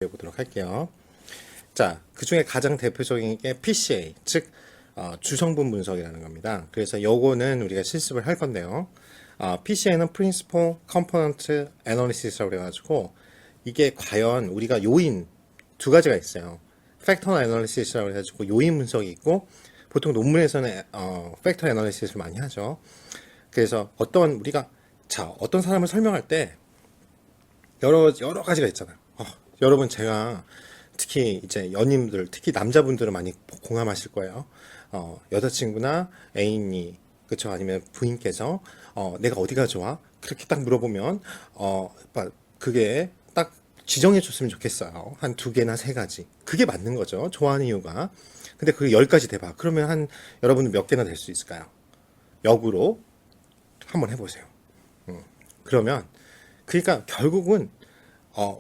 해보도록 할게요. 자, 그 중에 가장 대표적인 게 PCA, 즉 주성분 분석이라는 겁니다. 그래서 요거는 우리가 실습을 할 건데요. PCA는 Principal Component Analysis라고 그래가지고 이게 과연 우리가 요인 두 가지가 있어요. Factor Analysis라고 해가지고 요인 분석이 있고, 보통 논문에서는 Factor Analysis를 많이 하죠. 그래서 우리가 어떤 사람을 설명할 때 여러 가지가 있잖아요. 여러분, 제가 특히 이제 연인들, 특히 남자분들은 많이 공감하실 거예요. 여자친구나 애인이, 그쵸? 아니면 부인께서 내가 어디가 좋아? 그렇게 딱 물어보면 그게 딱 지정해 줬으면 좋겠어요. 한 2개나 3가지. 그게 맞는 거죠. 좋아하는 이유가. 근데 그게 10가지 돼봐. 그러면 여러분은 몇 개나 될 수 있을까요? 역으로 한번 해보세요. 그러면 그러니까 결국은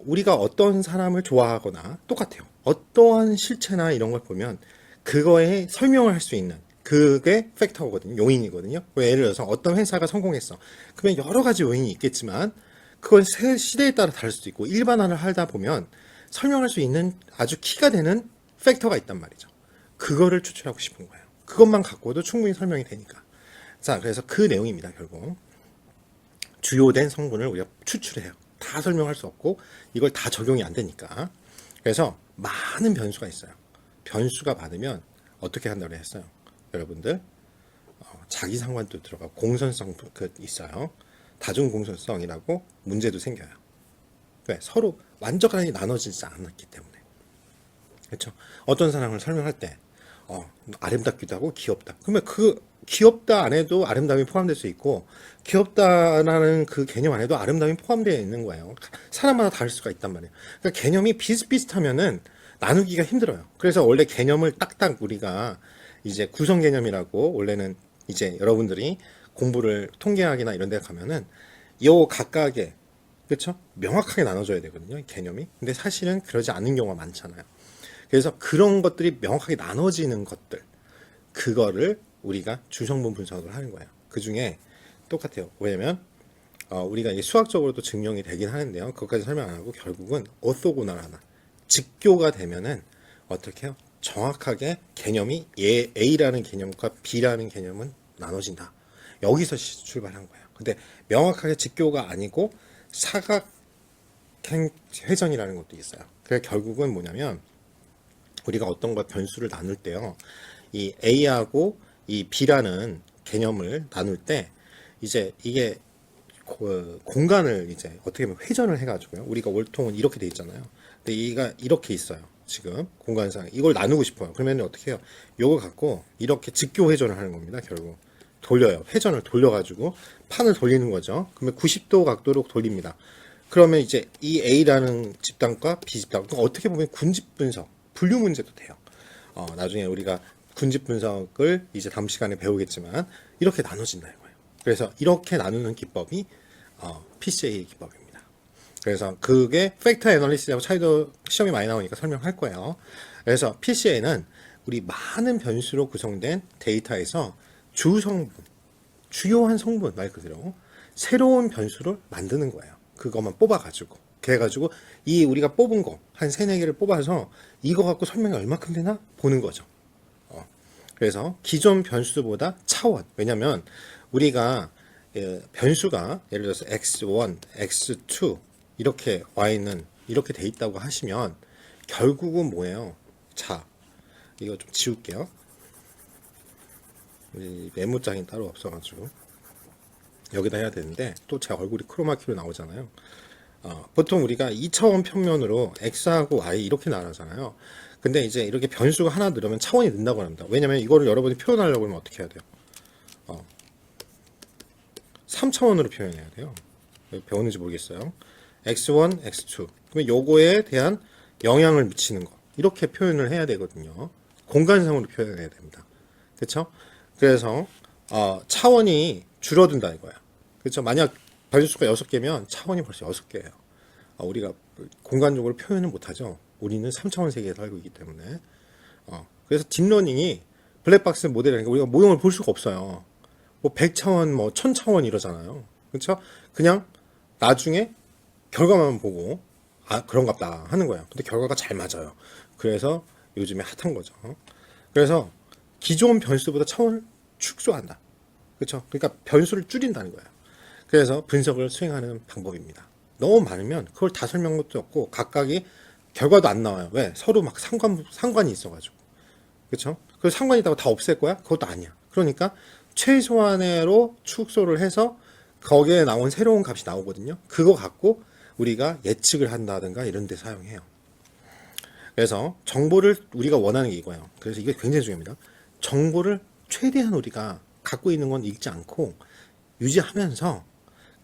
우리가 어떤 사람을 좋아하거나 똑같아요. 어떠한 실체나 이런 걸 보면 그거에 설명을 할 수 있는 그게 팩터거든요. 요인이거든요. 예를 들어서 어떤 회사가 성공했어. 그러면 여러 가지 요인이 있겠지만 그건 시대에 따라 다를 수도 있고 일반화를 하다 보면 설명할 수 있는 아주 키가 되는 팩터가 있단 말이죠. 그거를 추출하고 싶은 거예요. 그것만 갖고도 충분히 설명이 되니까. 자, 그래서 그 내용입니다. 결국 주요된 성분을 우리가 추출해요. 다 설명할 수 없고 이걸 다 적용이 안 되니까. 그래서 많은 변수가 있어요. 변수가 많으면 어떻게 한다고 했어요? 여러분들 자기 상관도 들어가고 공선성 있어요. 다중 공선성이라고 문제도 생겨요. 왜? 서로 완전하게 나눠지지 않았기 때문에. 그렇죠? 어떤 사람을 설명할 때 아름답기도 하고 귀엽다. 그러면 그 귀엽다 안에도 아름다움이 포함될 수 있고 귀엽다라는 그 개념 안에도 아름다움이 포함되어 있는 거예요. 사람마다 다를 수가 있단 말이에요. 그러니까 개념이 비슷비슷하면은 나누기가 힘들어요. 그래서 원래 개념을 딱딱 우리가 이제 구성 개념이라고 원래는 이제 여러분들이 공부를 통계학이나 이런 데 가면은 요 각각의 그렇죠? 명확하게 나눠져야 되거든요. 개념이. 근데 사실은 그러지 않은 경우가 많잖아요. 그래서 그런 것들이 명확하게 나눠지는 것들, 그거를 우리가 주성분 분석을 하는 거예요. 그 중에 똑같아요. 왜냐면 우리가 이게 수학적으로도 증명이 되긴 하는데요. 그것까지 설명 안 하고 결국은 오토고널하나 직교가 되면은 어떻게 해요? 정확하게 개념이 A라는 개념과 B라는 개념은 나눠진다. 여기서 출발한 거예요. 근데 명확하게 직교가 아니고 사각 회전이라는 것도 있어요. 그래서 결국은 뭐냐면 우리가 어떤 것 변수를 나눌 때요. 이 A하고 이 B라는 개념을 나눌 때 이제 이게 공간을 이제 어떻게 보면 회전을 해가지고요. 우리가 월통은 이렇게 돼 있잖아요. 근데 이가 이렇게 있어요. 지금 공간상 이걸 나누고 싶어요. 그러면 어떻게 해요? 요거 갖고 이렇게 직교 회전을 하는 겁니다. 결국 돌려요. 회전을 돌려가지고 판을 돌리는 거죠. 그러면 90도 각도로 돌립니다. 그러면 이제 이 A라는 집단과 B 집단과 어떻게 보면 군집 분석, 분류 문제도 돼요. 나중에 우리가 군집 분석을 이제 다음 시간에 배우겠지만 이렇게 나눠진다 이거예요. 그래서 이렇게 나누는 기법이 PCA 기법입니다. 그래서 그게 팩터 애널리시스하고 차이도 시험이 많이 나오니까 설명할 거예요. 그래서 PCA는 우리 많은 변수로 구성된 데이터에서 주성분, 주요한 성분 말 그대로 새로운 변수를 만드는 거예요. 그것만 뽑아가지고. 그래가지고 이 우리가 뽑은 거 한 3-4개를 뽑아서 이거 갖고 설명이 얼마큼 되나 보는 거죠. 그래서 기존 변수보다 차원. 왜냐면 우리가 변수가 예를 들어서 x1, x2 이렇게 y는 이렇게 돼 있다고 하시면 결국은 뭐예요? 자, 이거 좀 지울게요. 메모장이 따로 없어가지고 여기다 해야 되는데 또 제 얼굴이 크로마키로 나오잖아요. 보통 우리가 2차원 평면으로 x하고 y 이렇게 나누잖아요. 근데 이제 이렇게 변수가 하나 늘으면 차원이 는다고 합니다. 왜냐면 이거를 여러분이 표현하려고 하면 어떻게 해야 돼요? 3차원으로 표현해야 돼요. 배웠는지 모르겠어요. x1, x2. 그러면 요거에 대한 영향을 미치는 거. 이렇게 표현을 해야 되거든요. 공간상으로 표현해야 됩니다. 그렇죠? 그래서 차원이 줄어든다 이거야. 그렇죠? 만약 변수가 6개면 차원이 벌써 6개예요. 우리가 공간적으로 표현을 못하죠. 우리는 3차원 세계에 살고 있기 때문에. 그래서 딥러닝이 블랙박스 모델이니까 우리가 모형을 볼 수가 없어요. 뭐 100차원, 뭐 1000차원 이러잖아요. 그렇죠? 그냥 나중에 결과만 보고 그런갑다 하는 거예요. 근데 결과가 잘 맞아요. 그래서 요즘에 핫한 거죠. 그래서 기존 변수보다 차원을 축소한다. 그렇죠? 그러니까 변수를 줄인다는 거예요. 그래서 분석을 수행하는 방법입니다. 너무 많으면 그걸 다 설명한 것도 없고 각각이 결과도 안 나와요. 왜? 서로 막 상관이 있어가지고. 그렇죠? 그 상관이 있다고 다 없앨 거야? 그것도 아니야. 그러니까 최소한으로 축소를 해서 거기에 나온 새로운 값이 나오거든요. 그거 갖고 우리가 예측을 한다든가 이런 데 사용해요. 그래서 정보를 우리가 원하는 게 이거예요. 그래서 이게 굉장히 중요합니다. 정보를 최대한 우리가 갖고 있는 건 읽지 않고 유지하면서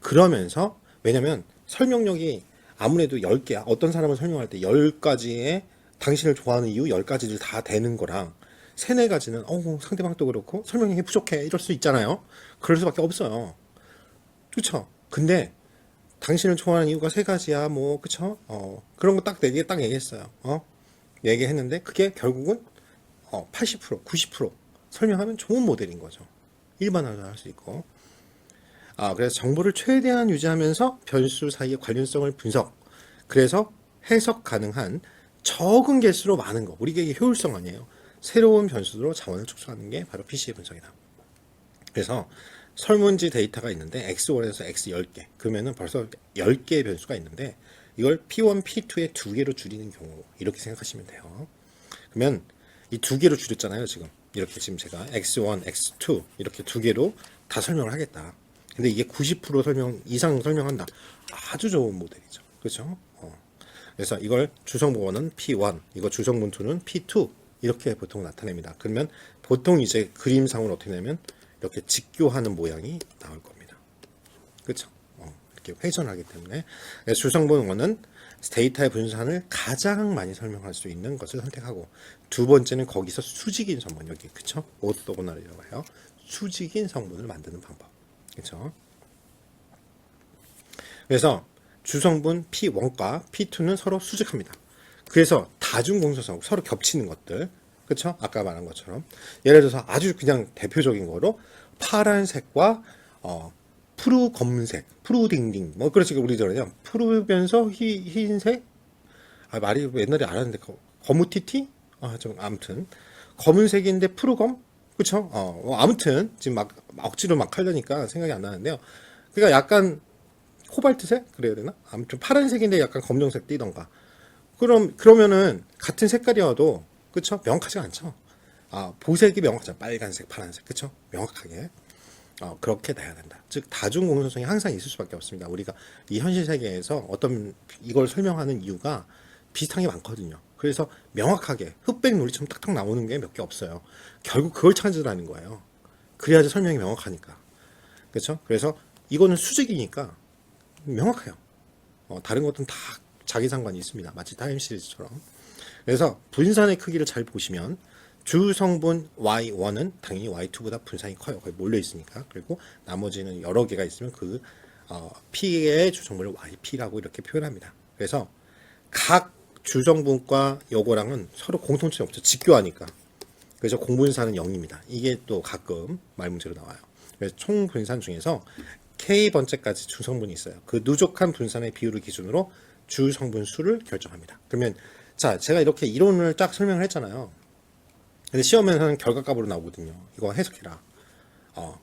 그러면서 왜냐면 설명력이 아무래도 10개 어떤 사람을 설명할 때 10가지의 당신을 좋아하는 이유 10가지를 다 되는 거랑 세네 가지는 상대방도 그렇고 설명력이 부족해 이럴 수 있잖아요. 그럴 수밖에 없어요. 그렇죠? 근데 당신을 좋아하는 이유가 세 가지야 뭐 그쵸? 그런 거 딱 얘기했어요. 얘기했는데 그게 결국은 80% 90% 설명하면 좋은 모델인 거죠. 일반화를 할 수 있고 그래서 정보를 최대한 유지하면서 변수 사이의 관련성을 분석. 그래서 해석 가능한 적은 개수로 많은 거. 우리에게 효율성 아니에요. 새로운 변수로 자원을 축소하는 게 바로 PCA 분석이다. 그래서 설문지 데이터가 있는데 X1에서 X 10개. 그러면은 벌써 10개의 변수가 있는데 이걸 P1, P2의 2개로 줄이는 경우 이렇게 생각하시면 돼요. 그러면 이 2개로 줄였잖아요, 지금. 이렇게 지금 제가 X1, X2 이렇게 2개로 다 설명을 하겠다. 근데 이게 90% 이상 설명한다. 아주 좋은 모델이죠. 그렇죠? 그래서 이걸 주성분은 P1, 이거 주성분2는 P2 이렇게 보통 나타냅니다. 그러면 보통 이제 그림상으로 어떻게 되냐면 이렇게 직교하는 모양이 나올 겁니다. 그렇죠? 이렇게 회전하기 때문에 주성분1은 데이터의 분산을 가장 많이 설명할 수 있는 것을 선택하고 두 번째는 거기서 수직인 성분 여기 그쵸? 오토고널이라고 해요. 수직인 성분을 만드는 방법. 그렇죠? 그래서 주성분 P1과 P2는 서로 수직합니다. 그래서 다중공소성 서로 겹치는 것들 그렇죠? 아까 말한 것처럼 예를 들어서 아주 그냥 대표적인 거로 파란색과 푸르 검은색, 푸르딩딩 뭐 그렇지 우리 저는요 푸르면서 흰색 말이 옛날에 알았는데 거무티티 좀 아무튼 검은색인데 푸르검 그쵸? 아무튼 지금 막 억지로 막 하려니까 생각이 안 나는데요. 그러니까 약간 코발트색 그래야 되나? 아무튼 파란색인데 약간 검정색 띠던가. 그러면은 같은 색깔이어도 그쵸? 명확하지가 않죠. 보색이 명확하죠. 빨간색, 파란색 그쵸? 명확하게. 그렇게 돼야 된다. 즉 다중 공존성이 항상 있을 수밖에 없습니다. 우리가 이 현실 세계에서 어떤 이걸 설명하는 이유가 비슷한 게 많거든요. 그래서 명확하게 흑백 놀이처럼 딱딱 나오는 게 몇 개 없어요. 결국 그걸 찾으라는 거예요. 그래야지 설명이 명확하니까. 그렇죠? 그래서 이거는 수직이니까 명확해요. 다른 것들은 다 자기 상관이 있습니다. 마치 타임 시리즈처럼. 그래서 분산의 크기를 잘 보시면 주성분 Y1은 당연히 Y2보다 분산이 커요. 거의 몰려 있으니까. 그리고 나머지는 여러 개가 있으면 그 P의 주성분을 YP라고 이렇게 표현합니다. 그래서 각 주성분과 요거랑은 서로 공통점이 없죠. 직교하니까. 그래서 공분산은 0입니다. 이게 또 가끔 말문제로 나와요. 그래서 총 분산 중에서 K번째까지 주성분이 있어요. 그 누적한 분산의 비율을 기준으로 주성분 수를 결정합니다. 그러면 자, 제가 이렇게 이론을 쫙 설명을 했잖아요. 근데 시험에서는 결과값으로 나오거든요. 이거 해석해라.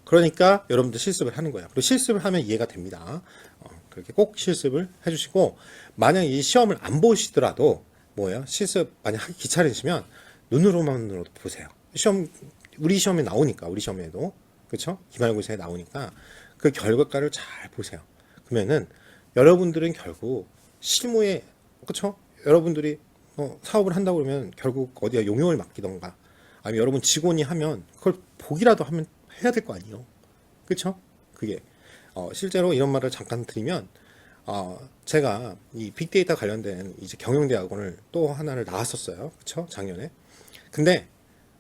그러니까 여러분들 실습을 하는 거예요. 그리고 실습을 하면 이해가 됩니다. 그렇게 꼭 실습을 해주시고 만약 이 시험을 안 보시더라도 뭐예요? 실습 만약 하기 귀찮으시면 눈으로만으로도 보세요. 우리 시험에 나오니까 우리 시험에도 그렇죠? 기말고사에 나오니까 그 결과가를 잘 보세요. 그러면은 여러분들은 결국 실무에 그렇죠? 여러분들이 사업을 한다고 그러면 결국 어디가 용역을 맡기던가 아니면 여러분 직원이 하면 그걸 보기라도 하면 해야 될 거 아니에요. 그렇죠? 그게 실제로 이런 말을 잠깐 드리면 제가 이 빅데이터 관련된 이제 경영대학원을 또 하나를 나왔었어요. 그렇죠? 작년에. 근데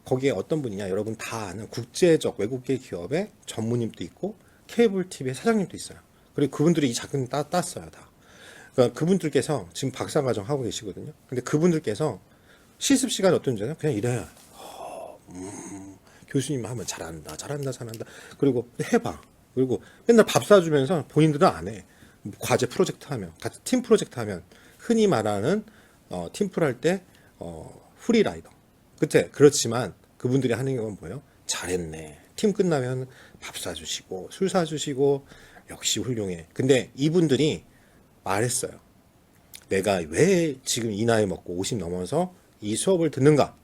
거기에 어떤 분이냐 여러분 다 아는 국제적 외국계 기업의 전무님도 있고 케이블 TV의 사장님도 있어요. 그리고 그분들이 이 작품 땄어요 다. 그러니까 그분들께서 지금 박사과정 하고 계시거든요. 근데 그분들께서 실습 시간이 어떤지요? 그냥 이래요. 교수님 하면 잘한다. 그리고 해봐. 그리고 맨날 밥 사주면서 본인들은 안 해. 과제 프로젝트 하면, 같이 팀 프로젝트 하면 흔히 말하는 팀플 할 때 프리라이더. 그때 그렇지만 그분들이 하는 건 뭐예요? 잘했네. 팀 끝나면 밥 사주시고 술 사주시고 역시 훌륭해. 근데 이분들이 말했어요. 내가 왜 지금 이 나이 먹고 50 넘어서 이 수업을 듣는가?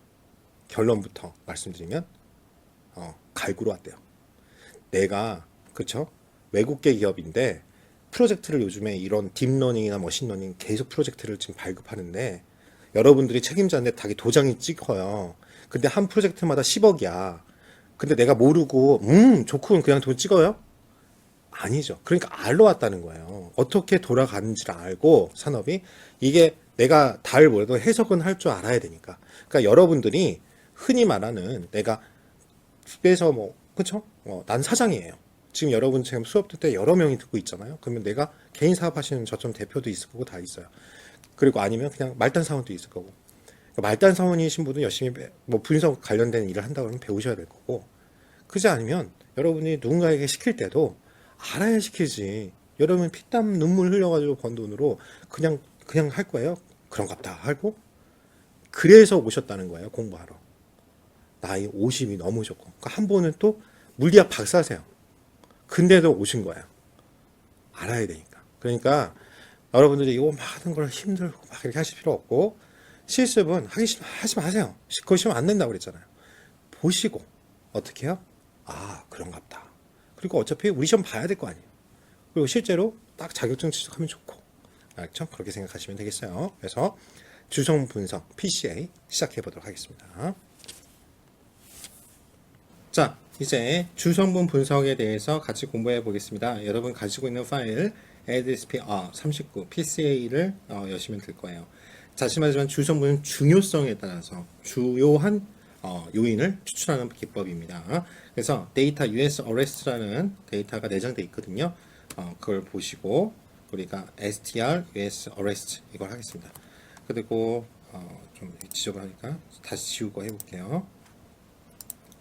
결론부터 말씀드리면 갈구로 왔대요. 내가 그쵸? 외국계 기업인데 프로젝트를 요즘에 이런 딥러닝이나 머신러닝 계속 프로젝트를 지금 발급하는데 여러분들이 책임자인데 자기 도장이 찍혀요. 근데 한 프로젝트마다 10억이야. 근데 내가 모르고 좋군 그냥 돈 찍어요? 아니죠. 그러니까 알러 왔다는 거예요. 어떻게 돌아가는지를 알고 산업이 이게 내가 달 뭐래도 해석은 할 줄 알아야 되니까. 그러니까 여러분들이 흔히 말하는 내가 집에서 뭐 그쵸? 난 사장이에요. 지금 여러분 지금 수업 때 여러 명이 듣고 있잖아요. 그러면 내가 개인 사업 하시는 저점 대표도 있을 거고 다 있어요. 그리고 아니면 그냥 말단 사원도 있을 거고. 그러니까 말단 사원이신 분은 열심히 뭐 분석 관련된 일을 한다 그러면 배우셔야 될 거고. 그지 않으면 여러분이 누군가에게 시킬 때도 알아야 시키지. 여러분 피땀 눈물 흘려가지고 번 돈으로 그냥 할 거예요. 그런갑다 하고 그래서 오셨다는 거예요. 공부하러. 나이 50이 넘으셨고. 그러니까 한 번은 또 물리학 박사세요. 근데도 오신 거예요. 알아야 되니까. 그러니까 여러분들이 이거 막 하는 걸 힘들고 막 이렇게 하실 필요 없고 실습은 하지 마세요. 그거 시험 안 낸다고 그랬잖아요. 보시고 어떻게 해요? 아 그런갑다. 그리고 어차피 우리 시험 봐야 될 거 아니에요. 그리고 실제로 딱 자격증 취득하면 좋고 알죠? 그렇게 생각하시면 되겠어요. 그래서 주성 분석 PCA 시작해 보도록 하겠습니다. 자, 이제 주성분 분석에 대해서 같이 공부해 보겠습니다. 여러분 가지고 있는 파일 ADSP39 PCA를 여시면 될 거예요. 다시 말하지만 주성분은 중요성에 따라서 주요한 요인을 추출하는 기법입니다. 그래서 데이터 US arrest라는 데이터가 내장되어 있거든요. 그걸 보시고 우리가 str US arrest 이걸 하겠습니다. 그리고 좀 지저분하니까 다시 지우고 해볼게요.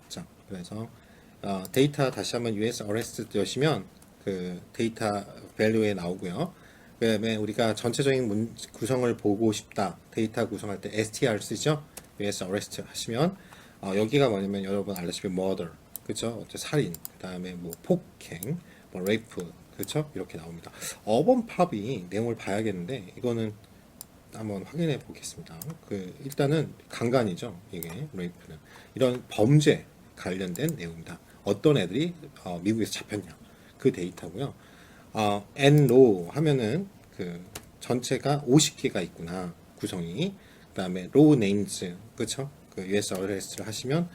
자, 그래서 데이터 다시 한번 US arrest 여시면 그 데이터 value에 나오고요. 그다음에 우리가 전체적인 구성을 보고 싶다. 데이터 구성할 때 str 쓰죠. US arrest 하시면 여기가 뭐냐면 여러분 알다시피 murder, 그렇죠? 살인, 그다음에 뭐 폭행, 뭐 rape, 그렇죠? 이렇게 나옵니다. 어번팝이 내용을 봐야겠는데 이거는 한번 확인해 보겠습니다. 일단은 강간이죠. 이게 rape는 이런 범죄 관련된 내용입니다. 어떤 애들이 미국에서 잡혔냐 그 데이터고요. NLAW 하면은 그 전체가 50개가 있구나 구성이. 그다음에 law names 그렇죠? 그 US arrest를 하시면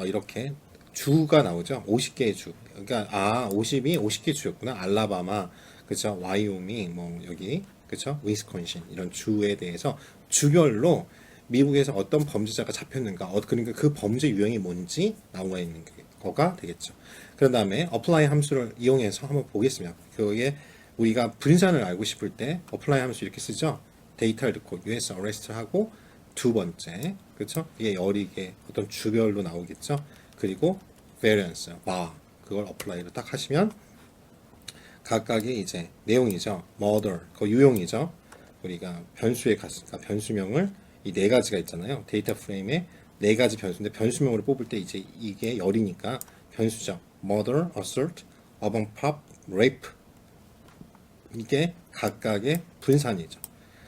이렇게 주가 나오죠. 50개의 주. 그러니까 50이 50개 주였구나. 알라바마, 그렇죠? 와이오밍, 뭐 여기, 그렇죠? 위스콘신 이런 주에 대해서 주별로 미국에서 어떤 범죄자가 잡혔는가, 그러니까 그 범죄 유형이 뭔지 나와 있는 거가 되겠죠. 그런 다음에 apply 함수를 이용해서 한번 보겠습니다. 그게 우리가 분산을 알고 싶을 때 apply 함수 이렇게 쓰죠. 데이터를 넣고 US arrest 하고 두 번째, 그렇죠? 이게 여리게 어떤 주별로 나오겠죠. 그리고 variance, 그걸 apply를 딱 하시면 각각의 이제 내용이죠. murder, 그 유형이죠. 우리가 변수에 갔으니까 변수명을 이 네 가지가 있잖아요. 데이터 프레임에 네 가지 변수인데 변수명으로 뽑을 때 이제 이게 열이니까 변수죠. murder, assault, urban pop, rape. 이게 각각의 분산이죠.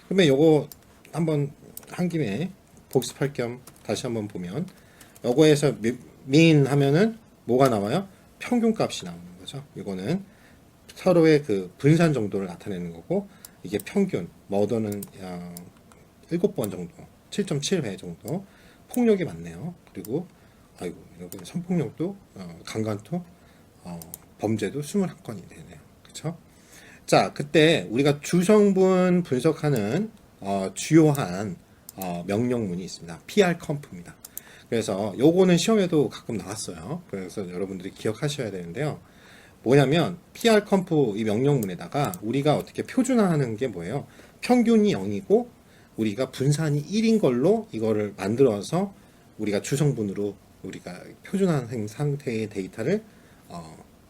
그러면 요거 한번 한 김에 복습할 겸 다시 한번 보면 요거에서 mean 하면은 뭐가 나와요? 평균값이 나오는 거죠. 이거는 서로의 그 분산 정도를 나타내는 거고 이게 평균, murder는 7번 정도, 7.7회 정도. 폭력이 많네요. 그리고 아이고 여기 성폭력도 강간도 범죄도 21건이 되네요. 그렇죠? 자, 그때 우리가 주성분 분석하는 주요한 명령문이 있습니다. PR 컴프입니다. 그래서 요거는 시험에도 가끔 나왔어요. 그래서 여러분들이 기억하셔야 되는데요. 뭐냐면 PR 컴프 이 명령문에다가 우리가 어떻게 표준화하는 게 뭐예요? 평균이 0이고 우리가 분산이 1인 걸로 이거를 만들어서 우리가 주성분으로 우리가 표준화한 상태의 데이터를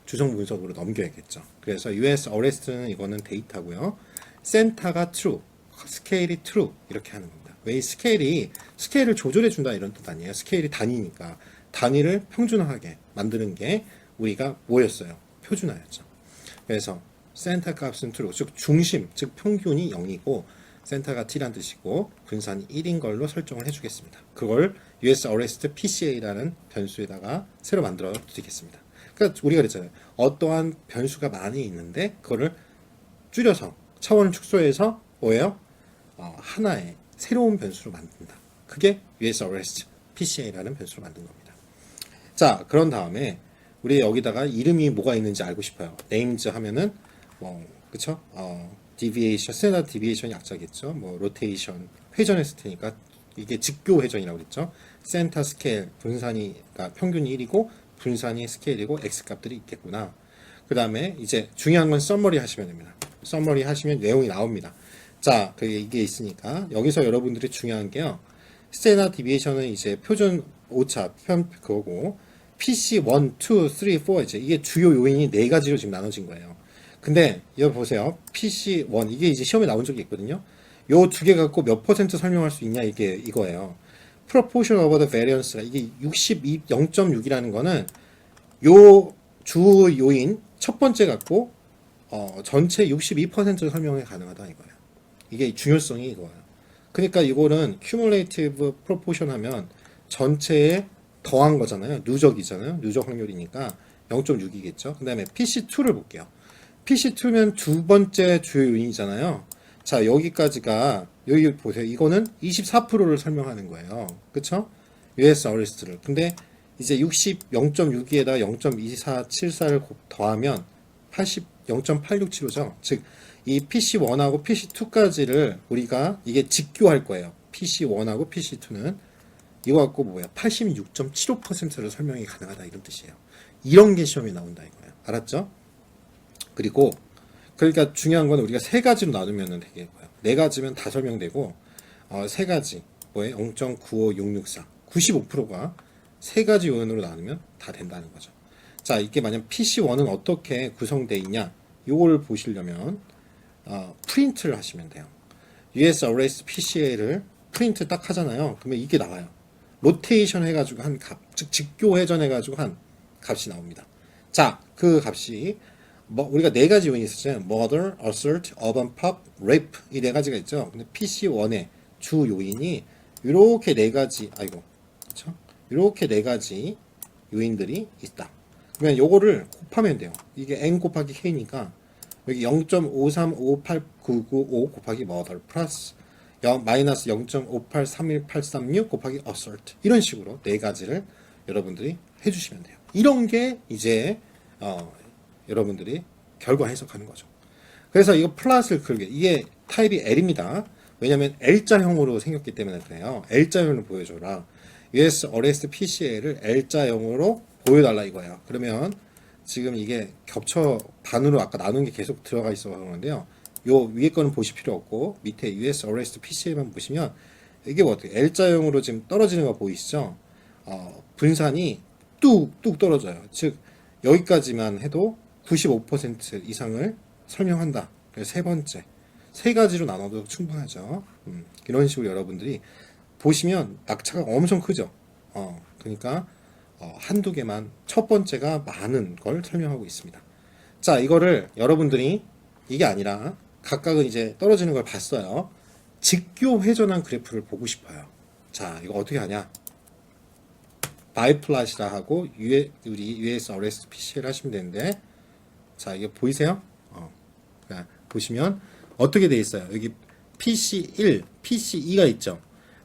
주성 분석으로 넘겨야겠죠. 그래서 US arrest는 이거는 데이터고요. 센터가 true, 스케일이 true 이렇게 하는 겁니다. 왜 이 스케일을 조절해 준다 이런 뜻 아니에요. 스케일이 단위니까 단위를 평준화하게 만드는 게 우리가 뭐였어요? 표준화였죠. 그래서 센터 값은 true, 즉 중심, 즉 평균이 0이고 센터가 t란 뜻이고 분산이 1인 걸로 설정을 해주겠습니다. 그걸 US arrest PCA라는 변수에다가 새로 만들어 드리겠습니다. 그러니까 우리가 그랬잖아요. 어떠한 변수가 많이 있는데 그거를 줄여서 차원을 축소해서 뭐예요? 하나의 새로운 변수로 만든다. 그게 US arrest PCA라는 변수로 만든 겁니다. 자, 그런 다음에 우리 여기다가 이름이 뭐가 있는지 알고 싶어요. names 하면은 그쵸? deviation, standard deviation 약자겠죠. rotation, 회전했을 테니까 이게 직교 회전이라고 그랬죠. center scale, 분산이, 그러니까 평균이 1이고 분산이 스케일이고 x 값들이 있겠구나. 그 다음에 이제 중요한 건 summary 하시면 됩니다. summary 하시면 내용이 나옵니다. 자, 이게 있으니까 여기서 여러분들이 중요한 게요. standard deviation은 이제 표준 오차, 그거고 PC 1, 2, 3, 4 이제 이게 주요 요인이 네 가지로 지금 나눠진 거예요. 근데 여기 보세요. PC 1 이게 이제 시험에 나온 적이 있거든요. 요 두 개 갖고 몇 퍼센트 설명할 수 있냐 이게 이거예요. proportion over the variance가 이게 0.6이라는 거는 요 주 요인 첫 번째 갖고 전체 62%를 설명이 가능하다 이거예요. 이게 중요성이 이거예요. 그러니까 이거는 cumulative proportion 하면 전체에 더한 거잖아요. 누적이잖아요. 누적 확률이니까 0.6이겠죠. 그 다음에 PC2를 볼게요. PC2면 두 번째 주요 요인이잖아요. 자, 여기까지가, 여기 보세요. 이거는 24%를 설명하는 거예요. 그쵸? US arrest를. 근데 이제 0.6에다 0.2474를 더하면 0.867죠. 즉, 이 PC1하고 PC2까지를 우리가 이게 직교할 거예요. PC1하고 PC2는 이거 갖고 86.75%를 설명이 가능하다 이런 뜻이에요. 이런 게 시험에 나온다 이거예요. 알았죠? 그리고 그러니까 중요한 건 우리가 세 가지로 나누면 되겠고요. 네 가지면 다 설명되고 세 가지 0.95664 95%가 세 가지 요인으로 나누면 다 된다는 거죠. 자, 이게 만약 PC1은 어떻게 구성되어 있냐 이걸 보시려면 프린트를 하시면 돼요. US arrest PCA를 프린트 딱 하잖아요. 그러면 이게 나와요. 로테이션 해가지고 한 값, 즉 직교 회전 해가지고 한 값이 나옵니다. 자, 그 값이 우리가 네 가지 요인이 있었잖아요. murder, assault, urban pop, rape 이 네 가지가 있죠. 근데 PC1의 주 요인이 이렇게 네 가지, 그렇죠? 이렇게 네 가지 요인들이 있다. 그러면 요거를 곱하면 돼요. 이게 n 곱하기 k니까 여기 0.5358995 곱하기 murder 플러스 마이너스 0.5831836 곱하기 assault 이런 식으로 네 가지를 여러분들이 해주시면 돼요. 이런 게 이제 여러분들이 결과 해석하는 거죠. 그래서 이거 플러스를 그리게 이게 타입이 L입니다. 왜냐하면 L자형으로 생겼기 때문에 그래요. L자형을 보여줘라. US arrest PCA를 L자형으로 보여달라 이거예요. 그러면 지금 이게 겹쳐 반으로 아까 나눈 게 계속 들어가 있어서 그러는데요. 요 위에 거는 보실 필요 없고 밑에 US arrest PCA만 보시면 이게 어떻게 L자형으로 지금 떨어지는 거 보이시죠? 분산이 뚝뚝 떨어져요. 즉 여기까지만 해도 95% 이상을 설명한다. 그래서 세 번째 세 가지로 나눠도 충분하죠. 이런 식으로 여러분들이 보시면 낙차가 엄청 크죠. 그러니까 한두 개만 첫 번째가 많은 걸 설명하고 있습니다. 자, 이거를 여러분들이 이게 아니라 각각은 이제 떨어지는 걸 봤어요. 직교 회전한 그래프를 보고 싶어요. 자, 이거 어떻게 하냐? 바이플랫이라 하고 우리 US arrest PCA를 하시면 되는데, 자, 이게 보이세요? 보시면 어떻게 돼 있어요? 여기 PC1, PC2가 있죠.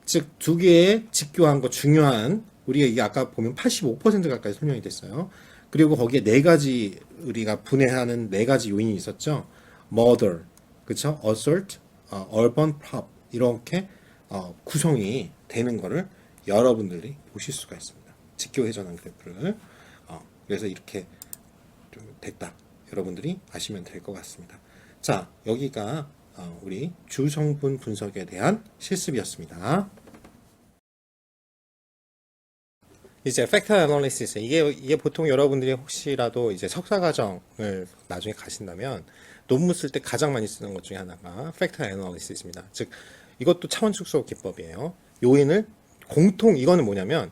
즉 두 개의 직교한 거 중요한 우리가 이게 아까 보면 85% 가까이 설명이 됐어요. 그리고 거기에 네 가지 우리가 분해하는 네 가지 요인이 있었죠. murder, 그쵸? assault, urban prop 이렇게 구성이 되는 거를 여러분들이 보실 수가 있습니다. 직교 회전한 그래프를 그래서 이렇게 좀 됐다. 여러분들이 아시면 될 것 같습니다. 자, 여기가 우리 주성분 분석에 대한 실습이었습니다. 이제 팩터 애널리시스 이게 보통 여러분들이 혹시라도 이제 석사 과정을 나중에 가신다면 논문 쓸 때 가장 많이 쓰는 것 중에 하나가 팩터 애널리시스입니다. 즉 이것도 차원 축소 기법이에요. 요인을 이거는 뭐냐면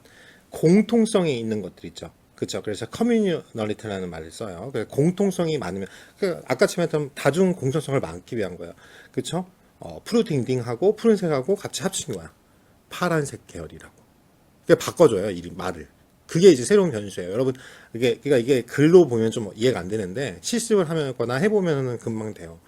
공통성이 있는 것들 있죠. 그렇죠. 그래서 커뮤니널리티라는 말을 써요. 그래서 공통성이 많으면 아까 처럼 다중 공통성을 막기 위한 거예요. 그렇죠? 푸르딩딩하고 푸른색하고 같이 합친 거야. 파란색 계열이라고. 그러니까 바꿔줘요, 말을. 그게 이제 새로운 변수예요. 여러분, 이게 글로 보면 좀 이해가 안 되는데, 실습을 하거나 해보면은 금방 돼요.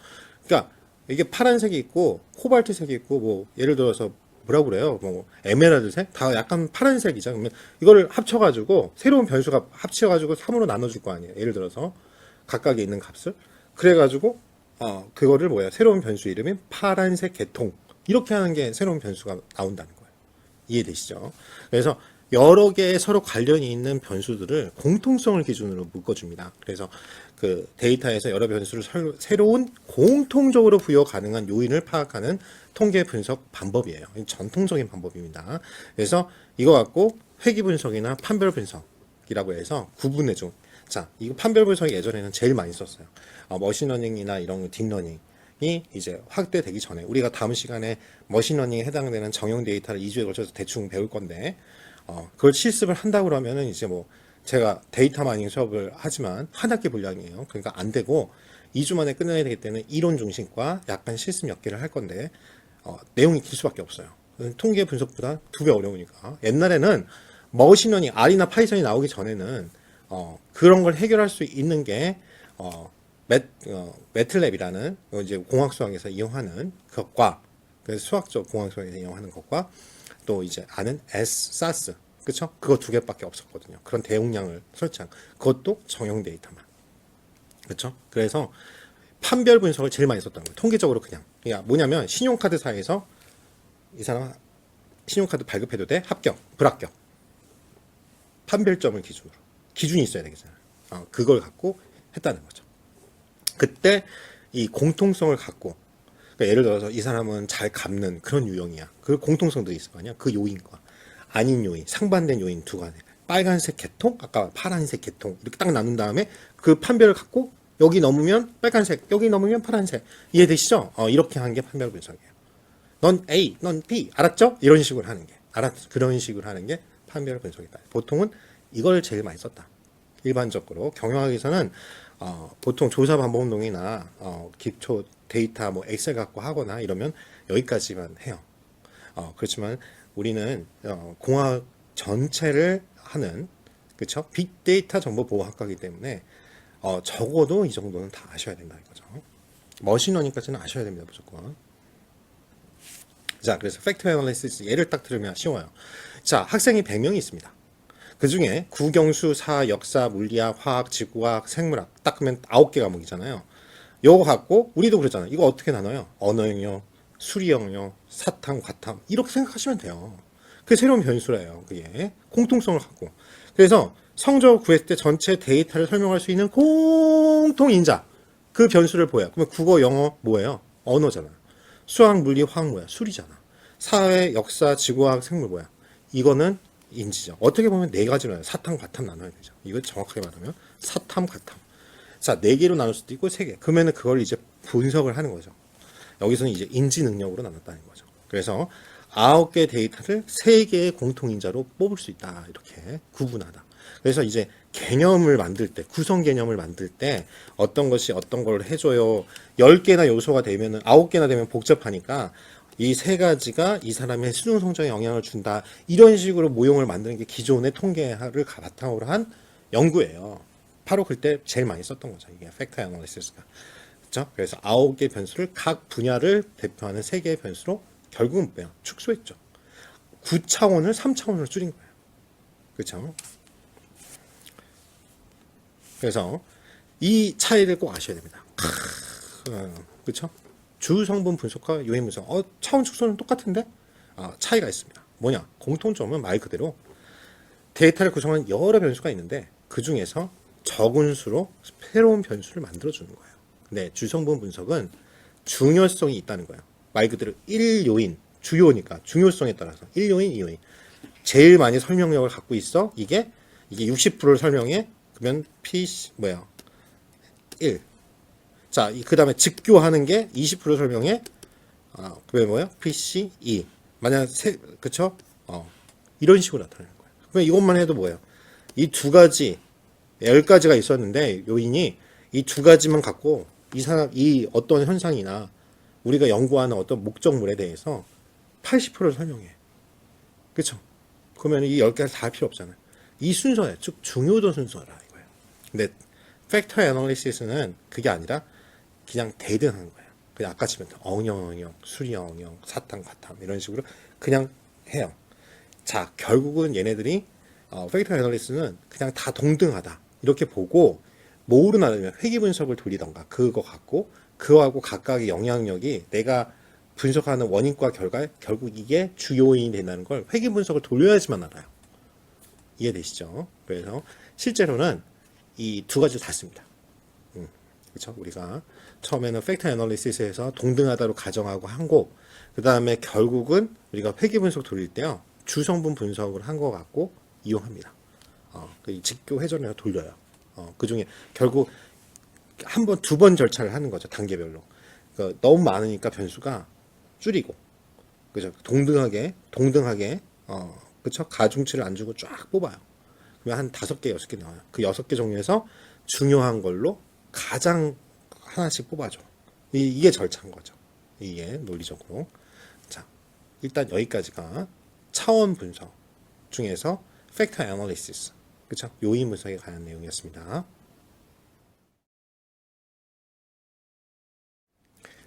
그러니까, 이게 파란색이 있고, 코발트색이 있고, 뭐, 예를 들어서, 뭐라고 그래요? 뭐, 에메랄드색? 다 약간 파란색이죠. 그러면 이거를 합쳐가지고, 새로운 변수가 합쳐가지고 3으로 나눠줄 거 아니에요. 예를 들어서, 각각에 있는 값을. 그래가지고, 그거를 새로운 변수 이름이 파란색 개통. 이렇게 하는 게 새로운 변수가 나온다는 거예요. 이해되시죠? 그래서 여러 개의 서로 관련이 있는 변수들을 공통성을 기준으로 묶어줍니다. 그래서 그 데이터에서 여러 변수를 새로운 공통적으로 부여 가능한 요인을 파악하는 통계 분석 방법이에요. 전통적인 방법입니다. 그래서 이거 갖고 회귀 분석이나 판별 분석이라고 해서 구분해줘. 자, 이거 판별 분석이 예전에는 제일 많이 썼어요. 머신러닝이나 이런 딥러닝. 이 이제 확대되기 전에 우리가 다음 시간에 머신러닝에 해당되는 정형 데이터를 2주에 걸쳐서 대충 배울 건데 그걸 실습을 한다 그러면은 이제 뭐 제가 데이터 마이닝 수업을 하지만 한 학기 분량이에요. 그러니까 안 되고 2주 만에 끝내야 되기 때문에 이론 중심과 약간 실습 몇 개를 할 건데 내용이 길 수밖에 없어요. 통계 분석보다 2배 어려우니까. 옛날에는 머신러닝 R이나 파이썬이 나오기 전에는 그런 걸 해결할 수 있는 게 매틀랩이라는 이제 공학수학에서 이용하는 것과 그래서 수학적 공학수학에서 이용하는 것과 또 이제 아는 SAS, 그쵸? 그거 2개밖에 없었거든요. 그런 대용량을 설치한 그것도 정형 데이터만, 그쵸? 그래서 판별 분석을 제일 많이 썼던 거예요. 통계적으로 그러니까 뭐냐면 신용카드사에서 이 사람 신용카드 발급해도 돼? 합격, 불합격. 판별점을 기준이 있어야 되겠잖아요. 그걸 갖고 했다는 거죠. 그때 이 공통성을 갖고 그러니까 예를 들어서 이 사람은 잘 갚는 그런 유형이야. 그 공통성들이 있을 거 아니야. 그 요인과 아닌 요인, 상반된 요인 2가지. 빨간색 계통, 아까 파란색 계통 이렇게 딱 나눈 다음에 그 판별을 갖고 여기 넘으면 빨간색, 여기 넘으면 파란색. 이해되시죠? 이렇게 하는 게 판별 분석이에요. 넌 A, 넌 B, 알았죠? 이런 식으로 하는 게 그런 식으로 하는 게 판별 분석이다. 보통은 이걸 제일 많이 썼다. 일반적으로 경영학에서는 보통 조사 방법론이나 기초 데이터 뭐 엑셀 갖고 하거나 이러면 여기까지만 해요. 그렇지만 우리는 공학 전체를 하는 그렇죠? 빅데이터 정보 보호학과이기 때문에 적어도 이 정도는 다 아셔야 된다 이거죠. 머신러닝까지는 아셔야 됩니다 무조건. 자, 그래서 팩트 애널리시스 예를 딱 들으면 쉬워요. 자, 학생이 100명이 있습니다. 그 중에 국영수, 사, 역사, 물리학, 화학, 지구학, 생물학 딱 하면 9개 과목이잖아요. 요거 갖고 우리도 그러잖아요. 이거 어떻게 나눠요? 언어 영역, 수리 영역, 사탐, 과탐 이렇게 생각하시면 돼요. 그게 새로운 변수래요. 그게 공통성을 갖고. 그래서 성적을 구했을 때 전체 데이터를 설명할 수 있는 공통인자 그 변수를 보여요. 그러면 국어, 영어 뭐예요? 언어잖아. 수학, 물리, 화학 뭐야? 수리잖아. 사회, 역사, 지구학, 생물 뭐야? 이거는 인지죠. 어떻게 보면 4가지로 사탐, 과탐 나눠야 되죠. 이거 정확하게 말하면 사탐, 과탐. 자, 4개로 나눌 수도 있고 3개. 그러면은 그걸 이제 분석을 하는 거죠. 여기서는 이제 인지 능력으로 나눴다는 거죠. 그래서 9개 데이터를 3개의 공통인자로 뽑을 수 있다. 이렇게 구분하다. 그래서 이제 개념을 만들 때, 구성 개념을 만들 때 어떤 것이 어떤 걸 해줘요. 10개나 요소가 되면은 9개나 되면 복잡하니까 이 3가지가 이 사람의 수능 성적에 영향을 준다. 이런 식으로 모형을 만드는 게 기존의 통계를 바탕으로 한 연구예요. 바로 그때 제일 많이 썼던 거죠. 이게 팩터 애널리시스가. 그렇죠? 그래서 9개 변수를 각 분야를 대표하는 3개의 변수로 결국은 뭐야? 축소했죠. 9차원을 3차원으로 줄인 거예요. 그렇죠? 그래서 이 차이를 꼭 아셔야 됩니다. 그렇죠? 주 성분 분석과 요인 분석. 차원 축소는 똑같은데 차이가 있습니다. 뭐냐? 공통점은 말 그대로 데이터를 구성하는 여러 변수가 있는데 그 중에서 적은 수로 새로운 변수를 만들어주는 거예요. 근데 주성분 분석은 중요성이 있다는 거예요. 말 그대로 1요인, 주요니까 중요성에 따라서 1요인, 2요인. 제일 많이 설명력을 갖고 있어. 이게 60%를 설명해. 그러면 P 1. 자, 그 다음에 직교하는 게 20% 설명에, 그게 뭐예요? PCE. 만약, 그쵸? 이런 식으로 나타나는 거예요. 그러면 이것만 해도 뭐예요? 이 두 가지, 10가지가 있었는데, 요인이 이 두 가지만 갖고, 이 어떤 현상이나, 우리가 연구하는 어떤 목적물에 대해서 80%를 설명해. 그쵸? 그러면 이 10개를 다 할 필요 없잖아요. 이 순서예요. 즉, 중요도 순서라 이거예요. 근데, 팩터 애널리시스는 그게 아니라, 그냥 대등한 거예요. 그냥 아까 치면 엉영, 수리엉영, 사탕, 과탐 이런 식으로 그냥 해요. 자, 결국은 얘네들이 팩터 애널리스는 그냥 다 동등하다 이렇게 보고 뭐로 나누면 회귀 분석을 돌리던가 그거 갖고 그거하고 각각의 영향력이 내가 분석하는 원인과 결과에 결국 이게 주요인이 된다는 걸 회귀 분석을 돌려야지만 알아요. 이해되시죠? 그래서 실제로는 이 두 가지를 다 씁니다. 그렇죠? 우리가 처음에는 팩터 애널리시스에서 동등하다로 가정하고 한고 그 다음에 결국은 우리가 회귀 분석 돌릴 때요 주성분 분석을 한 것 같고 이용합니다. 그 직교 회전해서 돌려요. 그 중에 결국 한 번, 두 번 절차를 하는 거죠. 단계별로. 너무 많으니까 변수가 줄이고, 그죠? 동등하게, 그쵸? 가중치를 안 주고 쫙 뽑아요. 그러면 한 5개, 6개 나와요. 그 6개 종류에서 중요한 걸로 가장 하나씩 뽑아줘. 이게 절차인 거죠. 이게 논리적으로. 자, 일단 여기까지가 차원 분석 중에서 팩터 애널리시스, 그쵸? 요인 분석에 관한 내용이었습니다.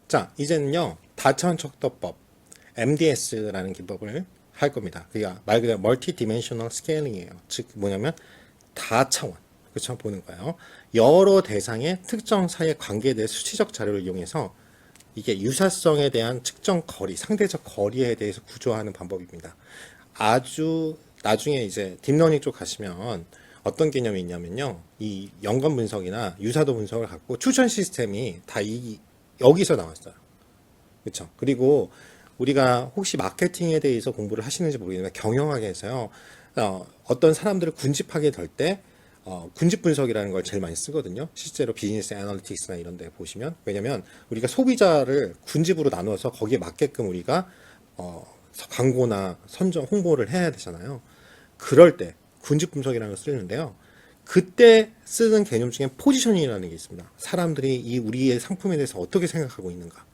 자, 이제는요, 다차원 척도법, MDS라는 기법을 할 겁니다. 그게 말 그대로 멀티 디멘셔널 스케일링이에요. 즉, 뭐냐면, 다차원. 그쵸? 보는 거예요. 여러 대상의 특정 사이의 관계에 대해 수치적 자료를 이용해서 이게 유사성에 대한 측정 거리, 상대적 거리에 대해서 구조하는 방법입니다. 아주 나중에 이제 딥러닝 쪽 가시면 어떤 개념이 있냐면요. 이 연관 분석이나 유사도 분석을 갖고 추천 시스템이 다 여기서 나왔어요. 그렇죠? 그리고 우리가 혹시 마케팅에 대해서 공부를 하시는지 모르겠는데 경영학에서요. 어떤 사람들을 군집하게 될 때 군집 분석이라는 걸 제일 많이 쓰거든요. 실제로 비즈니스 애널리틱스나 이런 데 보시면. 왜냐면 우리가 소비자를 군집으로 나눠서 거기에 맞게끔 우리가 광고나 선정, 홍보를 해야 되잖아요. 그럴 때 군집 분석이라는 걸 쓰는데요. 그때 쓰는 개념 중에 포지셔닝이라는 게 있습니다. 사람들이 우리의 상품에 대해서 어떻게 생각하고 있는가.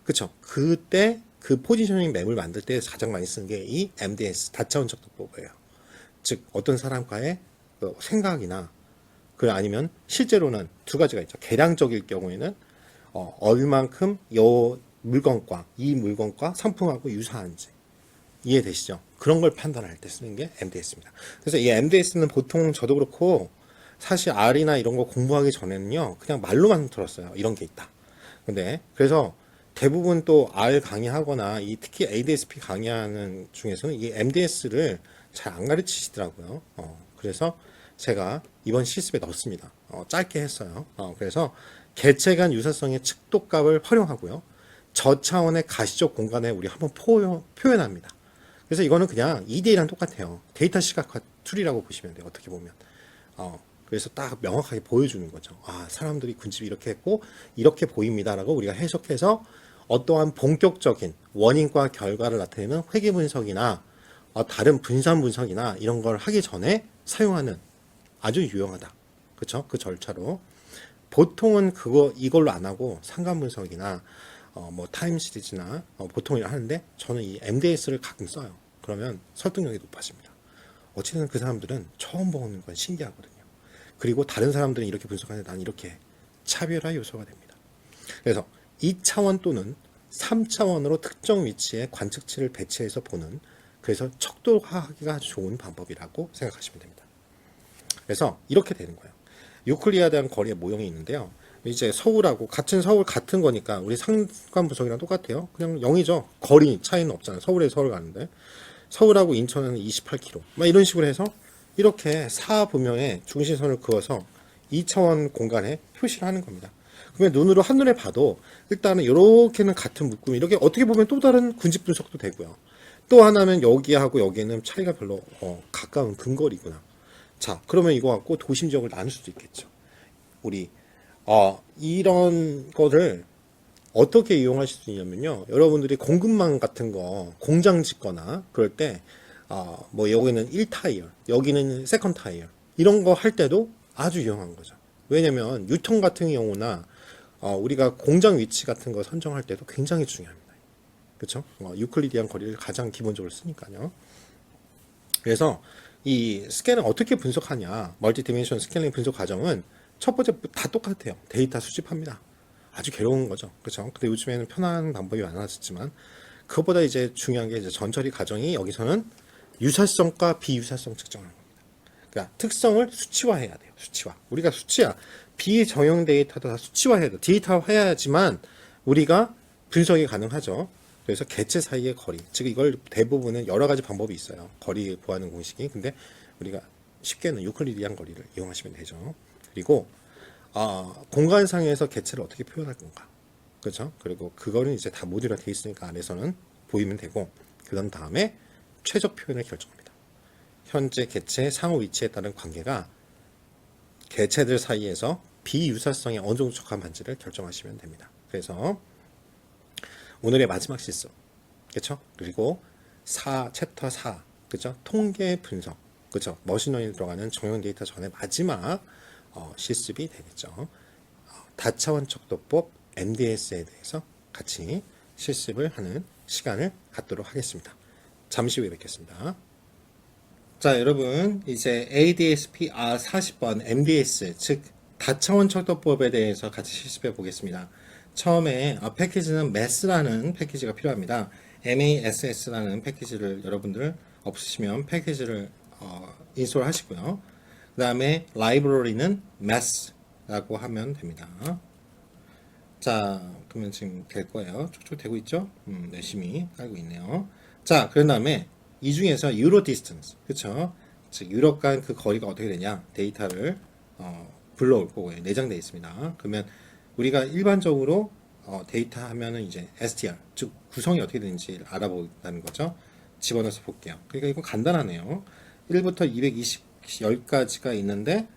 그쵸? 그때 그 포지셔닝 맵을 만들 때 가장 많이 쓰는 게 이 MDS, 다차원 척도법이에요. 즉, 어떤 사람과의 생각이나 아니면 실제로는 두 가지가 있죠. 계량적일 경우에는 얼만큼 이 물건과 상품하고 유사한지 이해되시죠? 그런 걸 판단할 때 쓰는 게 MDS입니다. 그래서 이 MDS는 보통 저도 그렇고 사실 R이나 이런 거 공부하기 전에는요 그냥 말로만 들었어요. 이런 게 있다. 근데 그래서 대부분 또 R 강의하거나 특히 ADSP 강의하는 중에서는 이 MDS를 잘 안 가르치시더라고요. 그래서 제가 이번 실습에 넣었습니다. 짧게 했어요. 그래서 개체 간 유사성의 측도값을 활용하고요. 저차원의 가시적 공간에 우리 한번 표현합니다. 그래서 이거는 그냥 EDA랑 똑같아요. 데이터 시각화 툴이라고 보시면 돼요. 어떻게 보면. 그래서 딱 명확하게 보여주는 거죠. 사람들이 군집이 이렇게 했고 이렇게 보입니다라고 우리가 해석해서 어떠한 본격적인 원인과 결과를 나타내는 회귀 분석이나 다른 분산 분석이나 이런 걸 하기 전에 사용하는 아주 유용하다. 그렇죠? 그 절차로 보통은 이걸로 안 하고 상관 분석이나 타임 시리즈나 보통 하는데 저는 이 MDS를 가끔 써요. 그러면 설득력이 높아집니다. 어쨌든 그 사람들은 처음 보는 건 신기하거든요. 그리고 다른 사람들은 이렇게 분석하는데 난 이렇게 차별화 요소가 됩니다. 그래서 2차원 또는 3차원으로 특정 위치에 관측치를 배치해서 보는 그래서 척도하기가 아주 좋은 방법이라고 생각하시면 됩니다. 그래서 이렇게 되는 거예요. 유클리아드한 거리의 모형이 있는데요. 이제 서울하고 같은 거니까 우리 상관 분석이랑 똑같아요. 그냥 0이죠. 거리 차이는 없잖아요. 서울에서 서울 가는데 서울하고 인천은 28km 막 이런 식으로 해서 이렇게 사분면에 중심선을 그어서 2차원 공간에 표시를 하는 겁니다. 그러면 눈으로 한눈에 봐도 일단은 이렇게는 같은 묶음 이렇게 어떻게 보면 또 다른 군집 분석도 되고요. 또 하나는 여기하고 여기는 차이가 별로 가까운 근거리구나. 자, 그러면 이거 갖고 도심 지역을 나눌 수도 있겠죠. 우리 이런 거를 어떻게 이용하실 수 있냐면요. 여러분들이 공급망 같은 거 공장 짓거나 그럴 때, 뭐 여기는 1타이어, 여기는 세컨 타이어 이런 거 할 때도 아주 유용한 거죠. 왜냐면 유통 같은 경우나 우리가 공장 위치 같은 거 선정할 때도 굉장히 중요합니다. 그렇죠? 유클리디안 거리를 가장 기본적으로 쓰니까요. 그래서 이 스케일을 어떻게 분석하냐, 멀티 디멘션 스케일링 분석 과정은 첫 번째 다 똑같아요. 데이터 수집합니다. 아주 괴로운 거죠. 그렇죠? 근데 요즘에는 편한 방법이 많아졌지만 그것보다 이제 중요한 게 이제 전처리 과정이 여기서는 유사성과 비유사성 측정하는 겁니다. 그러니까 특성을 수치화해야 돼요. 수치화. 우리가 수치화, 비정형 데이터도 다 수치화해야 돼요. 데이터화해야지만 우리가 분석이 가능하죠. 그래서 개체 사이의 거리, 즉 이걸 대부분은 여러 가지 방법이 있어요. 거리 구하는 공식이. 근데 우리가 쉽게는 유클리디안 거리를 이용하시면 되죠. 그리고 공간상에서 개체를 어떻게 표현할 건가, 그렇죠? 그리고 그거는 이제 다 모듈화 돼 있으니까 안에서는 보이면 되고, 그런 다음에 최저 표현을 결정합니다. 현재 개체의 상호 위치에 따른 관계가 개체들 사이에서 비유사성이 어느 정도 적합한지를 결정하시면 됩니다. 그래서 오늘의 마지막 실습, 그렇죠? 그리고 챕터 4, 그렇죠? 통계 분석, 그렇죠? 머신러닝 들어가는 정형 데이터 전에 마지막 실습이 되겠죠. 다차원 척도법 MDS에 대해서 같이 실습을 하는 시간을 갖도록 하겠습니다. 잠시 후에 뵙겠습니다. 자, 여러분, 이제 ADSP R40번 MDS, 즉 다차원 척도법에 대해서 같이 실습해 보겠습니다. 처음에 패키지는 MASS라는 패키지가 필요합니다. MASS라는 패키지를 여러분들 없으시면 패키지를 인스톨 하시고요. 그 다음에 라이브러리는 MASS라고 하면 됩니다. 자, 그러면 지금 될 거예요. 쭉쭉 되고 있죠? 열심히 깔고 있네요. 자, 그런 다음에 이 중에서 유로 디스턴스, 그쵸? 즉 유럽 간 그 거리가 어떻게 되냐, 데이터를 불러올 거고요. 내장되어 있습니다. 그러면 우리가 일반적으로 데이터 하면은 이제 str, 즉 구성이 어떻게 되는지 알아보자는 거죠. 집어넣어서 볼게요. 그러니까 이건 간단하네요. 1부터 220 10가지가 있는데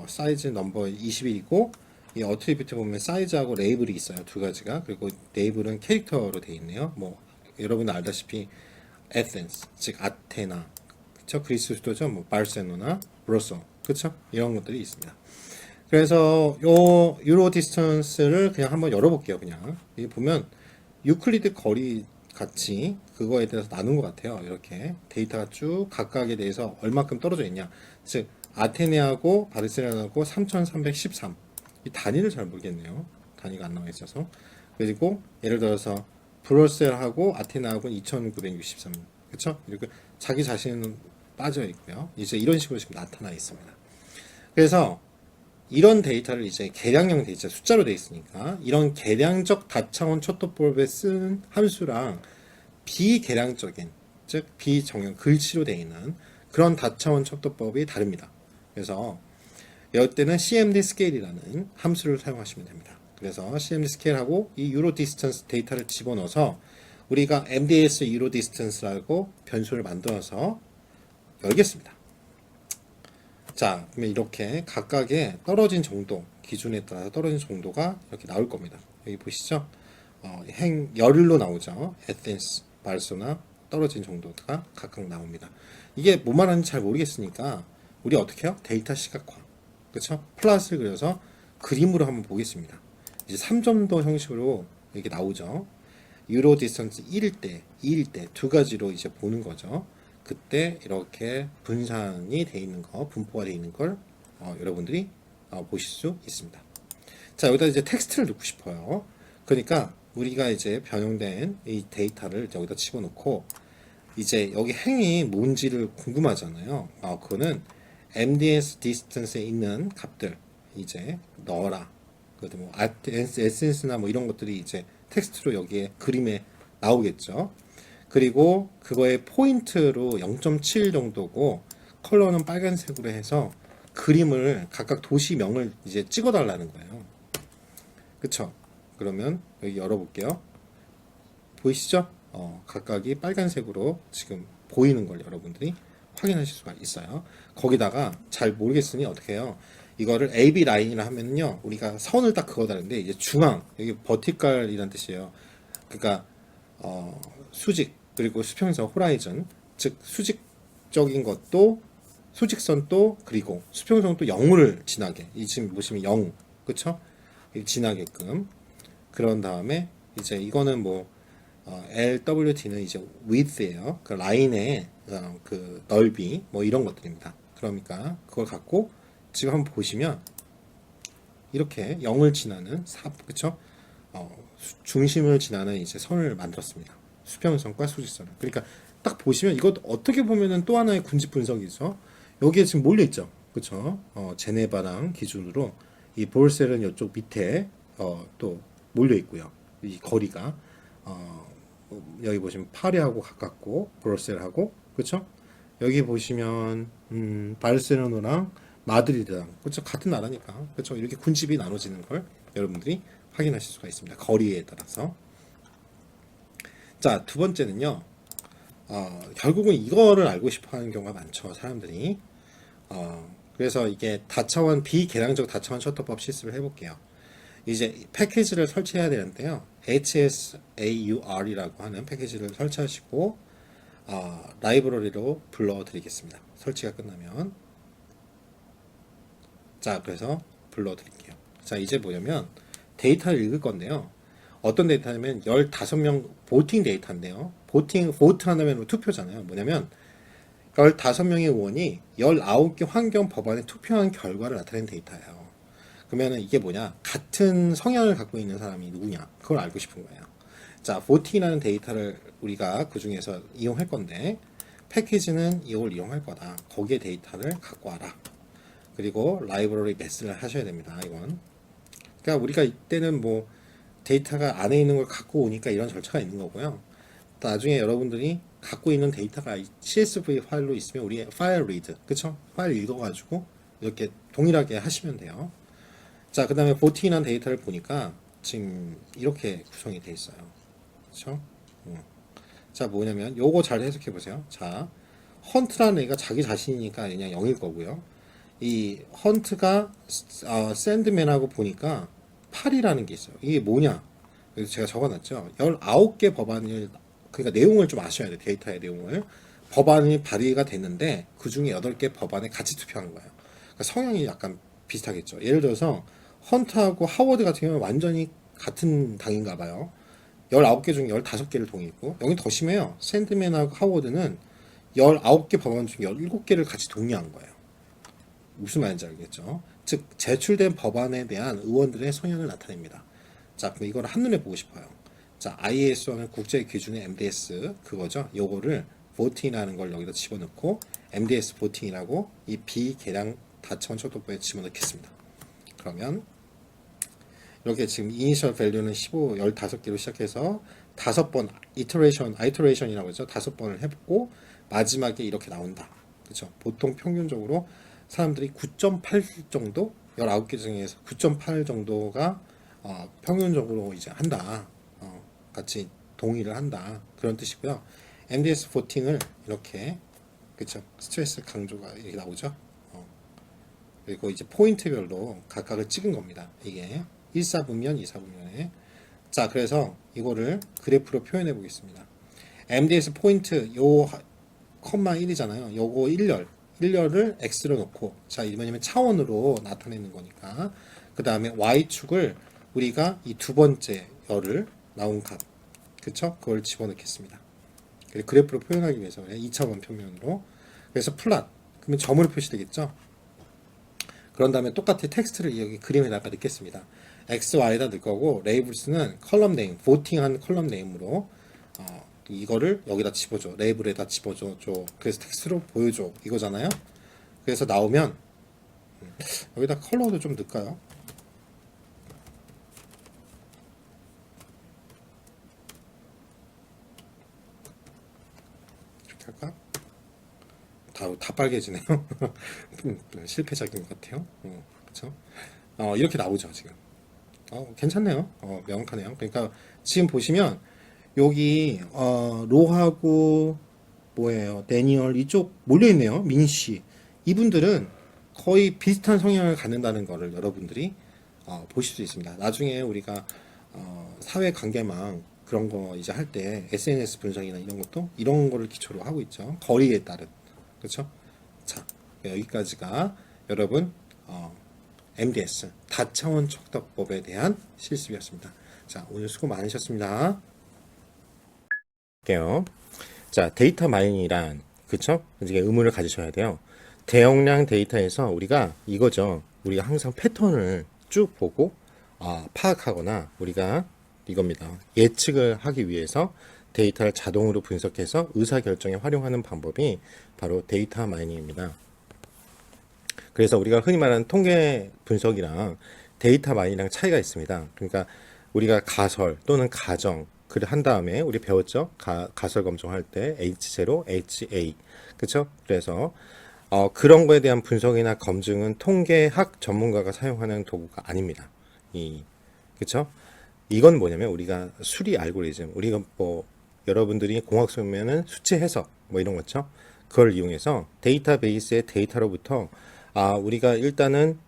사이즈 넘버 21이고, 이 어트리뷰트 보면 사이즈하고 레이블이 있어요. 두 가지가. 그리고 레이블은 캐릭터로 되어 있네요. 뭐 여러분 알다시피 에센스, 즉 아테나, 그쵸? 그리스 수도죠. 뭐 바르셀로나, 브로소, 그쵸? 이런 것들이 있습니다. 그래서 요 유로 디스턴스를 그냥 한번 열어볼게요. 그냥 여기 보면 유클리드 거리 같이 그거에 대해서 나눈 것 같아요. 이렇게 데이터가 쭉 각각에 대해서 얼마큼 떨어져 있냐. 즉 아테네하고 바르셀로나하고 3313, 이 단위를 잘 모르겠네요. 단위가 안 나와 있어서. 그리고 예를 들어서 브뤼셀하고 아테네하고는 2963, 그쵸? 이렇게 자기 자신은 빠져 있고요. 이제 이런 식으로 지금 나타나 있습니다. 그래서 이런 데이터를 이제 계량형 데이터, 숫자로 되어 있으니까 이런 계량적 다차원 척도법에 쓴 함수랑 비계량적인, 즉 비정형 글씨로 되어 있는 그런 다차원 척도법이 다릅니다. 그래서 이럴 때는 CMD 스케일이라는 함수를 사용하시면 됩니다. 그래서 CMD 스케일하고 이 유로 디스턴스 데이터를 집어넣어서 우리가 MDS 유로 디스턴스라고 변수를 만들어서 열겠습니다. 자, 그러면 이렇게 각각의 떨어진 정도, 기준에 따라서 떨어진 정도가 이렇게 나올 겁니다. 여기 보시죠? 열로 나오죠. 에센스, 바르소나 떨어진 정도가 각각 나옵니다. 이게 뭐 말하는지 잘 모르겠으니까 우리 어떻게 해요? 데이터 시각화, 그렇죠? 플롯을 그려서 그림으로 한번 보겠습니다. 이제 3점도 형식으로 이렇게 나오죠. 유로 디스턴스 1일 때, 2일 때 두 가지로 이제 보는 거죠. 그때 이렇게 분산이 돼 있는 거, 분포가 돼 있는 걸 여러분들이 보실 수 있습니다. 자, 여기다 이제 텍스트를 넣고 싶어요. 그러니까 우리가 이제 변형된 이 데이터를 여기다 집어넣고, 이제 여기 행이 뭔지를 궁금하잖아요. 그거는 MDS 디스턴스에 있는 값들 이제 넣어라. 그것도 뭐 에센스나 뭐 이런 것들이 이제 텍스트로 여기에 그림에 나오겠죠. 그리고 그거의 포인트로 0.7 정도고, 컬러는 빨간색으로 해서 그림을 각각 도시명을 이제 찍어달라는 거예요. 그쵸? 그러면 여기 열어볼게요. 보이시죠? 각각이 빨간색으로 지금 보이는 걸 여러분들이 확인하실 수가 있어요. 거기다가 잘 모르겠으니 어떻게 해요? 이거를 AB 라인이라 하면요, 우리가 선을 딱 그어다는데 이제 중앙 여기 버티컬이란 뜻이에요. 그러니까 수직 그리고 수평선 호라이즌, 즉 수직적인 것도 수직선도 그리고 수평선도 0을 지나게, 이 지금 보시면 0, 그쵸? 지나게끔. 그런 다음에 이제 이거는 뭐 LWD는 이제 width예요. 그 라인의 그 넓이 뭐 이런 것들입니다. 그러니까 그걸 갖고 지금 한번 보시면 이렇게 0을 지나는 그쵸? 중심을 지나는 이제 선을 만들었습니다. 수평선과 수직선을. 그러니까 딱 보시면 이것 어떻게 보면은 또 하나의 군집 분석이죠. 여기에 지금 몰려 있죠. 그쵸? 제네바랑 기준으로 이 볼셀은 이쪽 밑에 또 몰려 있고요. 이 거리가 여기 보시면 파리하고 가깝고 브뤼셀하고, 그쵸? 여기 보시면 바르셀로나랑 마드리드랑, 그쵸? 같은 나라니까, 그쵸? 이렇게 군집이 나눠지는 걸 여러분들이 확인하실 수가 있습니다. 거리에 따라서. 자, 두 번째는요. 결국은 이거를 알고 싶어하는 경우가 많죠, 사람들이. 그래서 이게 다차원 비계량적 다차원 셔터법 실습을 해볼게요. 이제 패키지를 설치해야 되는데요. HSAUR이라고 하는 패키지를 설치하시고 라이브러리로 불러드리겠습니다. 설치가 끝나면. 자, 그래서 불러드릴게요. 자, 이제 뭐냐면 데이터를 읽을 건데요. 어떤 데이터냐면 15명 보팅 데이터인데요. 보트 하면 투표잖아요. 뭐냐면 15명의 의원이 19개 환경 법안에 투표한 결과를 나타낸 데이터예요. 그러면 이게 뭐냐? 같은 성향을 갖고 있는 사람이 누구냐? 그걸 알고 싶은 거예요. 자, 보팅이라는 데이터를 우리가 그 중에서 이용할 건데, 패키지는 이걸 이용할 거다. 거기에 데이터를 갖고 와라. 그리고 라이브러리 매스를 하셔야 됩니다. 이건. 그러니까 우리가 이때는 뭐 데이터가 안에 있는 걸 갖고 오니까 이런 절차가 있는 거고요. 나중에 여러분들이 갖고 있는 데이터가 CSV 파일로 있으면 우리 파일 리드, 그쵸? 파일 읽어가지고 이렇게 동일하게 하시면 돼요. 자, 그 다음에 보팅이라는 데이터를 보니까 지금 이렇게 구성이 되어 있어요. 그쵸? 자, 뭐냐면 요거 잘 해석해 보세요. 자, 헌트라는 애가 자기 자신이니까 그냥 0일 거고요. 이 헌트가 샌드맨하고 보니까 8이라는 게 있어요. 이게 뭐냐? 그래서 제가 적어놨죠. 19개 법안을, 그러니까 내용을 좀 아셔야 돼요. 데이터의 내용을. 법안이 발의가 됐는데 그 중에 8개 법안에 같이 투표한 거예요. 그러니까 성향이 약간 비슷하겠죠. 예를 들어서 헌트하고 하워드 같은 경우는 완전히 같은 당인가 봐요. 19개 중에 15개를 동의했고, 여기 더 심해요. 샌드맨하고 하워드는 19개 법안 중에 17개를 같이 동의한 거예요. 무슨 말인지 알겠죠? 즉 제출된 법안에 대한 의원들의 성향을 나타냅니다. 자, 그럼 이걸 한눈에 보고 싶어요. 자, ISO는 국제 기준의 MDS 그거죠. 요거를 voting이라는 걸 여기다 집어넣고 MDS voting이라고 이 비계량 다차원 셔터법에 집어넣겠습니다. 그러면 이렇게 지금 이니셜 밸류는 15개로 시작해서 5번 아이터레이션이라고 하죠. 5번을 해보고 마지막에 이렇게 나온다. 그렇죠? 보통 평균적으로 사람들이 9.8 정도, 19개 중에서 9.8 정도가 평균적으로 이제 한다. 같이 동의를 한다. 그런 뜻이고요. MDS 보팅을 이렇게, 그쵸? 스트레스 강조가 이렇게 나오죠. 그리고 이제 포인트별로 각각을 찍은 겁니다. 이게 1사분면, 2사분면에. 자, 그래서 이거를 그래프로 표현해 보겠습니다. MDS 포인트, 요 컴마 1이잖아요. 요거 1열을 x로 놓고, 자, 이거냐면 차원으로 나타내는 거니까. 그 다음에 y축을 우리가 이 두 번째 열을 나온 값, 그쵸? 그걸 집어넣겠습니다. 그래프로 표현하기 위해서 2차원 표면으로. 그래서 플랫, 그러면 점으로 표시되겠죠? 그런 다음에 똑같이 텍스트를 여기 그림에다가 넣겠습니다. x, y에다 넣을 거고, 레이블스는 컬럼 네임, 보팅한 컬럼 네임으로 이거를 여기다 집어줘, 레이블에다 집어줘. 그래서 텍스트로 보여줘, 이거잖아요. 그래서 나오면 여기다 컬러도 좀 넣을까요? 이렇게 할까? 다 빨개지네요. 실패작인 것 같아요. 그렇죠? 이렇게 나오죠 지금. 괜찮네요. 명확하네요. 그러니까 지금 보시면 여기 로하고 뭐예요? 데니얼 이쪽 몰려 있네요. 민씨. 이분들은 거의 비슷한 성향을 갖는다는 것을 여러분들이 보실 수 있습니다. 나중에 우리가 사회 관계망 그런 거 이제 할 때 SNS 분석이나 이런 것도 이런 거를 기초로 하고 있죠. 거리에 따른. 그렇죠? 자, 여기까지가 여러분 MDS 다차원 척도법에 대한 실습이었습니다. 자, 오늘 수고 많으셨습니다. 할게요. 자, 데이터 마이닝이란 그쵸? 이게 의문을 가지셔야 돼요. 대용량 데이터에서 우리가 이거죠. 우리가 항상 패턴을 쭉 보고 파악하거나 우리가 이겁니다. 예측을 하기 위해서 데이터를 자동으로 분석해서 의사결정에 활용하는 방법이 바로 데이터 마이닝입니다. 그래서 우리가 흔히 말하는 통계 분석이랑 데이터 마이닝이랑 차이가 있습니다. 그러니까 우리가 가설 또는 가정 그 한 다음에 우리 배웠죠? 가설 검증할 때 H0, HA 그쵸? 그래서 그런 거에 대한 분석이나 검증은 통계학 전문가가 사용하는 도구가 아닙니다. 그쵸? 이건 뭐냐면 우리가 수리 알고리즘, 우리가 뭐 여러분들이 공학 쓰면은 수치 해석 뭐 이런 거죠. 그걸 이용해서 데이터베이스의 데이터로부터 우리가 일단은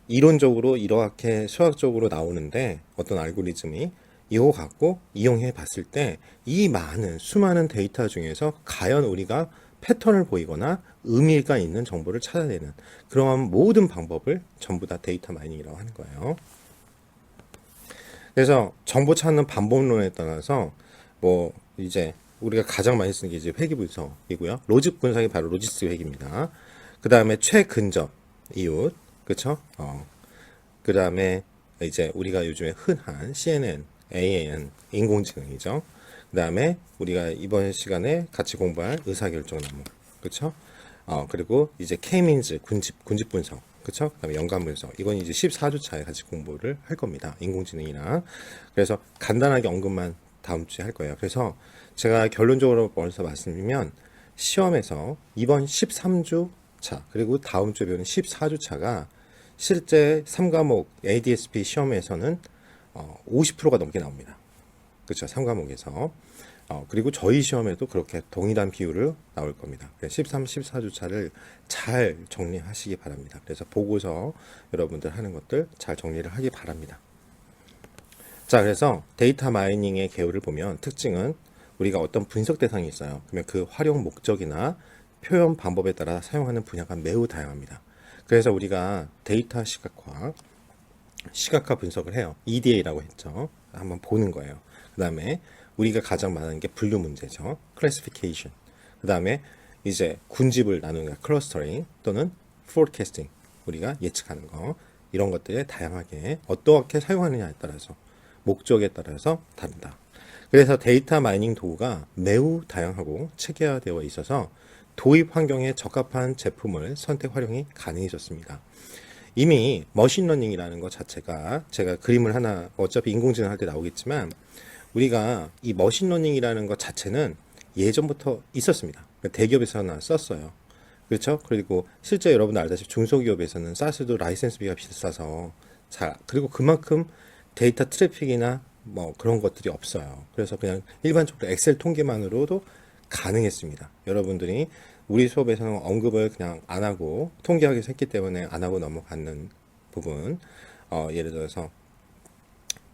이론적으로 이렇게 수학적으로 나오는데 어떤 알고리즘이 이거 갖고 이용해 봤을 때 이 많은 수많은 데이터 중에서 과연 우리가 패턴을 보이거나 의미가 있는 정보를 찾아내는 그러한 모든 방법을 전부 다 데이터 마이닝이라고 하는 거예요. 그래서 정보 찾는 방법론에 따라서 뭐 이제 우리가 가장 많이 쓰는 게 이제 회귀 분석이고요. 로직 분석이 바로 로지스 회귀입니다. 그 다음에 최근접 이웃, 그쵸? 그 다음에 이제 우리가 요즘에 흔한 CNN, AN, 인공지능이죠. 그 다음에 우리가 이번 시간에 같이 공부할 의사결정 나무, 그쵸? 그리고 이제 K-민즈, 군집 분석, 그쵸? 그 다음에 연관 분석. 이건 이제 14주차에 같이 공부를 할 겁니다. 인공지능이랑. 그래서 간단하게 언급만 다음 주에 할 거예요. 그래서 제가 결론적으로 벌써 말씀드리면 시험에서 이번 13주차, 그리고 다음 주에 배우는 14주차가 실제 3과목 ADS-B 시험에서는 50%가 넘게 나옵니다. 그렇죠. 3과목에서. 그리고 저희 시험에도 그렇게 동일한 비율을 나올 겁니다. 13, 14주차를 잘 정리하시기 바랍니다. 그래서 보고서 여러분들 하는 것들 잘 정리를 하기 바랍니다. 자, 그래서 데이터 마이닝의 개요를 보면 특징은 우리가 어떤 분석 대상이 있어요. 그러면 그 활용 목적이나 표현 방법에 따라 사용하는 분야가 매우 다양합니다. 그래서 우리가 데이터 시각화 분석을 해요. EDA라고 했죠. 한번 보는 거예요. 그 다음에 우리가 가장 많은 게 분류 문제죠. Classification. 그 다음에 이제 군집을 나누는 게 클러스터링 또는 forecasting. 우리가 예측하는 거. 이런 것들에 다양하게 어떻게 사용하느냐에 따라서 목적에 따라서 다른다. 그래서 데이터 마이닝 도구가 매우 다양하고 체계화되어 있어서 도입 환경에 적합한 제품을 선택 활용이 가능해졌습니다. 이미 머신러닝이라는 것 자체가 제가 그림을 하나 어차피 인공지능 할 때 나오겠지만 우리가 이 머신러닝이라는 것 자체는 예전부터 있었습니다. 대기업에서나 썼어요. 그렇죠? 그리고 실제 여러분 알다시피 중소기업에서는 사스도 라이센스비가 비싸서 그리고 그만큼 데이터 트래픽이나 뭐 그런 것들이 없어요. 그래서 그냥 일반적으로 엑셀 통계만으로도 가능했습니다. 여러분들이 우리 수업에서는 언급을 그냥 안 하고 통계학에서 했기 때문에 안 하고 넘어가는 부분, 예를 들어서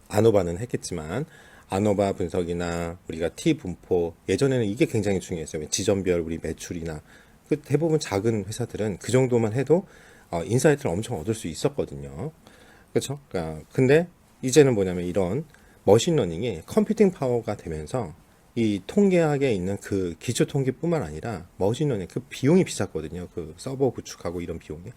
아노바는 했겠지만 아노바 분석이나 우리가 T 분포 예전에는 이게 굉장히 중요했어요. 지점별 우리 매출이나 그 대부분 작은 회사들은 그 정도만 해도 인사이트를 엄청 얻을 수 있었거든요. 그렇죠? 근데 이제는 뭐냐면 이런 머신러닝이 컴퓨팅 파워가 되면서 이 통계학에 있는 그 기초 통계뿐만 아니라 머신러닝 그 비용이 비쌌거든요. 그 서버 구축하고 이런 비용이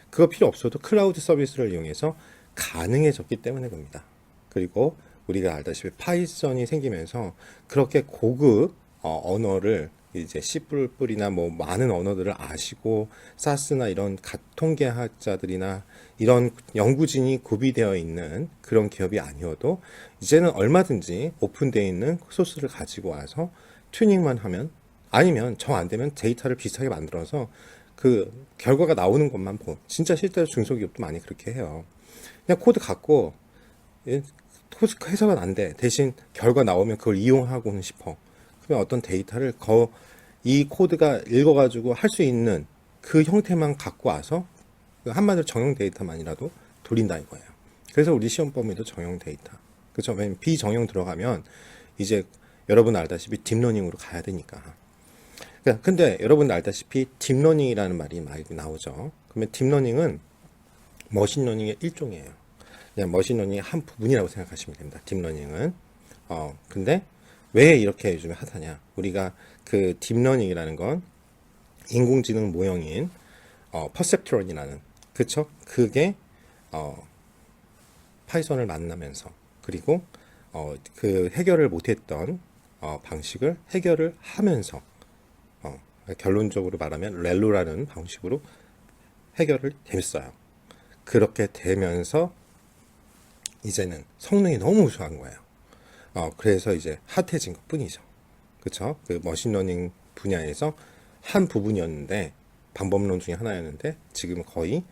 그거 필요 없어도 클라우드 서비스를 이용해서 가능해졌기 때문에 그럽니다. 그리고 우리가 알다시피 파이썬이 생기면서 그렇게 고급 언어를 이제 C++이나 뭐 많은 언어들을 아시고 사스나 이런 통계학자들이나 이런 연구진이 구비되어 있는 그런 기업이 아니어도 이제는 얼마든지 오픈되어 있는 소스를 가지고 와서 튜닝만 하면 아니면 정 안 되면 데이터를 비슷하게 만들어서 그 결과가 나오는 것만 진짜 실제로 중소기업도 많이 그렇게 해요. 그냥 코드 갖고 코드 해석은 안 돼. 대신 결과 나오면 그걸 이용하고는 싶어. 그러면 어떤 데이터를 이 코드가 읽어가지고 할 수 있는 그 형태만 갖고 와서 한마디로 정형 데이터만이라도 돌린다 이거예요. 그래서 우리 시험 범위도 정형 데이터. 그렇죠? 왜냐면 비정형 들어가면 이제 여러분 알다시피 딥러닝으로 가야 되니까. 근데 여러분 알다시피 딥러닝이라는 말이 많이 나오죠. 그러면 딥러닝은 머신러닝의 일종이에요. 그냥 머신러닝의 한 부분이라고 생각하시면 됩니다. 딥러닝은. 근데 왜 이렇게 요즘에 핫하냐? 우리가 그 딥러닝이라는 건 인공지능 모형인 퍼셉트론이라는, 그쵸? 그게 파이썬을 만나면서, 그리고 그 해결을 못했던 방식을 해결을 하면서, 결론적으로 말하면 렐로라는 방식으로 해결을 됐어요. 그렇게 되면서 이제는 성능이 너무 우수한 거예요. 그래서 이제 핫해진 것 뿐이죠. 그쵸? 그 머신러닝 분야에서 한 부분이었는데, 방법론 중에 하나였는데, 지금 거의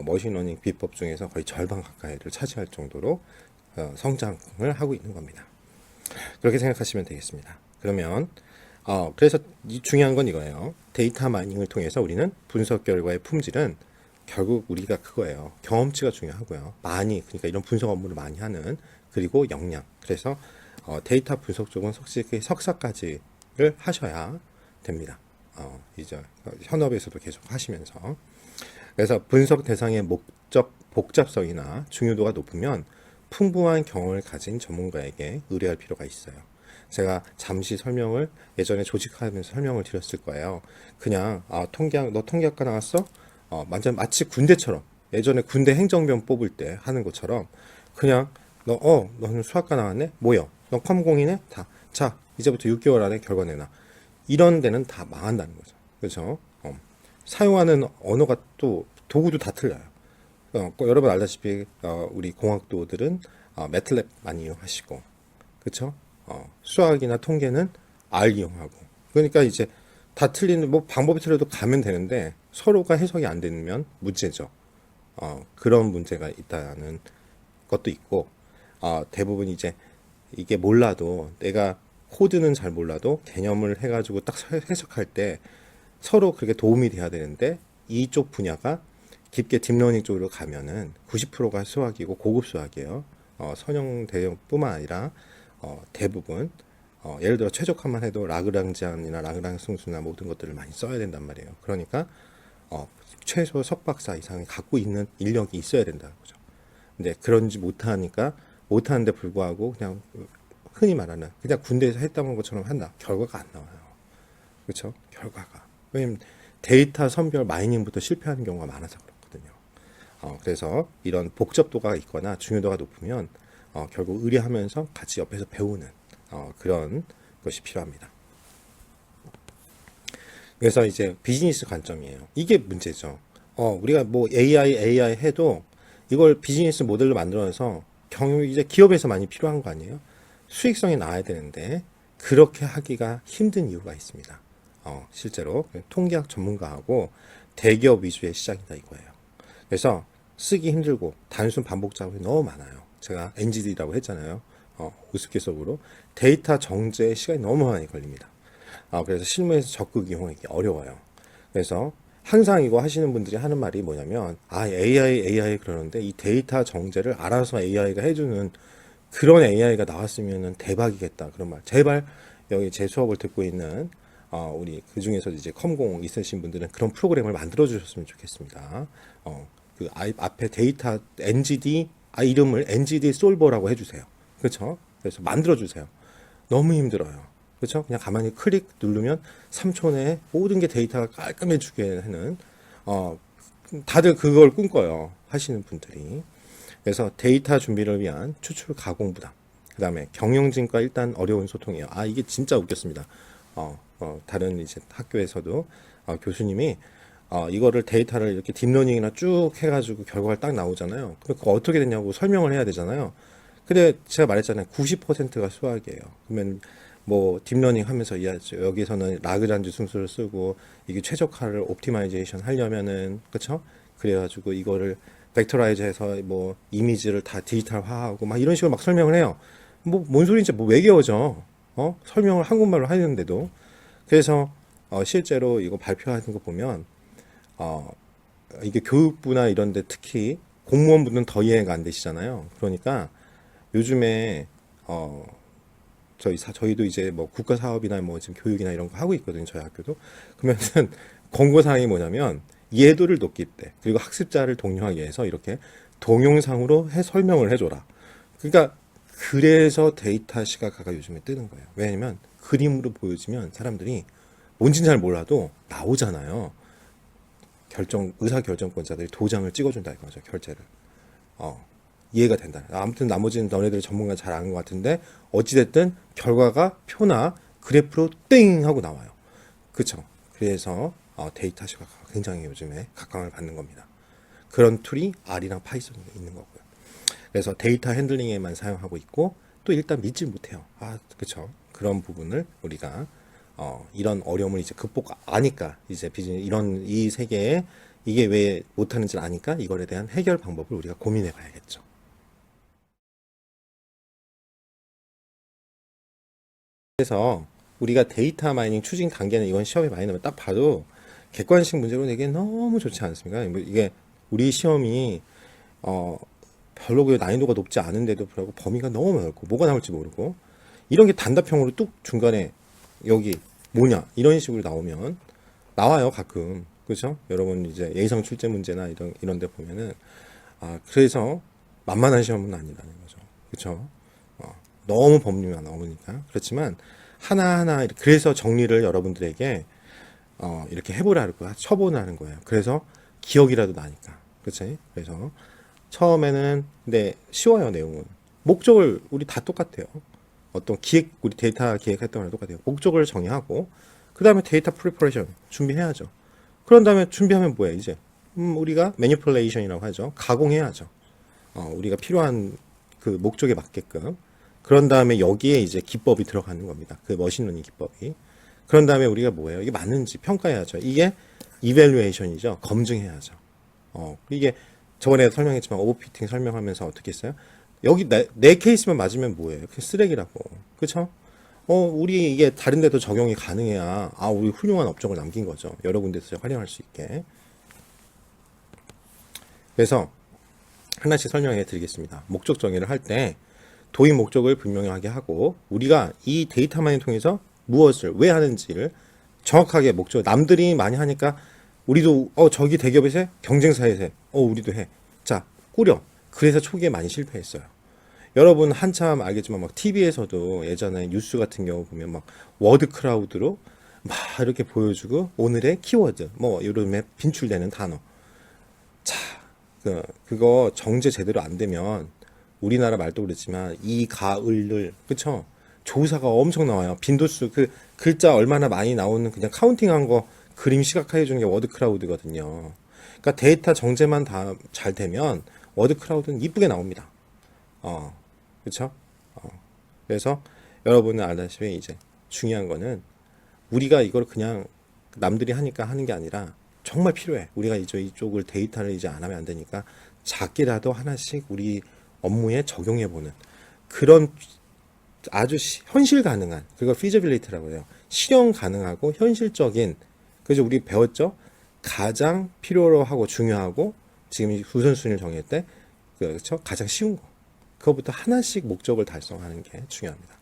머신러닝 비법 중에서 거의 절반 가까이를 차지할 정도로 성장을 하고 있는 겁니다. 그렇게 생각하시면 되겠습니다. 그러면 그래서 중요한 건 이거예요. 데이터 마이닝을 통해서 우리는 분석 결과의 품질은 결국 우리가 그거예요. 경험치가 중요하고요. 그러니까 이런 분석 업무를 많이 하는, 그리고 역량. 그래서 데이터 분석 쪽은 솔직히 석사까지를 하셔야 됩니다. 이제 현업에서도 계속 하시면서. 그래서 분석 대상의 목적 복잡성이나 중요도가 높으면 풍부한 경험을 가진 전문가에게 의뢰할 필요가 있어요. 제가 잠시 설명을 예전에 조직하면서 설명을 드렸을 거예요. 그냥 너 통계학과 나왔어? 완전 마치 군대처럼, 예전에 군대 행정병 뽑을 때 하는 것처럼, 그냥 너는 수학과 나왔네? 뭐야? 너 컴공이네? 자, 이제부터 6개월 안에 결과 내놔. 이런 데는 다 망한다는 거죠. 그렇죠? 사용하는 언어가 또 도구도 다 틀려요. 여러분 알다시피 우리 공학도들은 매틀랩 많이 이용하시고, 그렇죠? 수학이나 통계는 R 이용하고. 그러니까 이제 다 틀리는, 뭐 방법이 틀려도 가면 되는데 서로가 해석이 안 되면 문제죠. 그런 문제가 있다는 것도 있고, 대부분 이제 이게 몰라도, 내가 코드는 잘 몰라도 개념을 해가지고 딱 해석할 때 서로 그렇게 도움이 돼야 되는데, 이쪽 분야가 깊게 딥러닝 쪽으로 가면은 90%가 수학이고 고급 수학이에요. 선형 대형뿐만 아니라 대부분 예를 들어 최적화만 해도 라그랑지안이나 라그랑스 함수나 모든 것들을 많이 써야 된단 말이에요. 그러니까 최소 석박사 이상이 갖고 있는 인력이 있어야 된다는 거죠. 근데 그런지 못하는데 불구하고 그냥 흔히 말하는 그냥 군대에서 했던 것처럼 한다. 결과가 안 나와요. 그렇죠? 결과가. 왜냐면 데이터 선별 마이닝부터 실패하는 경우가 많아서 그렇거든요. 그래서 이런 복잡도가 있거나 중요도가 높으면 결국 의뢰하면서 같이 옆에서 배우는 그런 것이 필요합니다. 그래서 이제 비즈니스 관점이에요. 이게 문제죠. 우리가 뭐 AI 해도 이걸 비즈니스 모델로 만들어서 이제 기업에서 많이 필요한 거 아니에요? 수익성이 나와야 되는데 그렇게 하기가 힘든 이유가 있습니다. 실제로 통계학 전문가하고 대기업 위주의 시장이다 이거예요. 그래서 쓰기 힘들고 단순 반복 작업이 너무 많아요. 제가 NGD라고 했잖아요. 우스갯소리로 데이터 정제에 시간이 너무 많이 걸립니다. 그래서 실무에서 적극 이용하기 어려워요. 그래서 항상 이거 하시는 분들이 하는 말이 뭐냐면 AI 그러는데 이 데이터 정제를 알아서 AI가 해주는 그런 AI가 나왔으면 대박이겠다 그런 말. 제발 여기 제 수업을 듣고 있는 우리 그 중에서 이제 컴공 있으신 분들은 그런 프로그램을 만들어 주셨으면 좋겠습니다. 그 앞에 데이터 NGD 이름을 NGD 솔버라고 해주세요. 그렇죠? 그래서 만들어 주세요. 너무 힘들어요. 그렇죠? 그냥 가만히 클릭 누르면 3초 내에 모든 게 데이터가 깔끔해지게 하는 다들 그걸 꿈꿔요. 하시는 분들이. 그래서 데이터 준비를 위한 추출 가공 부담. 그 다음에 경영진과 일단 어려운 소통이에요. 이게 진짜 웃겼습니다. 다른 이제 학교에서도 교수님이 이거를 데이터를 이렇게 딥러닝이나 쭉 해가지고 결과가 딱 나오잖아요. 그럼 그거 어떻게 됐냐고 설명을 해야 되잖아요. 근데 제가 말했잖아요. 90%가 수학이에요. 그러면 뭐 딥러닝 하면서 여기서는 라그란지 순수를 쓰고 이게 최적화를 옵티마이제이션 하려면은 그쵸? 그래가지고 이거를 벡터라이즈해서 뭐 이미지를 다 디지털화하고 막 이런 식으로 막 설명을 해요. 뭐 뭔 소리인지 뭐 왜 외겨워져? 설명을 한국말로 하는데도. 그래서 실제로 이거 발표하는 거 보면 이게 교육부나 이런 데 특히 공무원분들은 더 이해가 안 되시잖아요. 그러니까 요즘에 저희도 이제 뭐 국가 사업이나 뭐 지금 교육이나 이런 거 하고 있거든요. 저희 학교도. 그러면은 권고 사항이 뭐냐면 이해도를 높일 때 그리고 학습자를 독려하기 위해서 이렇게 동영상으로 설명을 해줘라. 그러니까 그래서 데이터 시각화가 요즘에 뜨는 거예요. 왜냐면 그림으로 보여주면 사람들이 뭔지는 잘 몰라도 나오잖아요. 의사결정권자들이 도장을 찍어준다 이거죠. 결제를. 이해가 된다. 아무튼 나머지는 너네들 전문가 잘 아는 것 같은데 어찌됐든 결과가 표나 그래프로 띵 하고 나와요. 그쵸? 그래서 데이터 시각화가 굉장히 요즘에 각광을 받는 겁니다. 그런 툴이 R이랑 파이썬에 있는 거고요. 그래서 데이터 핸들링에만 사용하고 있고 또 일단 믿질 못해요. 그쵸? 그런 부분을 우리가 이런 어려움을 이제 아니까 이제 비즈니스 이 세계에 이게 왜 못하는지를 아니까 이거에 대한 해결 방법을 우리가 고민해 봐야겠죠. 그래서 우리가 데이터 마이닝 추진 단계는 이건 시험에 많이 나오면 딱 봐도 객관식 문제로 내기 너무 좋지 않습니까? 이게 우리 시험이 별로 그 난이도가 높지 않은데도 불구하고 범위가 너무 넓고 뭐가 나올지 모르고 이런 게 단답형으로 뚝 중간에 여기 뭐냐 이런 식으로 나오면 나와요 가끔. 그렇죠? 여러분 이제 예상 출제 문제나 이런 데 보면은 그래서 만만한 시험은 아니라는 거죠. 그렇죠? 너무 범위가 나오니까. 그렇지만 하나하나 그래서 정리를 여러분들에게 이렇게 해보라고 쳐보라는 거예요. 그래서 기억이라도 나니까. 그렇지? 그래서 처음에는 근데 쉬워요. 내용은 목적을 우리 다 똑같아요. 우리 데이터 기획했던 거랑 똑같아요. 목적을 정의하고 그 다음에 데이터 프리퍼레이션 준비해야죠. 그런 다음에 준비하면 뭐예요? 이제 우리가 매니플레이션이라고 하죠. 가공해야죠. 우리가 필요한 그 목적에 맞게끔. 그런 다음에 여기에 이제 기법이 들어가는 겁니다. 그 머신러닝 기법이. 그런 다음에 우리가 뭐예요? 이게 맞는지 평가해야죠. 이게 이밸루에이션이죠. 검증해야죠. 이게 저번에 설명했지만 오버피팅 설명하면서 어떻게 했어요? 여기 내 케이스만 맞으면 뭐예요? 그냥 쓰레기라고. 그쵸? 우리 이게 다른 데도 적용이 가능해야 우리 훌륭한 업적을 남긴 거죠. 여러 군데서 활용할 수 있게. 그래서 하나씩 설명해 드리겠습니다. 목적 정의를 할 때 도입 목적을 분명하게 하고 우리가 이 데이터만을 통해서 무엇을 왜 하는지를 정확하게 남들이 많이 하니까 우리도 저기 대기업에서 경쟁사에서 우리도 해. 자, 꾸려. 그래서 초기에 많이 실패했어요. 여러분 한참 알겠지만 막 TV에서도 예전에 뉴스 같은 경우 보면 막 워드 크라우드로 막 이렇게 보여주고 오늘의 키워드 뭐 이런 빈출되는 단어. 자, 그거 정제 제대로 안 되면 우리나라 말도 그렇지만 이 가을을 그쵸? 조사가 엄청 나와요. 빈도수 그 글자 얼마나 많이 나오는 그냥 카운팅한 거 그림 시각화해 주는 게 워드 크라우드거든요. 그러니까 데이터 정제만 다 잘 되면 워드 크라우드는 이쁘게 나옵니다. 그쵸? 그래서 여러분은 알다시피 이제 중요한 거는 우리가 이걸 그냥 남들이 하니까 하는 게 아니라 정말 필요해. 우리가 이쪽을 데이터를 이제 안 하면 안 되니까 작게라도 하나씩 우리 업무에 적용해보는 그런 아주 현실 가능한 그걸 feasibility라고 해요. 실현 가능하고 현실적인 그래서 우리 배웠죠. 가장 필요로 하고 중요하고 지금 우선순위를 정할 때 그렇죠. 가장 쉬운 거 그거부터 하나씩 목적을 달성하는 게 중요합니다.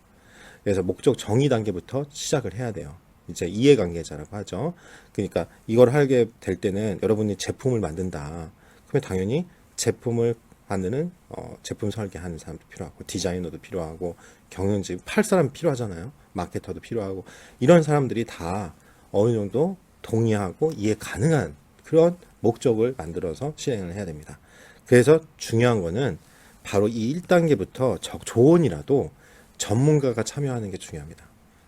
그래서 목적 정의 단계부터 시작을 해야 돼요. 이제 이해관계자라고 하죠. 그러니까 이걸 하게 될 때는 여러분이 제품을 만든다. 그러면 당연히 제품을 만드는 제품 설계하는 사람도 필요하고 디자이너도 필요하고 경영진 팔 사람 필요하잖아요. 마케터도 필요하고 이런 사람들이 다 어느 정도 동의하고 이해 가능한 그런 목적을 만들어서 실행을 해야 됩니다. 그래서 중요한 거는 바로 이 1단계부터 조언이라도 전문가가 참여하는 게 중요합니다.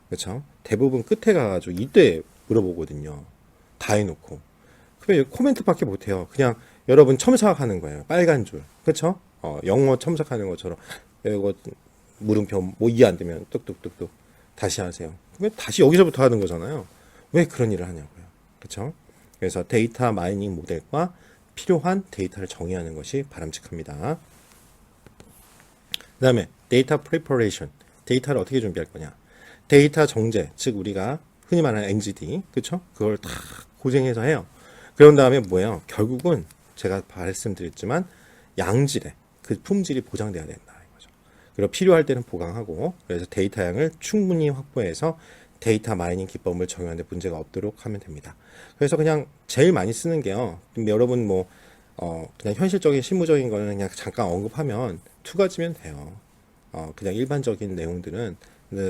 그렇죠? 대부분 끝에 가가지고 이때 물어보거든요. 다 해놓고. 그러면 코멘트밖에 못해요. 그냥 여러분 첨삭하는 거예요. 빨간 줄. 그렇죠? 영어 첨삭하는 것처럼 이거 물음표 뭐 이해 안 되면 뚝뚝뚝뚝 다시 하세요. 그러면 다시 여기서부터 하는 거잖아요. 왜 그런 일을 하냐고요. 그렇죠? 그래서 데이터 마이닝 모델과 필요한 데이터를 정의하는 것이 바람직합니다. 그 다음에 데이터 프리퍼레이션. 데이터를 어떻게 준비할 거냐. 데이터 정제, 즉 우리가 흔히 말하는 NGD, 그렇죠? 그걸 다 고생해서 해요. 그런 다음에 뭐예요? 결국은 제가 말씀드렸지만 양질의 그 품질이 보장돼야 된다 이거죠. 그리고 필요할 때는 보강하고, 그래서 데이터 양을 충분히 확보해서 데이터 마이닝 기법을 적용하는데 문제가 없도록 하면 됩니다. 그래서 그냥 제일 많이 쓰는 게요. 근데 여러분 뭐 그냥 현실적인 실무적인 거는 그냥 잠깐 언급하면 두 가지면 돼요. 그냥 일반적인 내용들은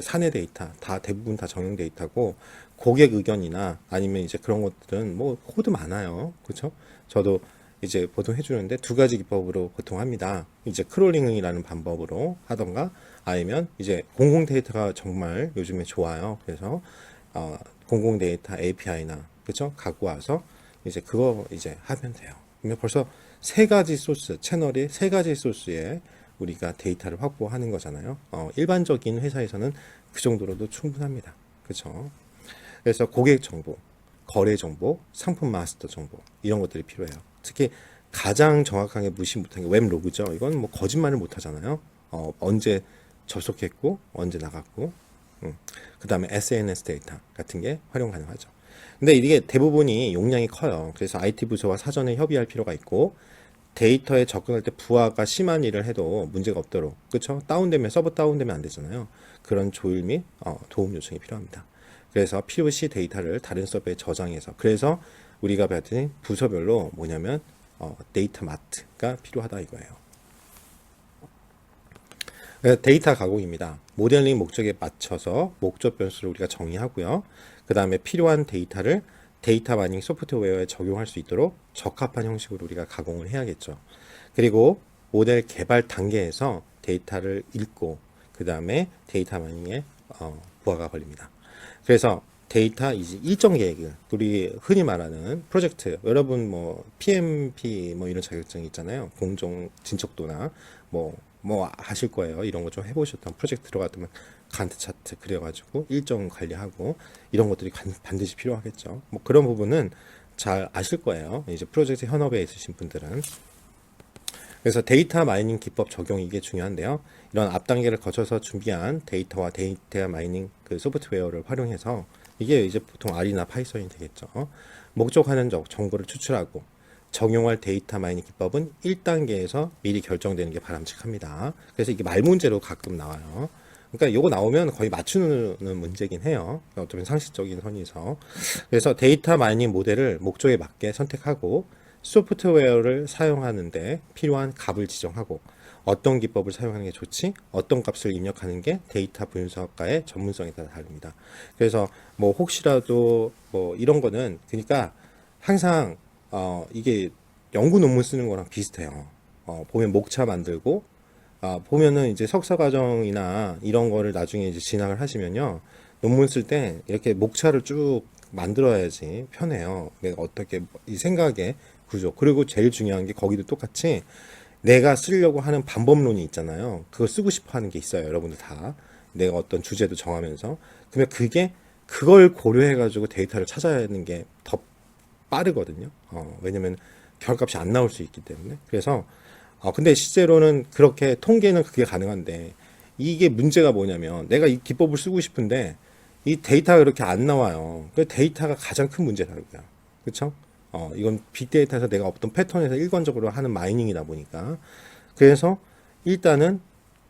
사내 데이터 대부분 다 정형 데이터고, 고객 의견이나 아니면 이제 그런 것들은 뭐 코드 많아요. 그렇죠? 저도 이제 보통 해주는데 두 가지 기법으로 보통 합니다. 이제 크롤링이라는 방법으로 하던가, 아니면 이제 공공 데이터가 정말 요즘에 좋아요. 그래서 공공 데이터 API나 그렇죠? 갖고 와서 이제 그거 이제 하면 돼요. 그러면 벌써 세 가지 소스, 채널이 세 가지 소스에 우리가 데이터를 확보하는 거잖아요. 일반적인 회사에서는 그 정도로도 충분합니다. 그렇죠? 그래서 고객 정보, 거래 정보, 상품 마스터 정보, 이런 것들이 필요해요. 특히 가장 정확하게 무시 못한 게 웹 로그죠. 이건 뭐 거짓말을 못 하잖아요. 언제 접속했고 언제 나갔고, 그 다음에 SNS 데이터 같은 게 활용 가능하죠. 근데 이게 대부분이 용량이 커요. 그래서 IT 부서와 사전에 협의할 필요가 있고, 데이터에 접근할 때 부하가 심한 일을 해도 문제가 없도록, 그렇죠? 다운되면 서버 다운되면 안 되잖아요. 그런 조율 및 도움 요청이 필요합니다. 그래서 POC 데이터를 다른 서버에 저장해서, 그래서 우리가 봤더니 부서별로 뭐냐면 데이터 마트가 필요하다 이거예요. 데이터 가공입니다. 모델링 목적에 맞춰서 목적 변수를 우리가 정의하고요. 그 다음에 필요한 데이터를 데이터 마이닝 소프트웨어에 적용할 수 있도록 적합한 형식으로 우리가 가공을 해야겠죠. 그리고 모델 개발 단계에서 데이터를 읽고, 그 다음에 데이터 마이닝에 부하가 걸립니다. 그래서 데이터 이제 일정 계획을, 우리 흔히 말하는 프로젝트, 여러분 뭐 PMP 뭐 이런 자격증 있잖아요. 공정 진척도나 뭐 하실 거예요. 이런 거 좀 해보셨던, 프로젝트 들어갔다면 간트 차트 그려가지고 일정 관리하고 이런 것들이 반드시 필요하겠죠. 뭐 그런 부분은 잘 아실 거예요. 이제 프로젝트 현업에 있으신 분들은. 그래서 데이터 마이닝 기법 적용, 이게 중요한데요. 이런 앞 단계를 거쳐서 준비한 데이터와 데이터 마이닝 그 소프트웨어를 활용해서, 이게 이제 보통 R이나 파이썬이 되겠죠. 목적하는 정보를 추출하고 적용할 데이터 마이닝 기법은 1단계에서 미리 결정되는 게 바람직합니다. 그래서 이게 말 문제로 가끔 나와요. 그러니까 이거 나오면 거의 맞추는 문제긴 해요. 어쩌면 상식적인 선에서. 그래서 데이터 마이닝 모델을 목적에 맞게 선택하고, 소프트웨어를 사용하는데 필요한 값을 지정하고, 어떤 기법을 사용하는 게 좋지, 어떤 값을 입력하는 게 데이터 분석가의 전문성에 따라 다릅니다. 그래서 뭐 혹시라도 뭐 이런 거는, 그러니까 항상 이게 연구 논문 쓰는 거랑 비슷해요. 보면 목차 만들고, 보면은 이제 석사 과정이나 이런 거를 나중에 이제 진학을 하시면요, 논문 쓸 때 이렇게 목차를 쭉 만들어야지 편해요. 내가 어떻게 이 생각의 구조, 그리고 제일 중요한 게 거기도 똑같이 내가 쓰려고 하는 방법론이 있잖아요. 그거 쓰고 싶어 하는 게 있어요. 여러분들 다. 내가 어떤 주제도 정하면서. 그러면 그걸 고려해가지고 데이터를 찾아야 하는 게 더 빠르거든요. 왜냐면 결과값이 안 나올 수 있기 때문에. 그래서 근데 실제로는 그렇게 통계는 그게 가능한데, 이게 문제가 뭐냐면 내가 이 기법을 쓰고 싶은데 이 데이터가 그렇게 안 나와요. 그 데이터가 가장 큰 문제라고요. 그렇죠? 이건 빅데이터에서 내가 어떤 패턴에서 일관적으로 하는 마이닝이다 보니까. 그래서 일단은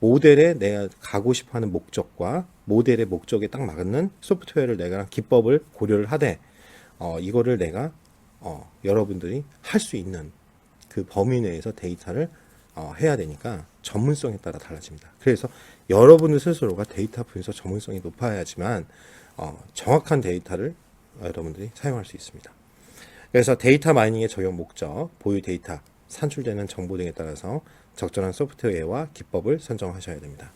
모델에 내가 가고 싶어 하는 목적과 모델의 목적에 딱 맞는 소프트웨어를 내가 기법을 고려를 하되, 이거를 내가 여러분들이 할 수 있는 그 범위 내에서 데이터를 해야 되니까 전문성에 따라 달라집니다. 그래서 여러분들 스스로가 데이터 분석 전문성이 높아야지만 정확한 데이터를 여러분들이 사용할 수 있습니다. 그래서 데이터 마이닝의 적용 목적, 보유 데이터, 산출되는 정보 등에 따라서 적절한 소프트웨어와 기법을 선정하셔야 됩니다.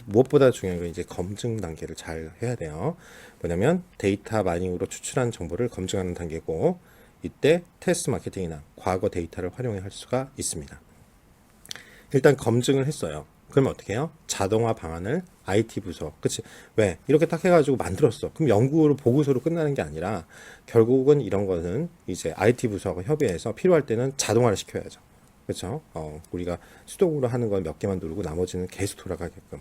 무엇보다 중요한 건 이제 검증 단계를 잘 해야 돼요. 뭐냐면 데이터 마이닝으로 추출한 정보를 검증하는 단계고, 이때 테스트 마케팅이나 과거 데이터를 활용할 수가 있습니다. 일단 검증을 했어요. 그러면 어떻게 해요? 자동화 방안을 IT 부서, 그치? 왜? 이렇게 딱 해가지고 만들었어. 그럼 연구로 보고서로 끝나는 게 아니라 결국은 이런 거는 이제 IT 부서하고 협의해서 필요할 때는 자동화를 시켜야죠. 그렇죠? 우리가 수동으로 하는 건 몇 개만 누르고 나머지는 계속 돌아가게끔.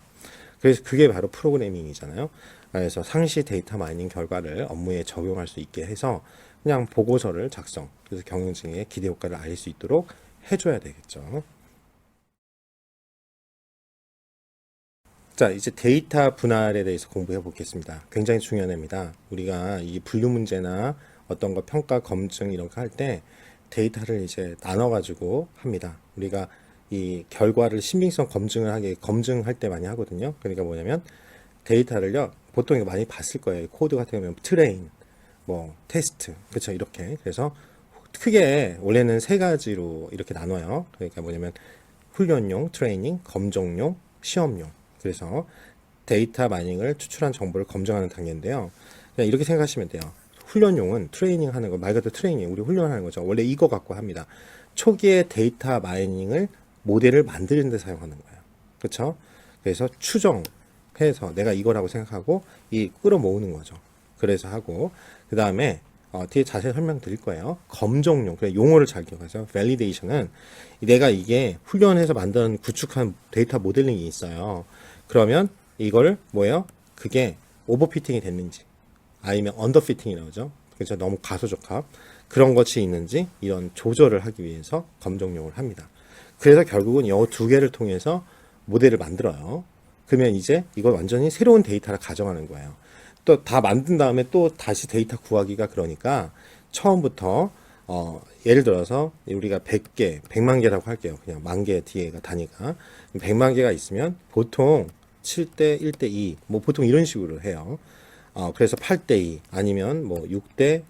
그래서 그게 바로 프로그래밍이잖아요. 그래서 상시 데이터 마이닝 결과를 업무에 적용할 수 있게 해서 그냥 보고서를 작성, 그래서 경영진에게 기대 효과를 알릴 수 있도록 해줘야 되겠죠. 자, 이제 데이터 분할에 대해서 공부해 보겠습니다. 굉장히 중요한 애입니다. 우리가 이 분류 문제나 어떤 거 평가, 검증 이런 거 할 때 데이터를 이제 나눠가지고 합니다. 우리가 이 결과를 신빙성 검증을 검증할 때 많이 하거든요. 그러니까 뭐냐면 데이터를요, 보통 이거 많이 봤을 거예요. 코드 같은 경우는 트레인, 뭐 테스트, 그렇죠, 이렇게. 그래서 크게 원래는 세 가지로 이렇게 나눠요. 그러니까 뭐냐면 훈련용, 트레이닝, 검정용, 시험용. 그래서 데이터 마이닝을 추출한 정보를 검증하는 단계인데요. 그냥 이렇게 생각하시면 돼요. 훈련용은 트레이닝 하는 거, 말 그대로 트레이닝, 우리 훈련하는 거죠. 원래 이거 갖고 합니다. 초기에 데이터 마이닝을 모델을 만드는 데 사용하는 거예요. 그렇죠? 그래서 추정해서 내가 이거라고 생각하고 이 끌어모으는 거죠. 그래서 하고 그 다음에 뒤에 자세히 설명드릴 거예요. 검정용, 그래 용어를 잘 기억하세요. validation은 내가 이게 훈련해서 만든 구축한 데이터 모델링이 있어요. 그러면 이걸 뭐예요? 그게 오버피팅이 됐는지 아니면 언더피팅이라고 하죠. 그래서 너무 과소적합 그런 것이 있는지 이런 조절을 하기 위해서 검정용을 합니다. 그래서 결국은 이 두 개를 통해서 모델을 만들어요. 그러면 이제 이걸 완전히 새로운 데이터를 가정하는 거예요. 또 다 만든 다음에 또 다시 데이터 구하기가 그러니까 처음부터 예를 들어서 우리가 100개, 100만 개라고 할게요. 그냥 만 개 뒤에가 단위가 100만 개가 있으면 보통 7대 1대 2, 뭐 보통 이런 식으로 해요. 그래서 8대 2 아니면 뭐 6대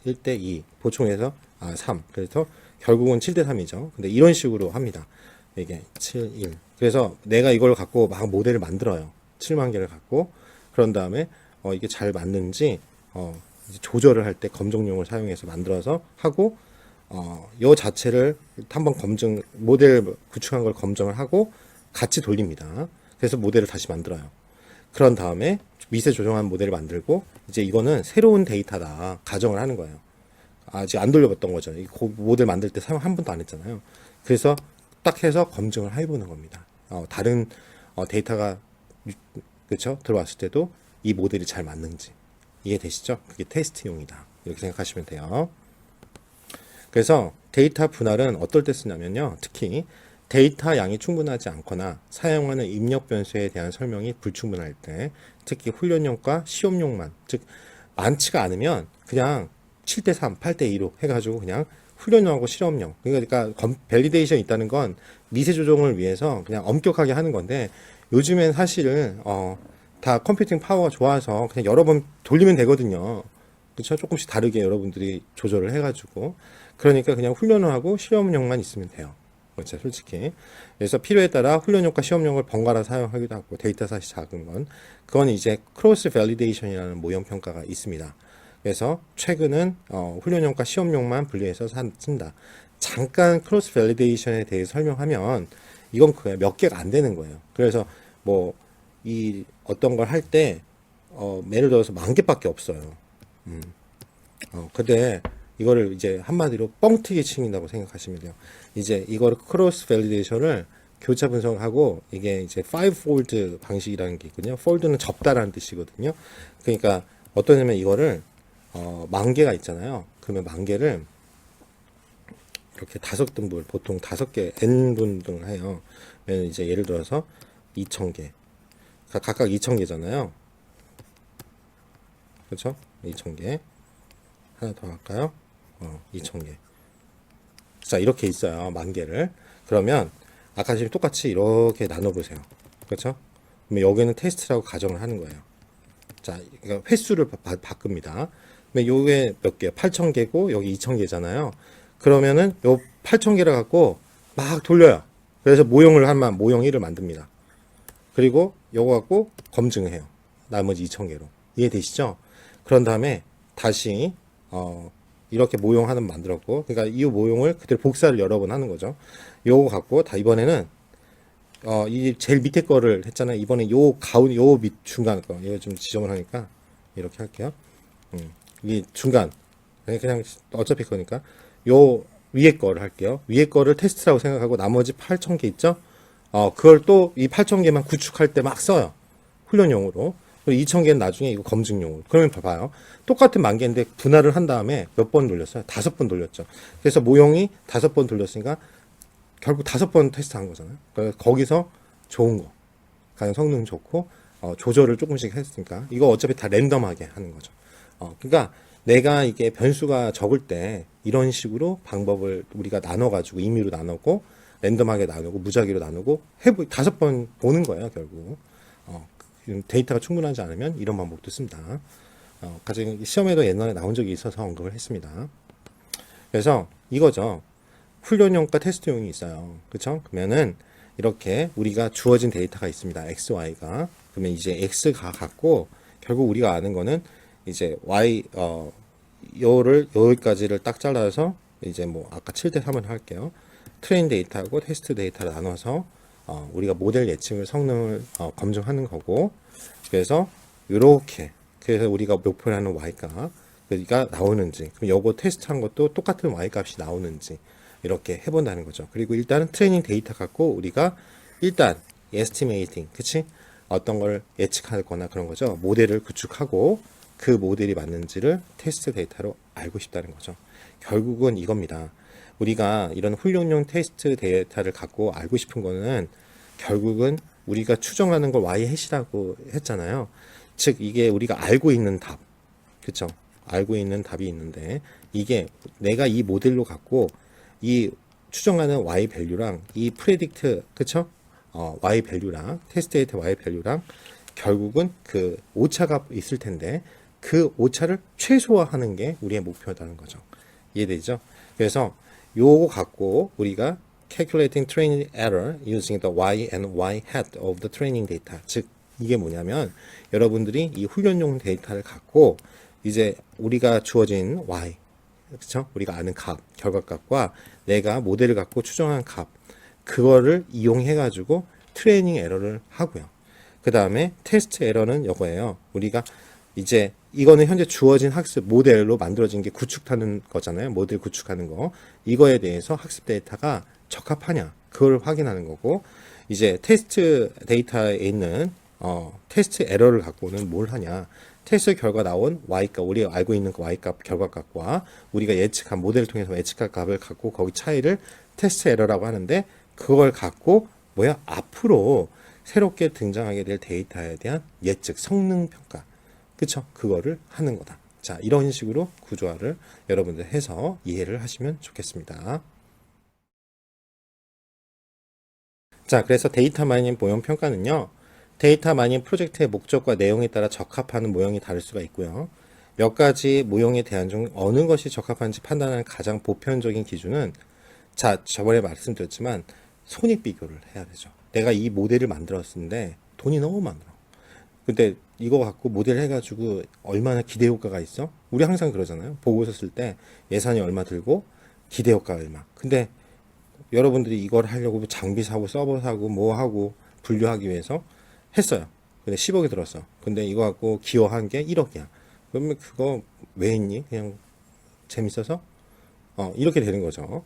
1대 2 보충해서 3. 그래서 결국은 7대 3이죠. 근데 이런 식으로 합니다. 이게 7, 1. 그래서 내가 이걸 갖고 막 모델을 만들어요. 7만 개를 갖고 그런 다음에 이게 잘 맞는지 이제 조절을 할 때 검정용을 사용해서 만들어서 하고 요 자체를 한번 모델 구축한 걸 검증을 하고 같이 돌립니다. 그래서 모델을 다시 만들어요. 그런 다음에 미세 조정한 모델을 만들고 이제 이거는 새로운 데이터다 가정을 하는 거예요. 아직 안 돌려봤던 거죠. 이 모델 만들 때 사용 한 번도 안 했잖아요. 그래서 딱 해서 검증을 해보는 겁니다. 다른 데이터가 그렇죠? 들어왔을 때도 이 모델이 잘 맞는지 이해되시죠? 그게 테스트용이다. 이렇게 생각하시면 돼요. 그래서 데이터 분할은 어떨 때 쓰냐면요. 특히 데이터 양이 충분하지 않거나 사용하는 입력 변수에 대한 설명이 불충분할 때, 특히 훈련용과 시험용만, 즉 많지가 않으면 그냥 7대 3, 8대 2로 해가지고 그냥 훈련용하고 실험용. 그러니까 밸리데이션 있다는 건 미세 조정을 위해서 그냥 엄격하게 하는 건데 요즘엔 사실은 다 컴퓨팅 파워가 좋아서 그냥 여러 번 돌리면 되거든요. 그렇죠? 조금씩 다르게 여러분들이 조절을 해가지고 그러니까 그냥 훈련을 하고 실험용만 있으면 돼요. 그렇죠, 솔직히. 그래서 필요에 따라 훈련용과 시험용을 번갈아 사용하기도 하고 데이터셋이 작은 건 그건 이제 크로스 밸리데이션이라는 모형 평가가 있습니다. 그래서 최근은 훈련용과 시험용만 분리해서 쓴다. 잠깐 크로스 밸리데이션에 대해 설명하면 이건 그냥 몇 개가 안 되는 거예요. 그래서 뭐 이 어떤 걸 할 때 예를 들어서 10,000개밖에 없어요. 근데 이거를 이제 한마디로 뻥튀기 칭이라고 생각하시면 돼요. 이제 이거를 크로스 밸리데이션을 교차 분석하고 이게 이제 5fold 방식이라는 게 있거든요. fold는 접다라는 뜻이거든요. 그러니까 어떠냐면 이거를 10,000개가 있잖아요. 그러면 10,000개를 이렇게 5등분, 보통 5개 n분등 해요. 이제 예를 들어서 2,000개. 각각 2,000개잖아요. 그렇죠? 2,000개. 하나 더 할까요? 2,000개. 자, 이렇게 있어요. 10,000개를. 그러면 아까 지금 똑같이 이렇게 나눠보세요. 그렇죠? 그러면 여기는 테스트라고 가정을 하는 거예요. 자, 그러니까 횟수를 바꿉니다. 그러면 요게 몇 개요? 8,000개고 여기 2,000개잖아요. 그러면은 요 8,000개를 갖고 막 돌려요. 그래서 모형 1을 만듭니다. 그리고 요거 갖고 검증을 해요. 나머지 2,000개로. 이해되시죠? 그런 다음에 다시 이렇게 모형 하나 만들었고, 그러니까 이 모형을 그대로 복사를 여러 번 하는 거죠. 요거 갖고 다 이번에는 이 제일 밑에 거를 했잖아요. 이번에 요 밑 중간 거, 이거 좀 지정을 하니까 이렇게 할게요. 이 중간 그냥 어차피 거니까 요 위에 거를 할게요. 위에 거를 테스트라고 생각하고 나머지 8,000개 있죠? 그걸 또 이 8,000개만 구축할 때 막 써요. 훈련용으로. 그리고 2,000개는 나중에 이거 검증용으로. 그러면 봐봐요. 똑같은 10,000개인데 분할을 한 다음에 몇 번 돌렸어요? 5번 돌렸죠. 그래서 모형이 5번 돌렸으니까 결국 5번 테스트한 거잖아요. 그래서 거기서 좋은 거, 가장 성능 좋고 조절을 조금씩 했으니까 이거 어차피 다 랜덤하게 하는 거죠. 그러니까 내가 이게 변수가 적을 때 이런 식으로 방법을 우리가 나눠가지고 임의로 나누고 랜덤하게 나누고 무작위로 나누고 5번 보는 거예요 결국. 데이터가 충분하지 않으면 이런 방법도 씁니다. 가장 시험에도 옛날에 나온 적이 있어서 언급을 했습니다. 그래서 이거죠. 훈련용과 테스트용이 있어요. 그쵸? 그러면은 이렇게 우리가 주어진 데이터가 있습니다. X, Y가. 그러면 이제 X가 갖고 결국 우리가 아는 거는 이제 Y, 요를 여기까지를 딱 잘라서 이제 뭐 아까 7대 3을 할게요. 트레인 데이터하고 테스트 데이터를 나눠서 우리가 모델 예측을 성능을 검증하는 거고, 그래서 이렇게 그래서 우리가 목표로 하는 Y값 가 나오는지, 그럼 요거 테스트한 것도 똑같은 Y값이 나오는지 이렇게 해본다는 거죠. 그리고 일단은 트레이닝 데이터 갖고 우리가 일단 estimating, 그치? 어떤 걸 예측하거나 그런 거죠. 모델을 구축하고 그 모델이 맞는지를 테스트 데이터로 알고 싶다는 거죠. 결국은 이겁니다. 우리가 이런 훈련용 테스트 데이터를 갖고 알고 싶은 거는 결국은 우리가 추정하는 걸 y-hat이라고 했잖아요. 즉 이게 우리가 알고 있는 답, 그쵸? 알고 있는 답이 있는데 이게 내가 이 모델로 갖고 이 추정하는 y 밸류랑 이 프레딕트, 그쵸? y 밸류랑 테스트 데이터 y 밸류랑 결국은 그 오차가 있을 텐데 그 오차를 최소화하는 게 우리의 목표다는 거죠. 이해되죠? 그래서 요거 갖고 우리가 calculating training error using the y and y hat of the training data. 즉 이게 뭐냐면 여러분들이 이 훈련용 데이터를 갖고 이제 우리가 주어진 y, 그렇죠? 우리가 아는 값, 결과값과 내가 모델을 갖고 추정한 값, 그거를 이용해 가지고 트레이닝 에러를 하고요. 그 다음에 테스트 에러는 이거예요. 우리가 이제 이거는 현재 주어진 학습 모델로 만들어진 게 구축하는 거잖아요. 모델 구축하는 거. 이거에 대해서 학습 데이터가 적합하냐, 그걸 확인하는 거고, 이제 테스트 데이터에 있는 테스트 에러를 갖고는 뭘 하냐, 테스트 결과 나온 y값, 우리가 알고 있는 그 y값 결과값과 우리가 예측한 모델을 통해서 예측한 값을 갖고 거기 차이를 테스트 에러라고 하는데, 그걸 갖고 뭐야, 앞으로 새롭게 등장하게 될 데이터에 대한 예측 성능 평가, 그쵸? 그거를 하는 거다. 자, 이런 식으로 구조화를 여러분들 해서 이해를 하시면 좋겠습니다. 자, 그래서 데이터 마이닝 모형 평가는요, 데이터 마이닝 프로젝트의 목적과 내용에 따라 적합하는 모형이 다를 수가 있고요. 몇 가지 모형에 대한 중 어느 것이 적합한지 판단하는 가장 보편적인 기준은, 자, 저번에 말씀드렸지만 손익 비교를 해야 되죠. 내가 이 모델을 만들었는데 돈이 너무 많아. 근데 이거 갖고 모델 해가지고 얼마나 기대 효과가 있어? 우리 항상 그러잖아요. 보고서 쓸 때 예산이 얼마 들고 기대 효과 얼마. 근데 여러분들이 이걸 하려고 장비 사고 서버 사고 뭐 하고 분류하기 위해서 했어요. 근데 10억이 들었어. 근데 이거 갖고 기여한 게 1억이야. 그러면 그거 왜 했니? 그냥 재밌어서? 이렇게 되는 거죠.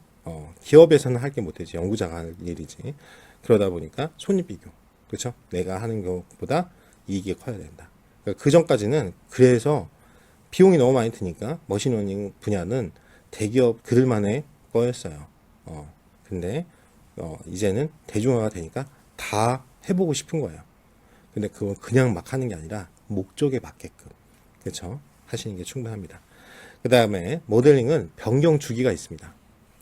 기업에서는 할 게 못되지. 연구자가 할 일이지. 그러다 보니까 손익 비교. 그렇죠? 내가 하는 것보다 이익이 커야 된다. 그 전까지는 그래서 비용이 너무 많이 드니까 머신러닝 분야는 대기업 그들만의 거였어요. 근데 이제는 대중화가 되니까 다 해보고 싶은 거예요. 근데 그건 그냥 막 하는 게 아니라 목적에 맞게끔, 그렇죠? 하시는 게 충분합니다. 그 다음에 모델링은 변경 주기가 있습니다.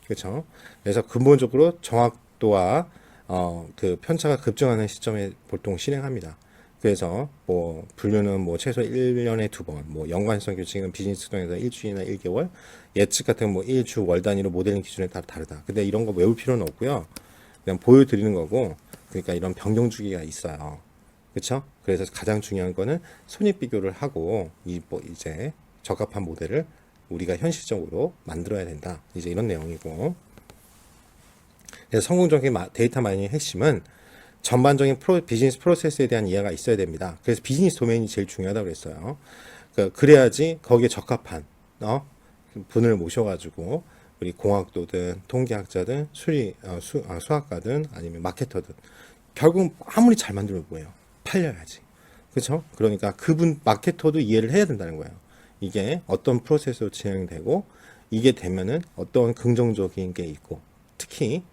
그렇죠? 그래서 근본적으로 정확도와 그 편차가 급증하는 시점에 보통 실행합니다. 그래서 뭐 분류는 뭐 최소 1년에 2번, 뭐 연관성 규칙은 비즈니스 동에서 일주일이나 1개월, 예측 같은 뭐 일주 월 단위로 모델링 기준에 따라 다르다. 근데 이런 거 외울 필요는 없고요. 그냥 보여드리는 거고, 그러니까 이런 변경 주기가 있어요. 그렇죠? 그래서 가장 중요한 거는 손익 비교를 하고 뭐 이제 적합한 모델을 우리가 현실적으로 만들어야 된다. 이제 이런 내용이고, 그래서 성공적인 데이터 마이닝의 핵심은 전반적인 비즈니스 프로세스에 대한 이해가 있어야 됩니다. 그래서 비즈니스 도메인이 제일 중요하다고 그랬어요. 그래야지 거기에 적합한 분을 모셔가지고 우리 공학도든 통계학자든 수학가든 아니면 마케터든 결국 아무리 잘 만들면 뭐예요? 팔려야지. 그렇죠? 그러니까 그분 마케터도 이해를 해야 된다는 거예요. 이게 어떤 프로세스로 진행되고 이게 되면은 어떤 긍정적인 게 있고 특히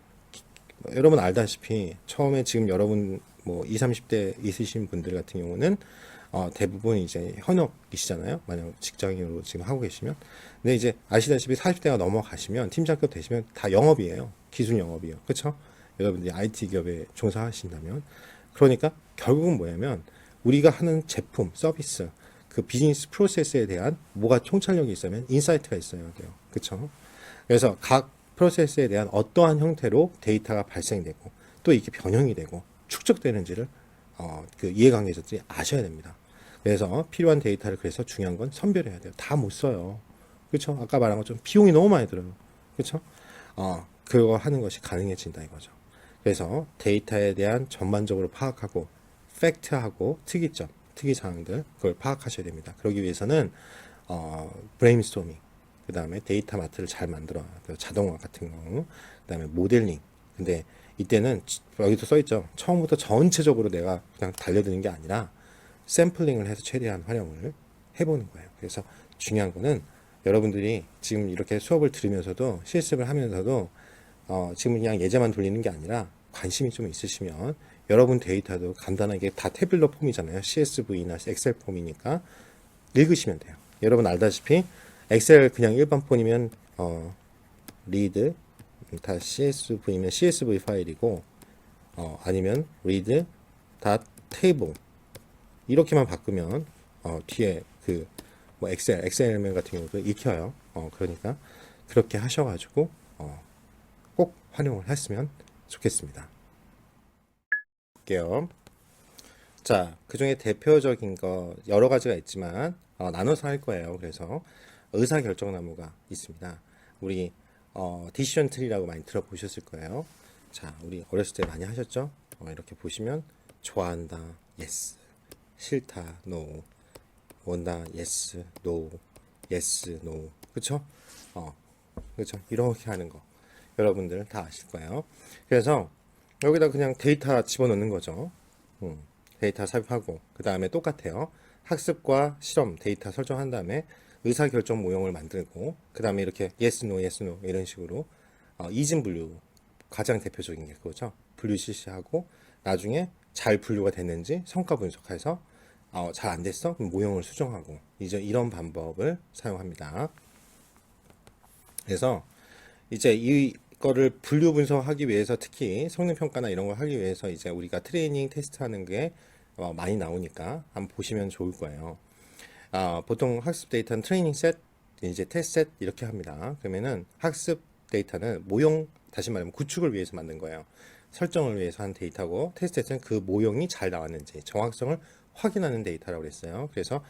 여러분 알다시피 처음에 지금 여러분 뭐 20, 30대 있으신 분들 같은 경우는 대부분 이제 현역이시잖아요. 만약 직장인으로 지금 하고 계시면. 근데 이제 아시다시피 40대가 넘어가시면 팀장급 되시면 다 영업이에요. 기술 영업이요. 그렇죠? 여러분들이 IT 기업에 종사하신다면. 그러니까 결국은 뭐냐면 우리가 하는 제품, 서비스, 그 비즈니스 프로세스에 대한 뭐가 통찰력이 있으면 인사이트가 있어야 돼요. 그렇죠? 그래서 각 프로세스에 대한 어떠한 형태로 데이터가 발생되고 또 이게 변형이 되고 축적되는지를 그 이해관계자들이 아셔야 됩니다. 그래서 필요한 데이터를 그래서 중요한 건 선별해야 돼요. 다 못 써요. 그렇죠? 아까 말한 것처럼 비용이 너무 많이 들어요. 그렇죠? 그거 하는 것이 가능해진다 이거죠. 그래서 데이터에 대한 전반적으로 파악하고 팩트하고 특이점, 특이사항들 그걸 파악하셔야 됩니다. 그러기 위해서는 브레인스토밍, 그 다음에 데이터 마트를 잘 만들어요. 자동화 같은 경우, 그 다음에 모델링. 근데 이때는 여기도 써있죠. 처음부터 전체적으로 내가 그냥 달려드는 게 아니라 샘플링을 해서 최대한 활용을 해보는 거예요. 그래서 중요한 거는 여러분들이 지금 이렇게 수업을 들으면서도 실습을 하면서도 지금 그냥 예제만 돌리는 게 아니라 관심이 좀 있으시면 여러분 데이터도 간단하게 다 태블러 폼이잖아요. CSV나 엑셀 폼이니까 읽으시면 돼요. 여러분 알다시피 엑셀 그냥 일반 폰이면 리드 다 CSV면 CSV 파일이고 아니면 read 다 table 이렇게만 바꾸면 뒤에 그 뭐 엑셀 같은 경우도 익혀요. 그러니까 그렇게 하셔가지고 꼭 활용을 했으면 좋겠습니다. 볼게요. 자, 그 중에 대표적인 거 여러 가지가 있지만 나눠서 할 거예요. 그래서 의사결정나무가 있습니다. 우리 디시전 트리라고 많이 들어보셨을 거예요. 자, 우리 어렸을 때 많이 하셨죠? 이렇게 보시면 좋아한다, yes, 싫다, no, 원다, yes, no, yes, no, 그쵸? 그쵸? 이렇게 하는 거 여러분들 다 아실 거예요. 그래서 여기다 그냥 데이터 집어넣는 거죠. 데이터 삽입하고 그 다음에 똑같아요. 학습과 실험 데이터 설정한 다음에 의사결정 모형을 만들고 그 다음에 이렇게 yes, no, yes, no 이런 식으로 이진 분류 가장 대표적인 게 그거죠. 분류 실시하고 나중에 잘 분류가 됐는지 성과 분석해서 잘 안 됐어? 그럼 모형을 수정하고 이제 이런 방법을 사용합니다. 그래서 이제 이거를 분류 분석하기 위해서 특히 성능 평가나 이런 걸 하기 위해서 이제 우리가 트레이닝 테스트하는 게 많이 나오니까 한번 보시면 좋을 거예요. 보통 학습 데이터는 트레이닝 셋, 이제 테스트 셋 이렇게 합니다. 그러면은 학습 데이터는 모형 다시 말하면 구축을 위해서 만든 거예요. 설정을 위해서 한 데이터고 테스트 셋은 그 모형이 잘 나왔는지 정확성을 확인하는 데이터라고 그랬어요. 그래서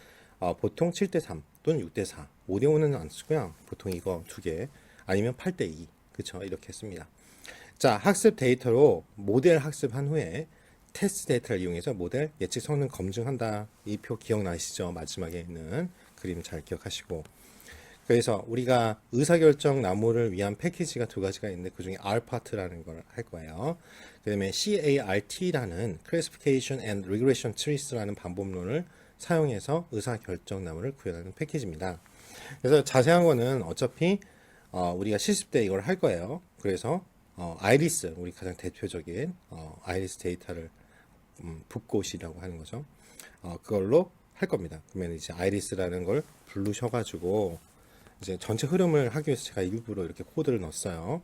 보통 7대3 또는 6대4, 5대5는 안 쓰고요. 보통 이거 두 개 아니면 8대2 그쵸 이렇게 했습니다. 자, 학습 데이터로 모델 학습한 후에 테스트 데이터를 이용해서 모델 예측 성능 검증한다. 이 표 기억나시죠? 마지막에 있는 그림 잘 기억하시고. 그래서 우리가 의사결정 나무를 위한 패키지가 두 가지가 있는데 그 중에 R파트라는 걸 할 거예요. 그 다음에 CART라는 Classification and Regression Trees라는 방법론을 사용해서 의사결정 나무를 구현하는 패키지입니다. 그래서 자세한 거는 어차피 우리가 실습 때 이걸 할 거예요. 그래서 아이리스 우리 가장 대표적인 아이리스 데이터를 붓꽃이라고 하는 거죠. 그걸로 할 겁니다. 그러면 이제 아이리스라는 걸 부르셔가지고 이제 전체 흐름을 하기 위해서 제가 일부러 이렇게 코드를 넣었어요.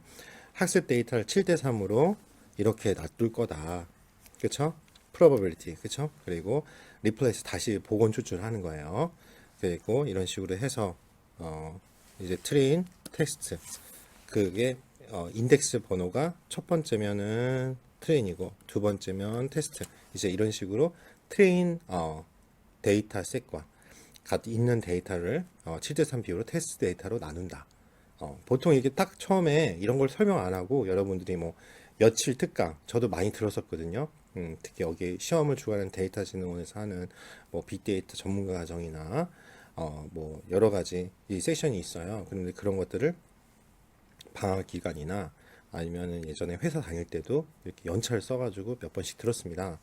학습 데이터를 7대3으로 이렇게 놔둘 거다. 그쵸? probability. 그쵸? 그리고 replace 다시 복원 추출하는 거예요. 그리고 이런 식으로 해서 이제 train 텍스트 그게 인덱스 번호가 첫 번째면은 트레인이고 두 번째면 테스트 이제 이런 식으로 트레인 데이터 셋과 있는 데이터를 7대3 비율로 테스트 데이터로 나눈다. 보통 이게 딱 처음에 이런 걸 설명 안 하고 여러분들이 뭐 며칠 특강 저도 많이 들었었거든요. 특히 여기 시험을 주관하는 데이터진흥원에서 하는 뭐 빅데이터 전문가 과정이나 뭐 여러 가지 이 세션이 있어요. 그런데 그런 것들을 방학 기간이나 아니면은 예전에 회사 다닐 때도 이렇게 연차를 써가지고 몇 번씩 들었습니다.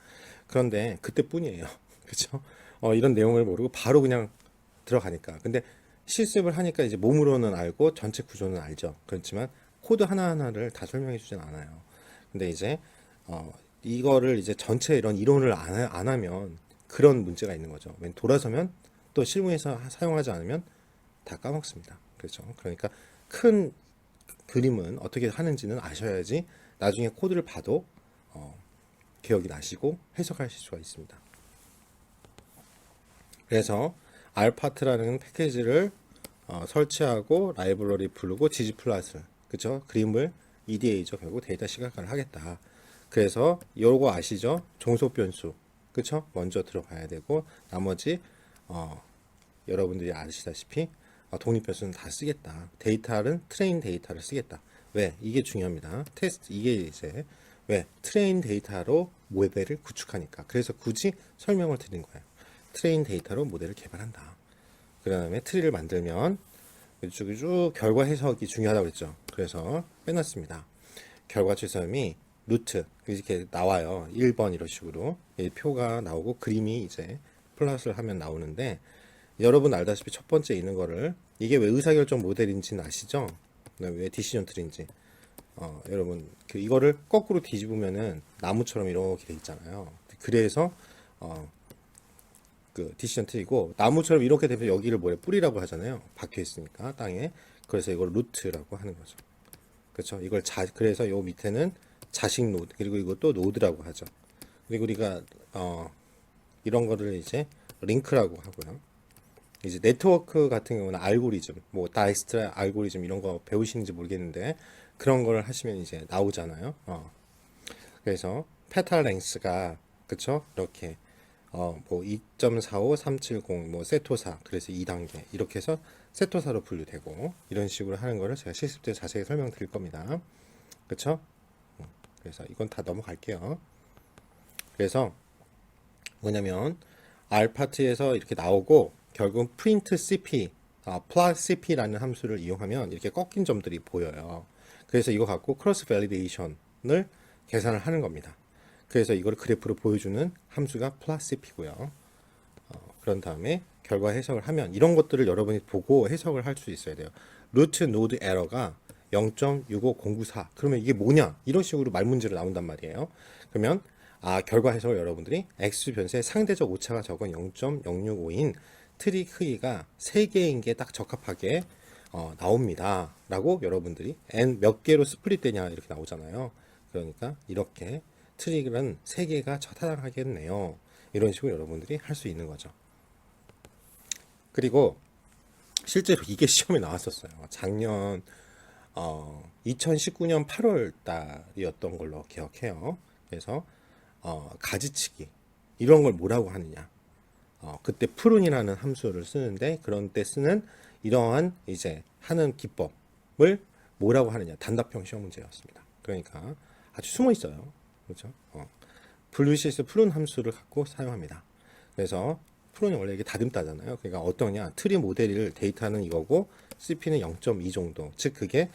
그런데 그때뿐이에요. 그렇죠? 이런 내용을 모르고 바로 그냥 들어가니까. 근데 실습을 하니까 이제 몸으로는 알고 전체 구조는 알죠. 그렇지만 코드 하나하나를 다 설명해 주진 않아요. 근데 이제 이거를 이제 전체 이런 이론을 안 하면 그런 문제가 있는 거죠. 왜 돌아서면 또 실무에서 사용하지 않으면 다 까먹습니다. 그렇죠. 그러니까 큰 그림은 어떻게 하는지는 아셔야지 나중에 코드를 봐도 기억이 나시고 해석하실 수가 있습니다. 그래서 알파트라는 패키지를 설치하고 라이브러리 부르고 gg플롯을 그쵸? 그림을 EDA죠. 결국 데이터 시각화를 하겠다. 그래서 요거 아시죠? 종속 변수 그쵸? 먼저 들어가야 되고 나머지 여러분들이 아시다시피 독립 변수는 다 쓰겠다. 데이터는 트레인 데이터를 쓰겠다. 왜? 이게 중요합니다. 테스트 이게 이제 왜? 트레인 데이터로 모델을 구축하니까. 그래서 굳이 설명을 드린 거예요. 트레인 데이터로 모델을 개발한다. 그 다음에 트리를 만들면 쭉 결과 해석이 중요하다고 했죠. 그래서 빼놨습니다. 결과 최소함이 루트 이렇게 나와요. 1번 이런 식으로 표가 나오고 그림이 이제 플러스를 하면 나오는데 여러분 알다시피 첫 번째 있는 거를 이게 왜 의사결정 모델인지는 아시죠? 왜 디시전 트리인지 여러분 이거를 거꾸로 뒤집으면은 나무처럼 이렇게 돼 있잖아요. 그래서 그 디시전 트리고 나무처럼 이렇게 되면 여기를 뭐래 뿌리라고 하잖아요. 박혀 있으니까 땅에. 그래서 이걸 루트라고 하는 거죠. 그렇죠? 이걸 그래서 요 밑에는 자식 노드 그리고 이것도 노드라고 하죠. 그리고 우리가 이런 거를 이제 링크라고 하고요. 이제 네트워크 같은 경우는 알고리즘, 뭐 다이스트 알고리즘 이런 거 배우시는지 모르겠는데 그런 걸 하시면 이제 나오잖아요. 그래서 페탈 랭스가 그쵸? 이렇게 뭐 2.45, 370, 뭐 세토사 그래서 2단계 이렇게 해서 세토사로 분류되고 이런 식으로 하는 거를 제가 실습 때 자세히 설명드릴 겁니다. 그쵸? 그래서 이건 다 넘어갈게요. 그래서 뭐냐면 R 파트에서 이렇게 나오고 결국 print cp, plot cp라는 함수를 이용하면 이렇게 꺾인 점들이 보여요. 그래서 이거 갖고 크로스 밸리데이션을 계산을 하는 겁니다. 그래서 이걸 그래프로 보여주는 함수가 plot cp고요. 그런 다음에 결과 해석을 하면 이런 것들을 여러분이 보고 해석을 할 수 있어야 돼요. 루트 노드 에러가 0.65094 그러면 이게 뭐냐 이런 식으로 말문제로 나온단 말이에요. 그러면 결과 해석을 여러분들이 x 변수의 상대적 오차가 적은 0.065인 트리 크기가 3개인 게 딱 적합하게 나옵니다 라고 여러분들이 n 몇 개로 스플릿 되냐 이렇게 나오잖아요. 그러니까 이렇게 트릭은 3개가 처타당하겠네요. 이런 식으로 여러분들이 할 수 있는 거죠. 그리고 실제로 이게 시험에 나왔었어요. 작년 2019년 8월 달이었던 걸로 기억해요. 그래서 가지치기 이런 걸 뭐라고 하느냐. 그때 푸른이라는 함수를 쓰는데 그런 때 쓰는 이러한 이제 하는 기법을 뭐라고 하느냐. 단답형 시험 문제였습니다. 그러니까 아주 숨어 있어요. 그렇죠? 분류시에서 푸른 함수를 갖고 사용합니다. 그래서 푸른이 원래 이게 다듬다잖아요. 그러니까 어떠냐? 트리 모델을 데이터는 이거고 CP는 0.2 정도. 즉 그게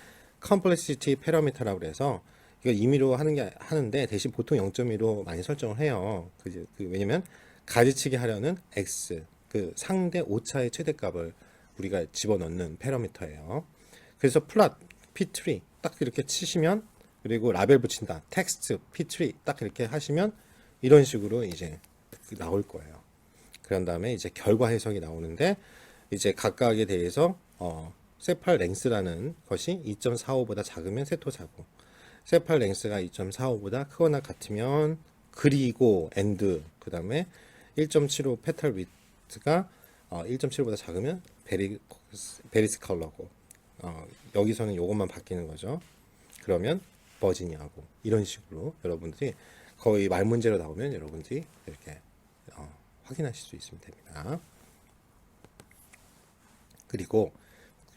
complexity parameter라고 해서 이거 임의로 하는데 대신 보통 0.2로 많이 설정을 해요. 왜냐면 가지치기 하려는 x 그 상대 오차의 최대값을 우리가 집어넣는 패러미터예요. 그래서 플롯 p3 딱 이렇게 치시면 그리고 라벨 붙인다 텍스트 p3 딱 이렇게 하시면 이런 식으로 이제 나올 거예요. 그런 다음에 이제 결과 해석이 나오는데 이제 각각에 대해서 세팔 랭스라는 것이 2.45보다 작으면 세토사고 세팔 랭스가 2.45보다 크거나 같으면 그리고 엔드 그 다음에 1.75 페탈 위트가 1.75보다 작으면 베리스 컬러고 여기서는 요것만 바뀌는 거죠. 그러면 버지니아고 이런 식으로 여러분들이 거의 말문제로 나오면 여러분들이 이렇게 확인하실 수 있으면 됩니다. 그리고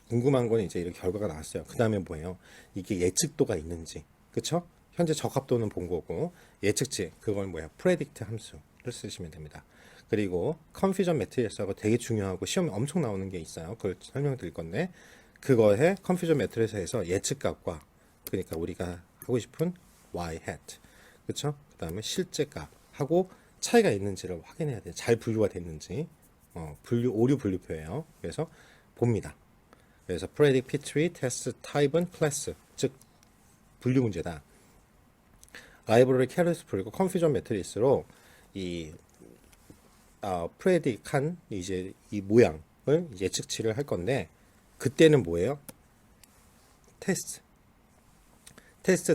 궁금한 건 이제 이렇게 결과가 나왔어요. 그 다음에 뭐예요? 이게 예측도가 있는지, 그쵸? 현재 적합도는 본 거고 예측치 그건 뭐야? 프레딕트 함수를 쓰시면 됩니다. 그리고 컨퓨전 매트리스하고 되게 중요하고 시험에 엄청 나오는 게 있어요. 그걸 설명드릴 건데 그거에 컨퓨전 매트리스에서 예측값과 그러니까 우리가 하고 싶은 y hat, 그쵸? 그 다음에 실제 값하고 차이가 있는지를 확인해야 돼요. 잘 분류가 됐는지. 오류 분류표예요. 그래서 봅니다. 그래서 predict P3 test type은 class, 즉 분류 문제다. 라이브러리 캐럿을 풀고 컨퓨전 매트리스로 이 predict한 이제 이 모양을 예측치를 할 건데, 그때는 뭐예요? 테스트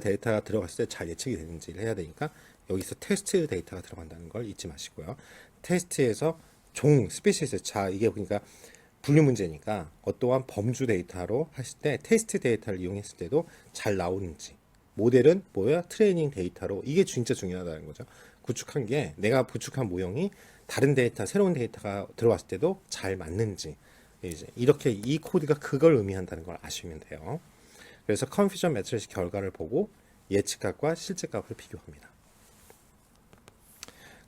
데이터가 들어갔을 때 잘 예측이 되는지를 해야 되니까 여기서 테스트 데이터가 들어간다는 걸 잊지 마시고요. 테스트에서 스피시스, 자, 이게 그러니까 분류 문제니까 어떠한 범주 데이터로 하실 때 테스트 데이터를 이용했을 때도 잘 나오는지, 모델은 뭐야? 트레이닝 데이터로, 이게 진짜 중요하다는 거죠. 구축한 게 내가 구축한 모형이 다른 데이터, 새로운 데이터가 들어왔을 때도 잘 맞는지, 이제 이렇게 이 코드가 그걸 의미한다는 걸 아시면 돼요. 그래서 컨퓨전 매트리스 결과를 보고 예측값과 실제값을 비교합니다.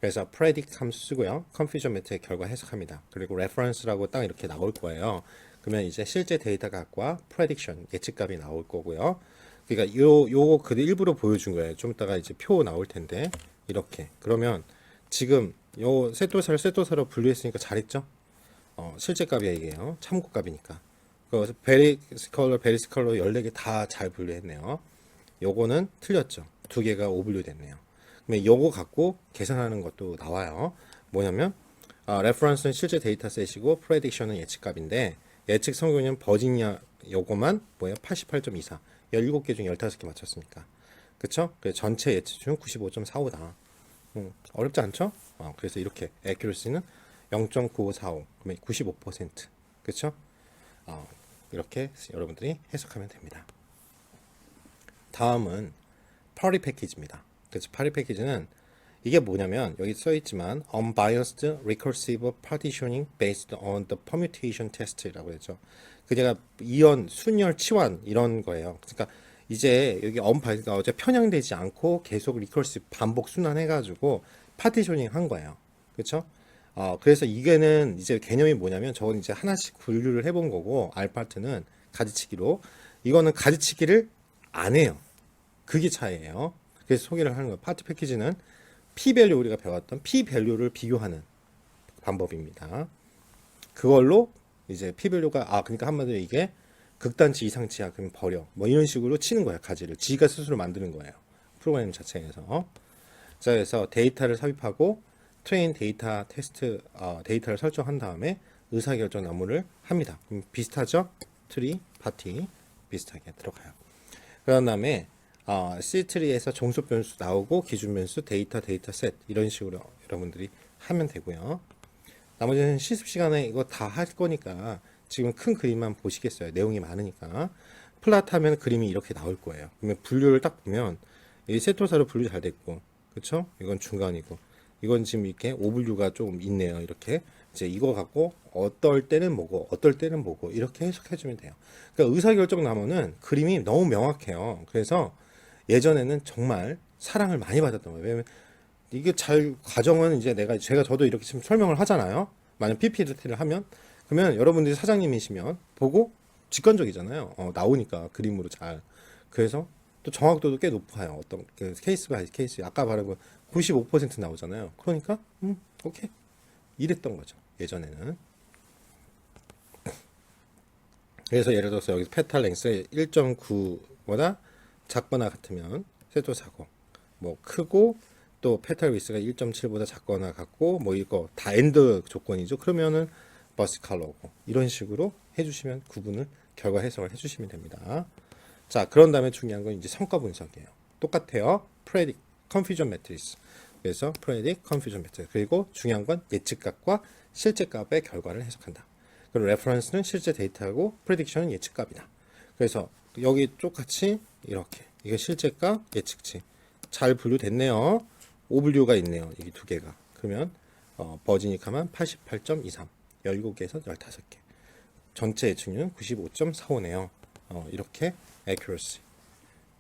그래서 predict 함수 쓰고요. 컨퓨전 매트리스 결과 해석합니다. 그리고 reference라고 딱 이렇게 나올 거예요. 그러면 이제 실제 데이터 값과 prediction 예측값이 나올 거고요. 그러니까 요거 그 일부러 보여준 거예요. 좀 이따가 이제 표 나올 텐데 이렇게. 그러면 지금 요 셋도사로 분류했으니까 잘했죠? 실제 값이야 이게요. 참고 값이니까. 그래서 베리스컬러 14개 다 잘 분류했네요. 요거는 틀렸죠. 두 개가 오분류 됐네요. 그러면 요거 갖고 계산하는 것도 나와요. 뭐냐면 레퍼런스는 실제 데이터셋이고 프레딕션은 예측값인데, 예측 성공률은 버지니아 요거만 뭐예요? 88.24. 17개 중 15개 맞췄으니까. 그쵸? 그래서 전체 예측 중 95.45다. 어렵지 않죠? 그래서 이렇게 accuracy는 0.9545. 그러면 95%. 그쵸? 이렇게 여러분들이 해석하면 됩니다. 다음은 파리 패키지입니다. 그래서 파리 패키지는 이게 뭐냐면 여기 써 있지만 unbiased recursive partitioning based on the permutation test라고 했죠. 그게가 이연, 순열, 치환 이런 거예요. 그러니까 이제 여기 unbiased, 어제 편향되지 않고 계속 recursive 반복 순환해가지고 파티셔닝 한 거예요. 그렇죠? 그래서 이게는 이제 개념이 뭐냐면 저건 이제 하나씩 분류를 해본 거고, 알파트는 가지치기로, 이거는 가지치기를 안 해요. 그게 차이예요. 그래서 소개를 하는 거예요. 파티 패키지는 p-밸류, 우리가 배웠던 p-밸류를 비교하는 방법입니다. 그걸로 이제 p-밸류가 그러니까 한마디로 이게 극단치 이상치야 그럼 버려, 뭐 이런 식으로 치는 거예요. 가지를 지가 스스로 만드는 거예요. 프로그램 자체에서. 자, 그래서 데이터를 삽입하고 트레인 데이터 테스트 데이터를 설정한 다음에 의사결정 나무를 합니다. 그럼 비슷하죠? 트리, 파티 비슷하게 들어가요. 그런 다음에 C 트리에서 종속 변수 나오고 기준 변수, 데이터셋 이런 식으로 여러분들이 하면 되고요. 나머지는 실습 시간에 이거 다 할 거니까 지금 큰 그림만 보시겠어요. 내용이 많으니까. 플랫하면 그림이 이렇게 나올 거예요. 그러면 분류를 딱 보면 이 세토사로 분류 잘 됐고, 그쵸? 이건 중간이고, 이건 지금 이렇게 오분류가 좀 있네요. 이렇게 이제 이거 갖고 어떨 때는 뭐고 어떨 때는 뭐고 이렇게 해석해 주면 돼요. 그러니까 의사결정 나무는 그림이 너무 명확해요. 그래서 예전에는 정말 사랑을 많이 받았던 거예요. 왜냐면 이게 과정은 이제 저도 이렇게 지금 설명을 하잖아요. 만약 PPT를 하면, 그러면 여러분들이 사장님이시면 보고 직관적이잖아요. 나오니까 그림으로 잘. 그래서 또 정확도도 꽤 높아요. 어떤 케이스 바이 케이스, 아까 말한 거 95% 나오잖아요. 그러니까 오케이, 이랬던 거죠 예전에는. 그래서 예를 들어서 여기 페탈 랭스 1.9보다 작거나 같으면 세토사고, 뭐 크고 또 페탈 위스가 1.7보다 작거나 같고, 뭐 이거 다 엔드 조건이죠. 그러면은 버스 컬러고, 이런 식으로 해주시면 구분을, 결과 해석을 해주시면 됩니다. 자, 그런 다음에 중요한 건 이제 성과 분석이에요. 똑같아요. predict, confusion matrix. 그래서 predict, confusion matrix. 그리고 중요한 건 예측값과 실제값의 결과를 해석한다. 그리고 reference는 실제 데이터고 prediction은 예측값이다. 그래서 여기 똑같이 이렇게, 이게 실제값, 예측치 잘 분류됐네요. 오분류가 있네요. 이게 두 개가. 그러면 버지니카만 88.23, 17개에서 15개. 전체 예측률은 95.45네요. 이렇게 accuracy,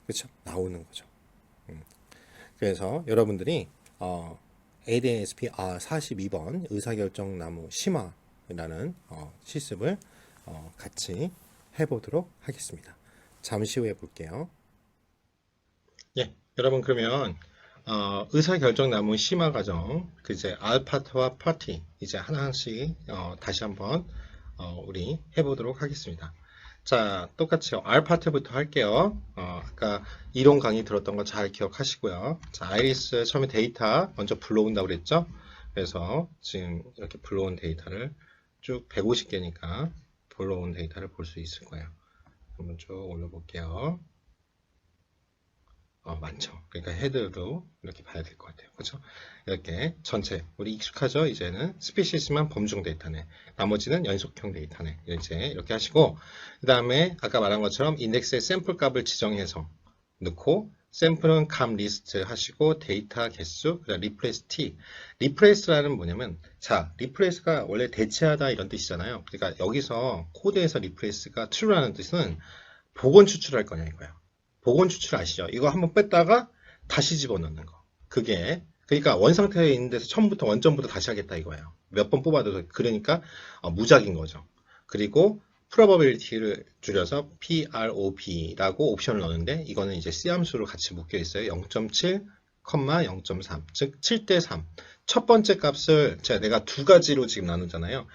그렇죠? 나오는 거죠. 그래서 여러분들이 ADASP 42번 의사결정나무 심화라는 실습을 같이 해보도록 하겠습니다. 잠시 후에 볼게요. 예, 여러분 그러면 의사결정 나무 심화 과정, 그 이제 알파트와 파티, 이제 하나씩, 다시 한번, 우리 해보도록 하겠습니다. 자, 똑같이 알파트부터 할게요. 아까 이론 강의 들었던 거 잘 기억하시고요. 자, 아이리스 처음에 데이터 먼저 불러온다고 그랬죠? 그래서 지금 이렇게 불러온 데이터를 쭉 150개니까 불러온 데이터를 볼 수 있을 거예요. 한번 쭉 올려볼게요. 많죠. 그러니까 헤드도 이렇게 봐야 될 것 같아요. 그렇죠? 이렇게 전체 우리 익숙하죠? 이제는 스피시스만 범중 데이터네. 나머지는 연속형 데이터네. 이제 이렇게 하시고 그 다음에 아까 말한 것처럼 인덱스의 샘플 값을 지정해서 넣고 샘플은 값 리스트 하시고 데이터 개수 그다음 리플레이스 t. 리플레이스라는 뭐냐면 자 리플레이스가 원래 대체하다 이런 뜻이잖아요. 그러니까 여기서 코드에서 리플레이스가 true라는 뜻은 복원 추출할 거냐 이거예요. 복원 추출 아시죠? 이거 한번 뺐다가 다시 집어넣는 거. 그게 그러니까 원상태에 있는 데서 처음부터 원점부터 다시 하겠다 이거예요. 몇 번 뽑아도 그러니까 무작인 거죠. 그리고 probability를 줄여서 PROB라고 옵션을 넣는데 이거는 이제 C 함수로 같이 묶여 있어요. 0.7, 0.3 즉 7대 3. 첫 번째 값을 내가 두 가지로 지금 나누잖아요.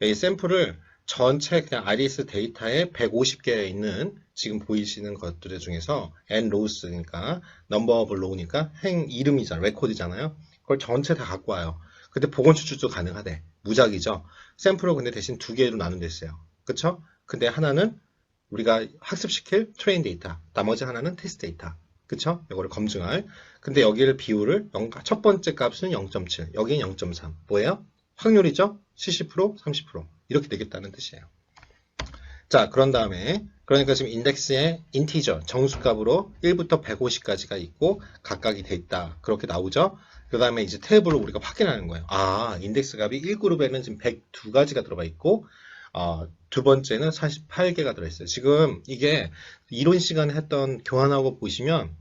이 샘플을 전체 그냥 아이리스 데이터에 150개 있는 지금 보이시는 것들 중에서 n rows 그러니까 number of row니까 행 이름이잖아요. 레코드잖아요. 그걸 전체 다 갖고 와요. 근데 복원 추출도 가능하대. 무작이죠. 샘플을 근데 대신 두 개로 나눈댔어요. 그쵸? 근데 하나는 우리가 학습시킬 트레인 데이터, 나머지 하나는 테스트 데이터. 그쵸? 이거를 검증할. 근데 여기를 비율을 첫 번째 값은 0.7, 여기는 0.3. 뭐예요? 확률이죠? 70%, 30%. 이렇게 되겠다는 뜻이에요. 자, 그런 다음에 그러니까 지금 인덱스에 인티저, 정수값으로 1부터 150까지가 있고 각각이 돼 있다. 그렇게 나오죠? 그 다음에 이제 탭으로 우리가 확인하는 거예요. 인덱스 값이 1그룹에는 지금 102가지가 들어가 있고 두 번째는 48개가 들어있어요. 지금 이게 이론 시간에 했던 교환하고 보시면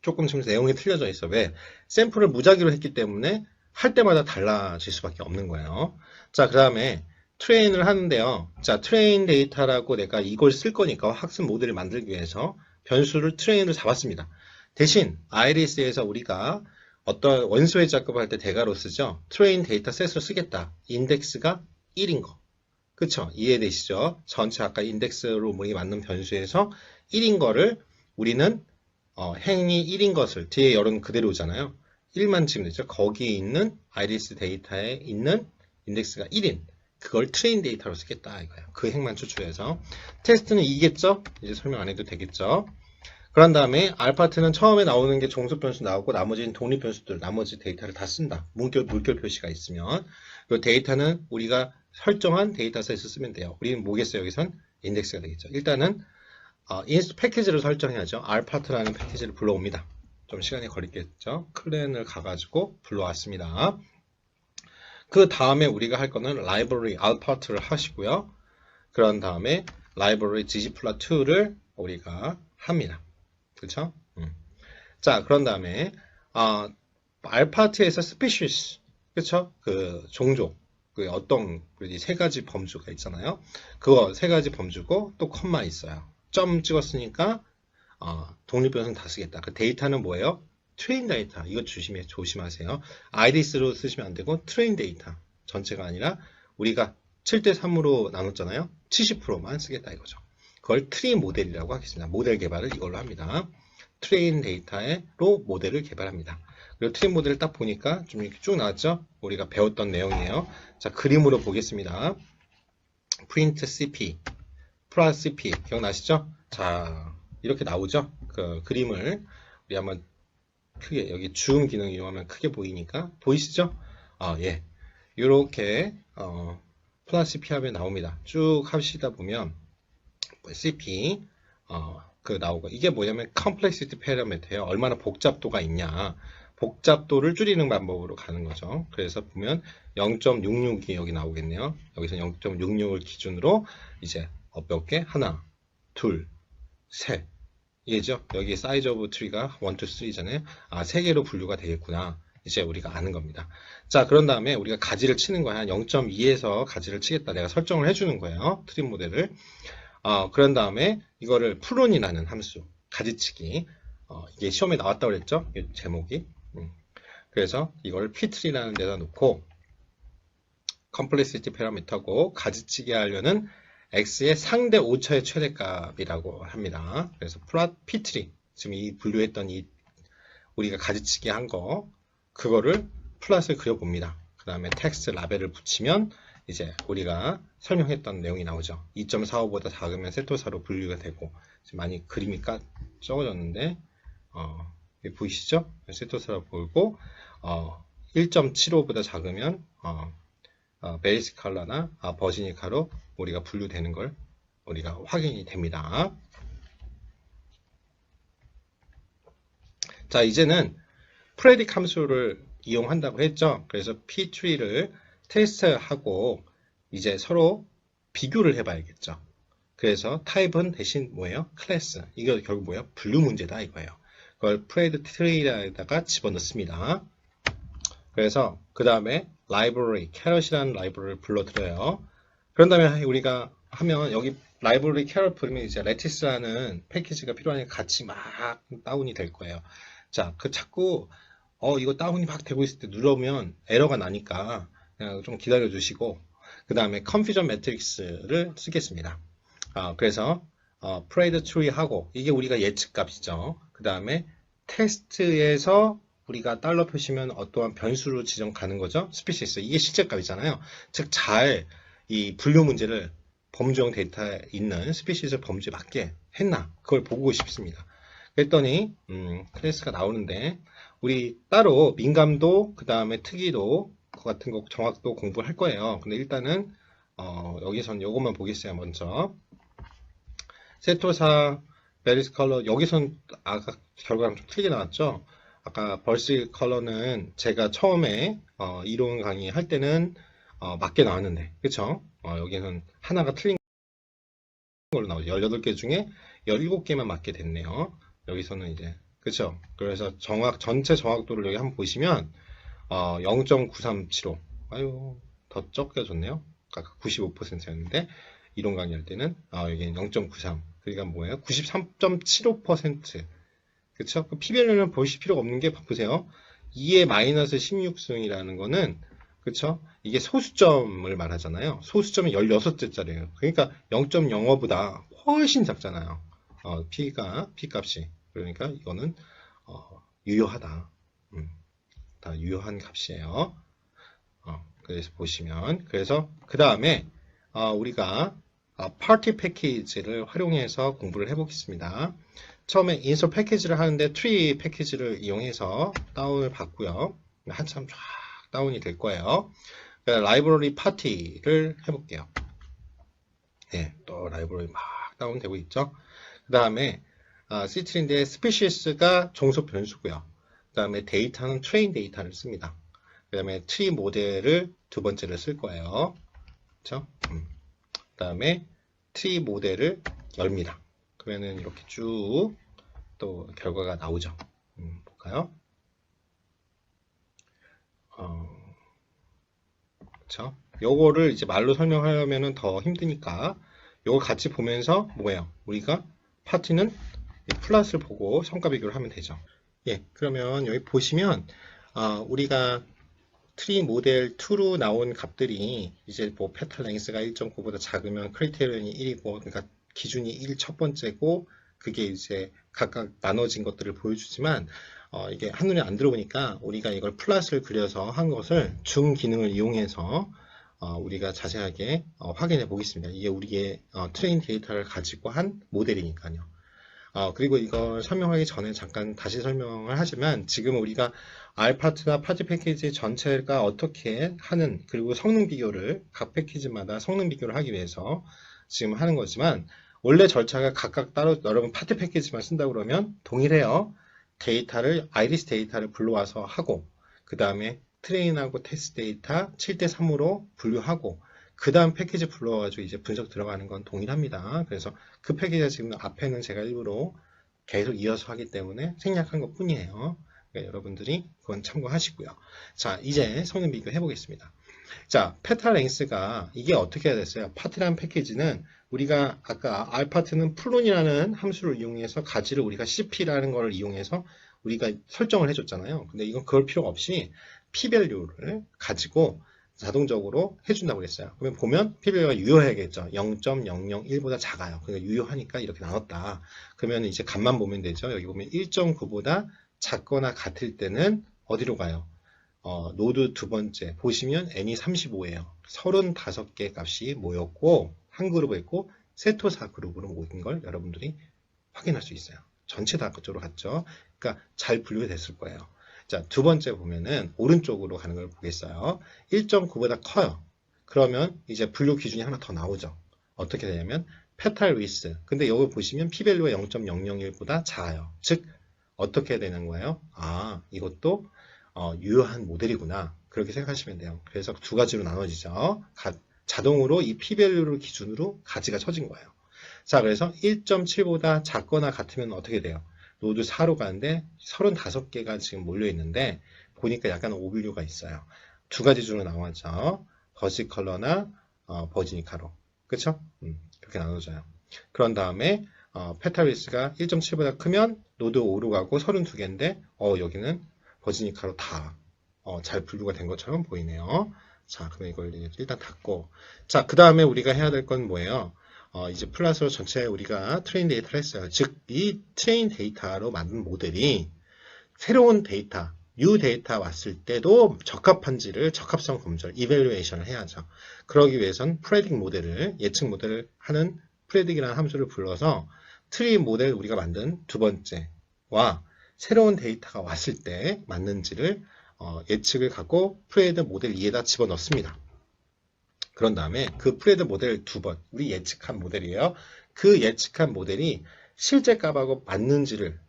조금 지금 내용이 틀려져 있어. 왜? 샘플을 무작위로 했기 때문에 할 때마다 달라질 수밖에 없는 거예요. 자, 그 다음에 트레인을 하는데요. 자, 트레인 데이터라고 내가 이걸 쓸 거니까 학습 모델을 만들기 위해서 변수를 트레인으로 잡았습니다. 대신 아이리스에서 우리가 어떤 원소의 작업을 할 때 대가로 쓰죠. 트레인 데이터 셋으로 쓰겠다. 인덱스가 1인 거. 그쵸? 이해되시죠? 전체 아까 인덱스로 우리 맞는 변수에서 1인 거를 우리는 행이 1인 것을 뒤에 열은 그대로잖아요. 1만 지금 되죠. 거기에 있는 아이리스 데이터에 있는 인덱스가 1인 그걸 트레인 데이터로 쓰겠다 이거예요. 그 행만 추출해서 테스트는 2겠죠? 이제 설명 안 해도 되겠죠? 그런 다음에 알파트는 처음에 나오는 게 종속 변수 나오고 나머지는 독립 변수들 나머지 데이터를 다 쓴다. 물결 표시가 있으면 그 데이터는 우리가 설정한 데이터셋을 쓰면 돼요. 우리는 뭐겠어요? 여기선 인덱스가 되겠죠. 일단은 인스트 패키지를 설정해야죠. 알파트라는 패키지를 불러옵니다. 좀 시간이 걸리겠죠. 클랜을 가가지고 불러왔습니다. 그 다음에 우리가 할 거는 라이브러리 알파트를 하시고요. 그런 다음에 라이브러리 ggplot2를 우리가 합니다. 그렇죠? 자, 그런 다음에 알파트에서 스피시스 그렇죠? 그 종족 그 어떤 세 가지 범주가 있잖아요. 그거 세 가지 범주고 또 컴마 있어요. 점 찍었으니까 독립변수는 다 쓰겠다. 그 데이터는 뭐예요? 트레인 데이터. 이거 조심하세요. 아이리스로 쓰시면 안 되고 트레인 데이터 전체가 아니라 우리가 7대 3으로 나눴잖아요. 70%만 쓰겠다 이거죠. 그걸 트리 모델이라고 하겠습니다. 모델 개발을 이걸로 합니다. 트레인 데이터로 모델을 개발합니다. 그리고 트레인 모델을 딱 보니까 좀 이렇게 쭉 나왔죠? 우리가 배웠던 내용이에요. 자, 그림으로 보겠습니다. print cp, 플러스 cp 기억나시죠? 자, 이렇게 나오죠? 그 그림을 우리 한번 크게 여기 줌 기능 이용하면 크게 보이니까 보이시죠? 예. 이렇게 플러스 cp 하면 나옵니다. 쭉 하시다 보면 cp 그 나오고 이게 뭐냐면 complexity parameter예요. 얼마나 복잡도가 있냐. 복잡도를 줄이는 방법으로 가는 거죠. 그래서 보면 0.66이 여기 나오겠네요. 여기서 0.66을 기준으로 이제 몇 개? 하나, 둘, 셋. 이해죠? 여기 사이즈 오브 트리가 1, 2, 3잖아요. 세 개로 분류가 되겠구나. 이제 우리가 아는 겁니다. 자, 그런 다음에 우리가 가지를 치는 거야. 0.2에서 가지를 치겠다. 내가 설정을 해주는 거예요. 트리 모델을. 그런 다음에 이거를 프론이라는 함수, 가지치기. 이게 시험에 나왔다고 그랬죠? 이 제목이. 그래서 이걸 ptree라는 데다 놓고 complexity parameter고 가지치기 하려는 x의 상대 오차의 최대값이라고 합니다. 그래서 플롯 ptree, 지금 이 분류했던 이 우리가 가지치기 한 거, 그거를 플롯을 그려봅니다. 그 다음에 텍스트 라벨을 붙이면 이제 우리가 설명했던 내용이 나오죠. 2.45보다 작으면 세토사로 분류가 되고, 지금 많이 그림이 적어졌는데 보이시죠? 세토사로 보이고 1.75보다 작으면 베이스 컬러나 버지니카로 우리가 분류되는 걸 우리가 확인이 됩니다. 자, 이제는 프레딕 함수를 이용한다고 했죠. 그래서 ptree를 테스트하고 이제 서로 비교를 해봐야겠죠. 그래서 타입은 대신 뭐예요? 클래스. 이거 결국 뭐예요? 분류 문제다 이거예요. 그걸 프레드트리에다가 집어넣습니다. 그래서 그 다음에 library, 캐럿이라는 라이브러리를 불러들여요. 그런 다음에 우리가 하면 여기 라이브러리 캐럿 부르면 이제 레티스라는 패키지가 필요하니까 같이 막 다운이 될 거예요. 자, 자꾸 이거 다운이 막 되고 있을 때 누르면 에러가 나니까 그냥 좀 기다려 주시고 그 다음에 컨퓨전 매트릭스를 쓰겠습니다. 그래서 프레드 트리 하고 이게 우리가 예측값이죠. 그 다음에 테스트에서 우리가 달러 표시면 어떠한 변수로 지정 가는 거죠. 스피시스 이게 실제값이잖아요. 즉 잘 이 분류 문제를 범주형 데이터에 있는 스피시스 범주에 맞게 했나 그걸 보고 싶습니다. 그랬더니 클래스가 나오는데 우리 따로 민감도 그 다음에 특이도 그 같은 거 정확도 공부를 할 거예요. 근데 일단은 여기선 이것만 보겠어요. 먼저 세토사 베리스 컬러 여기선 아까 결과랑 좀 틀리게 나왔죠. 아까 벌스 컬러는 제가 처음에 이론 강의 할 때는 맞게 나왔는데 그쵸? 여기는 하나가 틀린 걸로 나오죠. 18개 중에 17개만 맞게 됐네요. 여기서는 이제 그쵸? 그래서 전체 정확도를 여기 한번 보시면 0.9375 아유 더 적게 줬네요. 아까 95%였는데 이론 강의할 때는 여기는 0.93 그러니까 뭐예요? 93.75% 그쵸? 그 p-밸류는 보실 필요가 없는 게 보세요. 2의 마이너스 16승이라는 거는 그쵸? 이게 소수점을 말하잖아요. 소수점이 16개짜리예요. 그러니까 0.05보다 훨씬 작잖아요. p 값이. 그러니까 이거는 유효하다. 다 유효한 값이에요. 그래서 보시면 그래서 그 다음에 우리가 파티 패키지를 활용해서 공부를 해보겠습니다. 처음에 인스톨 패키지를 하는데 트리 패키지를 이용해서 다운을 받고요. 한참 쫙 다운이 될 거예요. 라이브러리 파티를 해볼게요. 네, 또 라이브러리 막 다운되고 있죠. 그 다음에 시트리인데 스피시스가 종속 변수고요. 그 다음에 데이터는 트레인 데이터를 씁니다. 그 다음에 트리 모델을 두 번째를 쓸 거예요. 그렇죠? 그 다음에 트리 모델을 열입니다. 그러면은 이렇게 쭉 또 결과가 나오죠. 볼까요? 그렇죠? 요거를 이제 말로 설명하려면은 더 힘드니까 요걸 같이 보면서 뭐예요? 우리가 파티는 플러스를 보고 성과 비교를 하면 되죠. 예, 그러면 여기 보시면 우리가 트리 모델 2로 나온 값들이 이제 뭐 페탈 랭스가 1.9보다 작으면 크리테리언이 1이고 그러니까 기준이 1 첫 번째고 그게 이제 각각 나눠진 것들을 보여주지만 이게 한눈에 안 들어오니까 우리가 이걸 플랫을 그려서 한 것을 줌 기능을 이용해서 우리가 자세하게 확인해 보겠습니다. 이게 우리의 트레인 데이터를 가지고 한 모델이니까요. 그리고 이걸 설명하기 전에 잠깐 다시 설명을 하지만 지금 우리가 알파트나 파티 패키지 전체가 어떻게 하는 그리고 성능 비교를 각 패키지마다 성능 비교를 하기 위해서 지금 하는 거지만 원래 절차가 각각 따로 여러분 파티 패키지만 쓴다고 그러면 동일해요. 데이터를 아이리스 데이터를 불러와서 하고 그 다음에 트레인하고 테스트 데이터 7대3으로 분류하고 그 다음 패키지 불러가지고 이제 분석 들어가는 건 동일합니다. 그래서 그 패키지가 지금 앞에는 제가 일부러 계속 이어서 하기 때문에 생략한 것 뿐이에요. 그러니까 여러분들이 그건 참고하시고요. 자, 이제 성능 비교 해보겠습니다. 자, 페타 랭스가 이게 어떻게 해야 됐어요? 파트라는 패키지는 우리가 아까 알파트는 플론이라는 함수를 이용해서 가지를 우리가 cp라는 걸 이용해서 우리가 설정을 해줬잖아요. 근데 이건 그럴 필요가 없이 p-밸류를 가지고 자동적으로 해준다고 그랬어요. 그러면 보면 p-밸류가 유효해야겠죠. 0.001보다 작아요. 그러니까 유효하니까 이렇게 나눴다. 그러면 이제 값만 보면 되죠. 여기 보면 1.9보다 작거나 같을 때는 어디로 가요? 노드 두 번째 보시면 n이 35예요. 35개 값이 모였고 한 그룹에 있고 세토사 그룹으로 모인 걸 여러분들이 확인할 수 있어요. 전체 다 그쪽으로 갔죠. 그러니까 잘 분류가 됐을 거예요. 자, 두 번째 보면은 오른쪽으로 가는 걸 보겠어요. 1.9보다 커요. 그러면 이제 분류 기준이 하나 더 나오죠. 어떻게 되냐면 페탈 위스. 근데 여기 보시면 p-밸류가 0.001보다 작아요. 즉 어떻게 되는 거예요? 아, 이것도 유효한 모델이구나. 그렇게 생각하시면 돼요. 그래서 두 가지로 나눠지죠. 자동으로 이 p-밸류를 기준으로 가지가 쳐진 거예요. 자, 그래서 1.7보다 작거나 같으면 어떻게 돼요? 노드 4로 가는데 35개가 지금 몰려 있는데 보니까 약간 오분류가 있어요. 두 가지 중으로 나왔죠. 버시컬러나 버지니카로. 그쵸? 그렇게 나눠져요. 그런 다음에 페타리스가 1.7보다 크면 노드 5로 가고 32개인데 여기는 버지니카로 다 잘 분류가 된 것처럼 보이네요. 자, 그럼 이걸 일단 닫고. 자, 그 다음에 우리가 해야 될 건 뭐예요? 이제 플러스로 전체 우리가 트레인 데이터를 했어요. 즉, 이 트레인 데이터로 만든 모델이 새로운 데이터, 뉴 데이터 왔을 때도 적합한지를 적합성 검증, 이밸류에이션을 해야죠. 그러기 위해선 프레딕 모델을, 예측 모델을 하는 프레딕이라는 함수를 불러서 트리 모델 우리가 만든 두 번째와 새로운 데이터가 왔을 때 맞는지를 예측을 갖고 프레드 모델 2에다 집어넣습니다. 그런 다음에 그 프레드 모델 두 번, 우리 예측한 모델이에요. 그 예측한 모델이 실제 값하고 맞는지를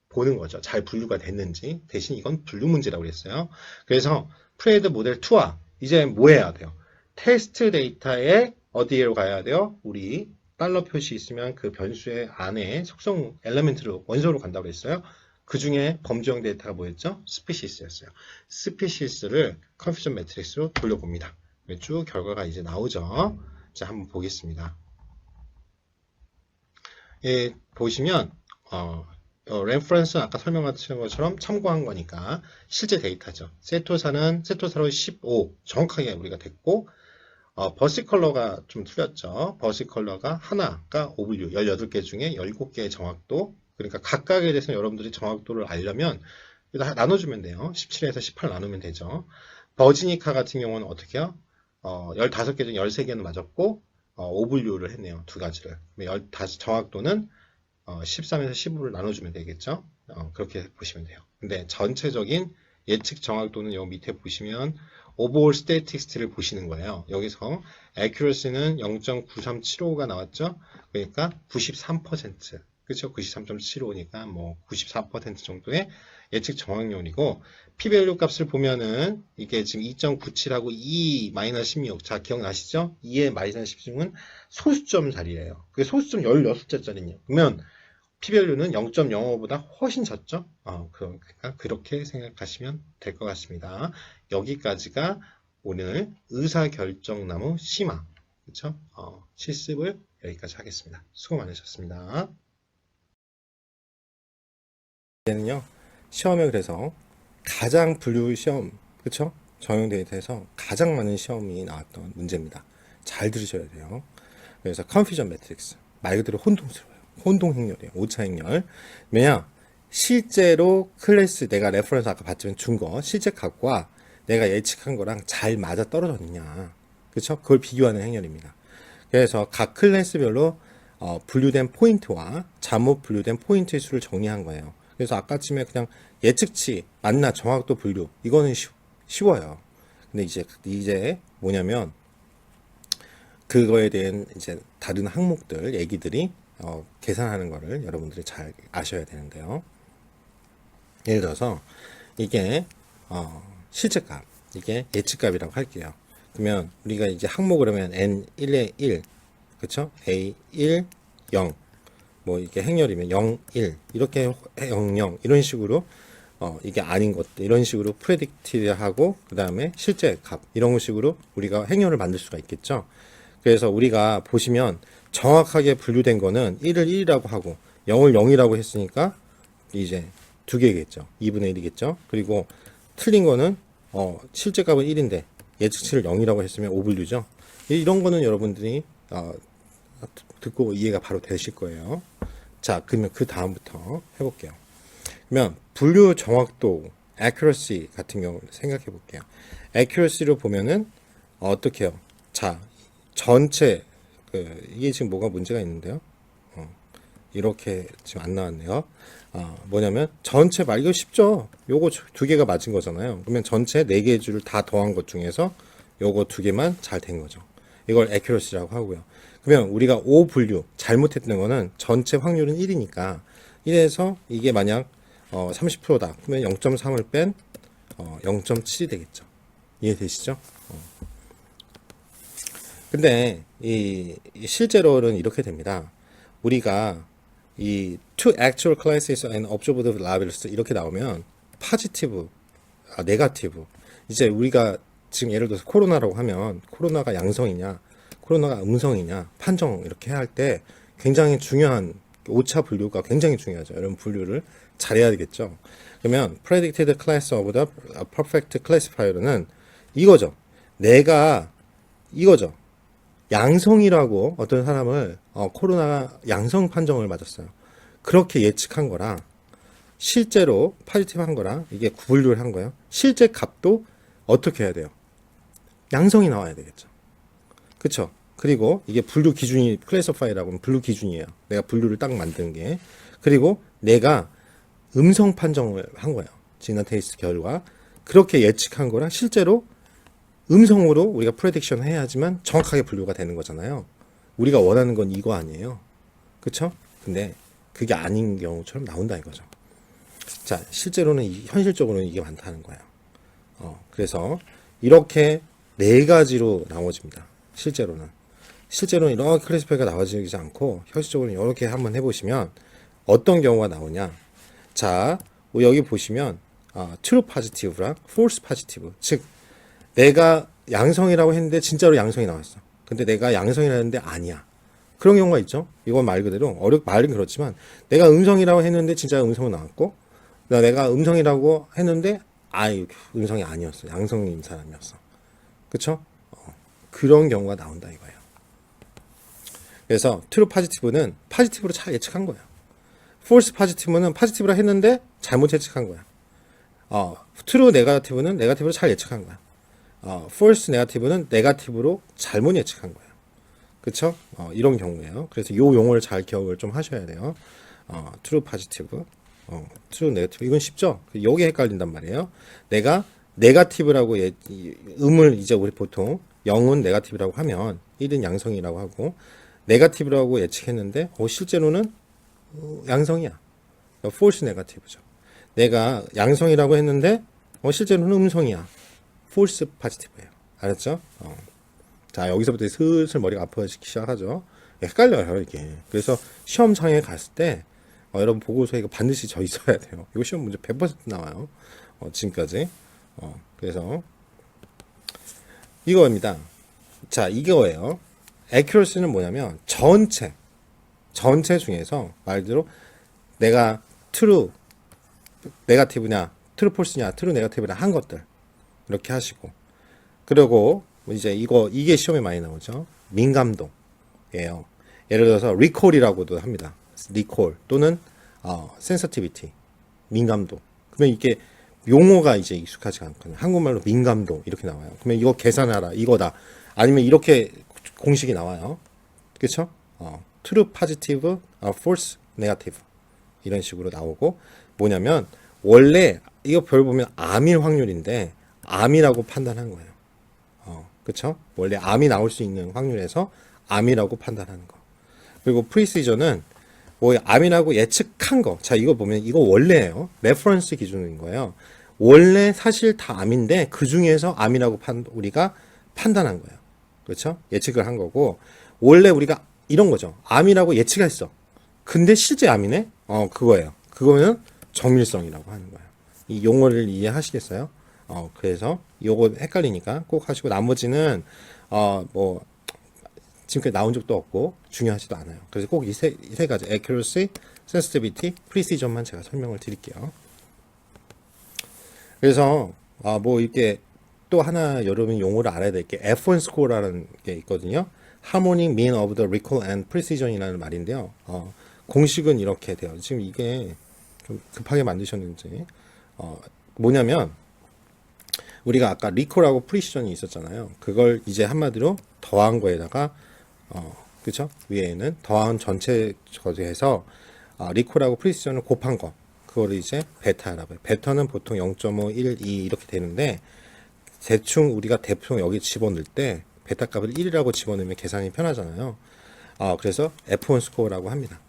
보는 거죠. 잘 분류가 됐는지. 대신 이건 분류 문제라고 그랬어요. 그래서 프레드 모델 2와 이제 뭐 해야 돼요? 테스트 데이터에 어디로 가야 돼요? 우리 달러 표시 있으면 그 변수의 안에 속성 엘리멘트로 원소로 간다고 그랬어요. 그 중에 범주형 데이터가 뭐였죠? 스피시스였어요. 스피시스를 컨퓨전 매트릭스로 돌려봅니다. 쭉 결과가 이제 나오죠. 자, 한번 보겠습니다. 예, 보시면 레퍼런스는 아까 설명하신 것처럼 참고한 거니까 실제 데이터죠. 세토사로 15 정확하게 우리가 됐고 버시컬러가 좀 틀렸죠. 버시컬러가 하나가 오분류 18개 중에 17개의 정확도. 그러니까 각각에 대해서 여러분들이 정확도를 알려면 나눠주면 돼요. 17에서 18 나누면 되죠. 버지니카 같은 경우는 어떻게 해요? 15개 중 13개는 맞았고 오분류를 했네요. 두 가지를. 15 정확도는 13에서 15를 나눠주면 되겠죠. 그렇게 보시면 돼요. 근데 전체적인 예측 정확도는 여기 밑에 보시면 오버올 스태틱스를 보시는 거예요. 여기서 accuracy는 0.9375가 나왔죠. 그러니까 93%. 그렇죠? 93.75니까 뭐 94% 정도의 예측 정확률이고 p-밸류 값을 보면은 이게 지금 2.97하고 2-16. 자, 기억나시죠? 2의 -16은 소수점 자리예요. 그게 소수점 16자짜리네요. 그러면 p-밸류는 0.05보다 훨씬 작죠? 그러니까 그렇게 생각하시면 될 것 같습니다. 여기까지가 오늘 의사결정나무 심화, 그렇죠? 실습을 여기까지 하겠습니다. 수고 많으셨습니다. 얘는요, 시험에 그래서 가장 분류 시험, 그렇죠? 정형 데이터에서 가장 많은 시험이 나왔던 문제입니다. 잘 들으셔야 돼요. 그래서 컨퓨전 매트릭스, 말 그대로 혼동스러워요. 혼동 행렬이에요. 오차 행렬. 왜냐? 실제로 클래스 내가 레퍼런스 아까 봤지만 준 거 실제 값과 내가 예측한 거랑 잘 맞아 떨어졌느냐. 그렇죠? 그걸 비교하는 행렬입니다. 그래서 각 클래스별로 분류된 포인트와 잘못 분류된 포인트 수를 정리한 거예요. 그래서 아까쯤에 그냥 예측치, 맞나, 정확도 분류 이거는 쉬워요. 근데 이제 뭐냐면 그거에 대한 이제 다른 항목들 얘기들이 계산하는 거를 여러분들이 잘 아셔야 되는데요. 예를 들어서 이게 실제값, 이게 예측값이라고 할게요. 그러면 우리가 이제 항목을 하면 n1에 1, 그렇죠? a1, 0, 뭐 이렇게 행렬이면 0, 1 이렇게 0, 0 이런 식으로 이게 아닌 것들 이런 식으로 프레딕티드하고 그 다음에 실제 값 이런 식으로 우리가 행렬을 만들 수가 있겠죠. 그래서 우리가 보시면 정확하게 분류된 거는 1을 1이라고 하고 0을 0이라고 했으니까 이제 두 개겠죠. 2분의 1이겠죠. 그리고 틀린 거는 실제 값은 1인데 예측치를 0이라고 했으면 5분류죠. 이런 거는 여러분들이 듣고 이해가 바로 되실 거예요. 자, 그러면 그 다음부터 해볼게요. 그러면 분류 정확도, accuracy 같은 경우를 생각해 볼게요. accuracy로 보면은 어떻게 해요? 자, 전체 이게 지금 뭐가 문제가 있는데요. 이렇게 지금 안 나왔네요. 뭐냐면 전체 말 이거 쉽죠. 요거 두 개가 맞은 거잖아요. 그러면 전체 네 개의 줄을 다 더한 것 중에서 요거 두 개만 잘 된 거죠. 이걸 accuracy라고 하고요. 그러면 우리가 O 분류 잘못했던 거는 전체 확률은 1이니까 1에서 이게 만약 30%다. 그러면 0.3을 뺀 0.7이 되겠죠. 이해되시죠? 근데 이 실제로는 이렇게 됩니다. 우리가 이 two actual classes and observed labels 이렇게 나오면 positive, negative. 이제 우리가 지금 예를 들어서 코로나라고 하면 코로나가 양성이냐, 코로나가 음성이냐 판정 이렇게 할 때 굉장히 중요한 오차 분류가 굉장히 중요하죠. 이런 분류를 잘해야 되겠죠. 그러면 predicted class of the perfect classifier는 이거죠. 내가 이거죠. 양성이라고 어떤 사람을 코로나 양성 판정을 맞았어요. 그렇게 예측한 거랑 실제로 포지티브 한 거랑 이게 분류를 한 거예요. 실제 값도 어떻게 해야 돼요? 양성이 나와야 되겠죠. 그쵸? 그리고 이게 분류 기준이 클래시파이라고 하면 분류 기준이에요. 내가 분류를 딱 만든 게. 그리고 내가 음성 판정을 한 거예요. 지난 테스트 결과. 그렇게 예측한 거랑 실제로 음성으로 우리가 프레딕션 해야지만 정확하게 분류가 되는 거잖아요. 우리가 원하는 건 이거 아니에요. 그쵸? 근데 그게 아닌 경우처럼 나온다 이거죠. 자, 실제로는 현실적으로는 이게 많다는 거예요. 그래서 이렇게 네 가지로 나눠집니다. 실제로는 이렇게 클래시파이가 나와지지 않고 현실적으로 이렇게 한번 해보시면 어떤 경우가 나오냐. 자, 여기 보시면 true positive랑 false positive, 즉 내가 양성이라고 했는데 진짜로 양성이 나왔어. 근데 내가 양성이라고 했는데 아니야. 그런 경우가 있죠. 이건 말 그대로 말은 그렇지만 내가 음성이라고 했는데 진짜 음성은 나왔고 내가 음성이라고 했는데 음성이 아니었어. 양성인 사람이었어. 그쵸? 그런 경우가 나온다 이거예요. 그래서 true positive는 포지티브로 잘 예측한 거예요. false positive는 포지티브라 했는데 잘못 예측한 거야. true negative는 네거티브로 잘 예측한 거야. false negative는 네거티브로 잘못 예측한 거예요. 그쵸? 이런 경우예요. 그래서 요 용어를 잘 기억을 좀 하셔야 돼요. true positive, true negative. 이건 쉽죠? 요게 헷갈린단 말이에요. 내가 네거티브라고 음을 이제 우리 보통 0은 네거티브라고 하면 1은 양성이라고 하고 네거티브라고 예측했는데 실제로는 양성이야. false negative죠. 내가 양성이라고 했는데 실제로는 음성이야. false positive예요. 알았죠? 자, 여기서부터 슬슬 머리가 아파지기 시작하죠. 헷갈려요, 이게. 그래서 시험장에 갔을 때 여러분 보고서에 이거 반드시 져 있어야 돼요. 이거 시험 문제 100% 나와요. 지금까지. 그래서 이거입니다. 자, 이거예요. accuracy는 뭐냐면 전체 중에서 말 그대로 내가 true negative냐, true false냐, true negative냐 한 것들 이렇게 하시고, 그리고 이제 이게 시험에 많이 나오죠. 민감도예요. 예를 들어서 recall이라고도 합니다. recall 또는 sensitivity, 민감도. 그러면 이게 용어가 이제 익숙하지 않거든요. 한국말로 민감도 이렇게 나와요. 그러면 이거 계산하라 이거다. 아니면 이렇게 공식이 나와요. 그렇죠? true positive, false negative 이런 식으로 나오고, 뭐냐면 원래 이거 별 보면 암일 확률인데 암이라고 판단한 거예요. 그쵸? 원래 암이 나올 수 있는 확률에서 암이라고 판단하는 거. 그리고 프리시저는 뭐 암이라고 예측한 거. 자, 이거 보면 이거 원래예요. 레퍼런스 기준인 거예요. 원래 사실 다 암인데 그 중에서 암이라고 우리가 판단한 거예요. 그렇죠? 예측을 한 거고, 원래 우리가 이런 거죠. 암이라고 예측했어. 근데 실제 암이네? 그거예요. 그거는 정밀성이라고 하는 거예요. 이 용어를 이해하시겠어요? 그래서 요거 헷갈리니까 꼭 하시고 나머지는 뭐 지금까지 나온 적도 없고 중요하지도 않아요. 그래서 꼭 이 세 가지 accuracy, sensitivity, precision만 제가 설명을 드릴게요. 그래서 뭐 이렇게 또 하나 여러분 용어를 알아야 될 게 F1 스코어라는 게 있거든요. Harmonic Mean of the Recall and Precision이라는 말인데요. 공식은 이렇게 돼요. 지금 이게 좀 급하게 만드셨는지 뭐냐면 우리가 아까 리콜하고 프리시전이 있었잖아요. 그걸 이제 한마디로 더한 거에다가 그쵸? 위에는 더한 전체 거에서 리콜하고 프리시전을 곱한 거 그거를 이제 베타라고 해요. 베타는 보통 0.5, 1, 2 이렇게 되는데 대충 우리가 대충 여기 집어넣을 때 베타 값을 1이라고 집어넣으면 계산이 편하잖아요. 그래서 F1 스코어라고 합니다.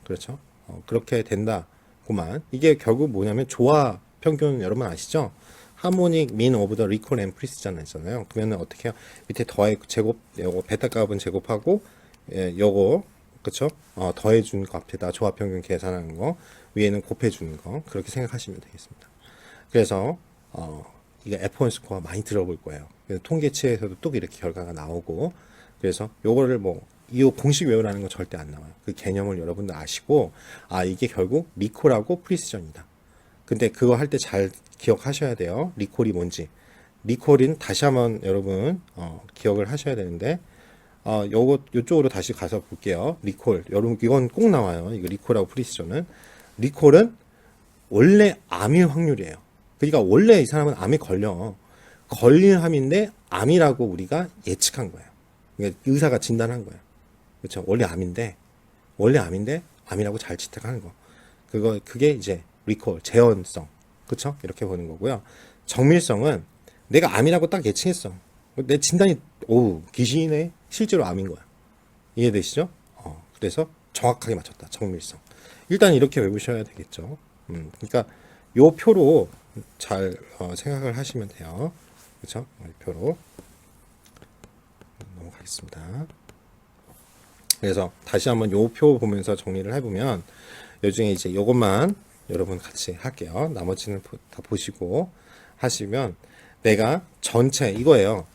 그렇죠. 그렇게 된다고만. 이게 결국 뭐냐면 조화 평균 여러분 아시죠? 하모닉 민 오브 더 리콜 앤 프리시전 했잖아요. 그러면 어떻게 해요? 밑에 더해 제곱 요거 베타 값은 제곱하고 요거 그렇죠? 더해 준 값에다 조화 평균 계산하는 거 위에는 곱해 주는 거 그렇게 생각하시면 되겠습니다. 그래서 이게 F1 스코어 많이 들어볼 거예요. 그래서 통계치에서도 또 이렇게 결과가 나오고 그래서 요거를 뭐 이 공식 외우라는 건 절대 안 나와요. 그 개념을 여러분들 아시고 이게 결국 리콜하고 프리시전이다. 근데 그거 할 때 잘 기억하셔야 돼요. 리콜이 뭔지. 리콜은 다시 한번 여러분 기억을 하셔야 되는데 요쪽으로 다시 가서 볼게요. 리콜. 여러분 이건 꼭 나와요. 이거 리콜하고 프리시전은. 리콜은 원래 암일 확률이에요. 그러니까 원래 이 사람은 암에 걸릴 암인데 암이라고 우리가 예측한 거예요. 그러니까 의사가 진단한 거예요. 그렇죠? 원래 암인데 암이라고 잘 채택하는 거. 그게 이제 리콜, 재현성. 그렇죠? 이렇게 보는 거고요. 정밀성은 내가 암이라고 딱 예측했어. 내 진단이 귀신이네. 실제로 암인 거야. 이해되시죠? 그래서 정확하게 맞췄다. 정밀성. 일단 이렇게 외우셔야 되겠죠. 그러니까 요 표로 잘 생각을 하시면 돼요. 그렇죠? 이 표로 넘어가겠습니다. 그래서 다시 한번 요 표 보면서 정리를 해보면 요 중에 이제 요것만 여러분 같이 할게요. 나머지는 다 보시고 하시면 내가 전체 이거예요.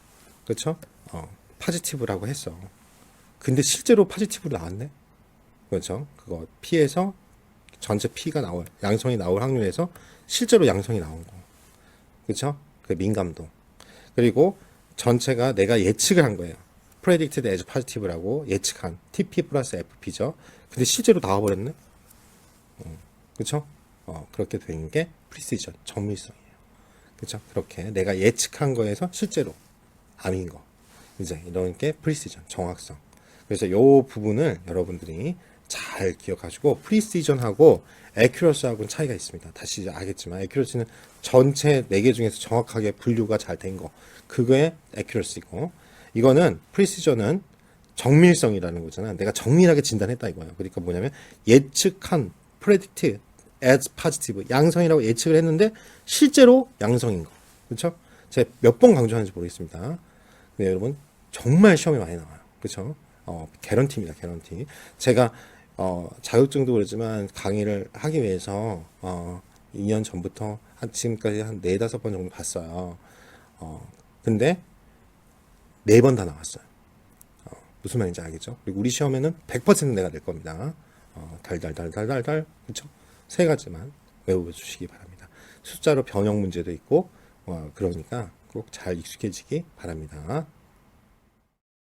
그렇죠? 파지티브라고 했어. 근데 실제로 파지티브로 나왔네. 그렇죠? 그거 P에서 전체 P가 양성이 나올 확률에서 실제로 양성이 나온 거. 그렇죠? 그 민감도. 그리고 전체가 내가 예측을 한 거예요. predicted as positive라고 예측한 TP 플러스 FP죠. 근데 실제로 나와버렸네. 그렇죠? 그렇게 되는 게 precision, 정밀성이에요. 그렇죠? 그렇게 내가 예측한 거에서 실제로 암인 거. 이제 이런 게 precision, 정확성. 그래서 요 부분을 여러분들이 잘 기억하시고 precision하고 accuracy하고는 차이가 있습니다. 다시 이제 알겠지만 accuracy는 전체 4개 중에서 정확하게 분류가 잘 된 거. 그거의 accuracy고 이거는 precision은 정밀성이라는 거잖아. 내가 정밀하게 진단했다 이거예요. 그러니까 뭐냐면 예측한 predict as positive 양성이라고 예측을 했는데 실제로 양성인 거. 그렇죠? 제가 몇 번 강조하는지 모르겠습니다. 근데 여러분 정말 시험에 많이 나와요. 그렇죠? 개런티입니다. 개런티. 제가 자격증도 그렇지만 강의를 하기 위해서 2년 전부터 지금까지 한 4-5번 정도 봤어요. 근데 4번 다 나왔어요. 무슨 말인지 알겠죠? 그리고 우리 시험에는 100% 내가 낼 겁니다. 달달달달달달 그렇죠? 3가지만 외워주시기 바랍니다. 숫자로 변형 문제도 있고 그러니까 꼭 잘 익숙해지기 바랍니다.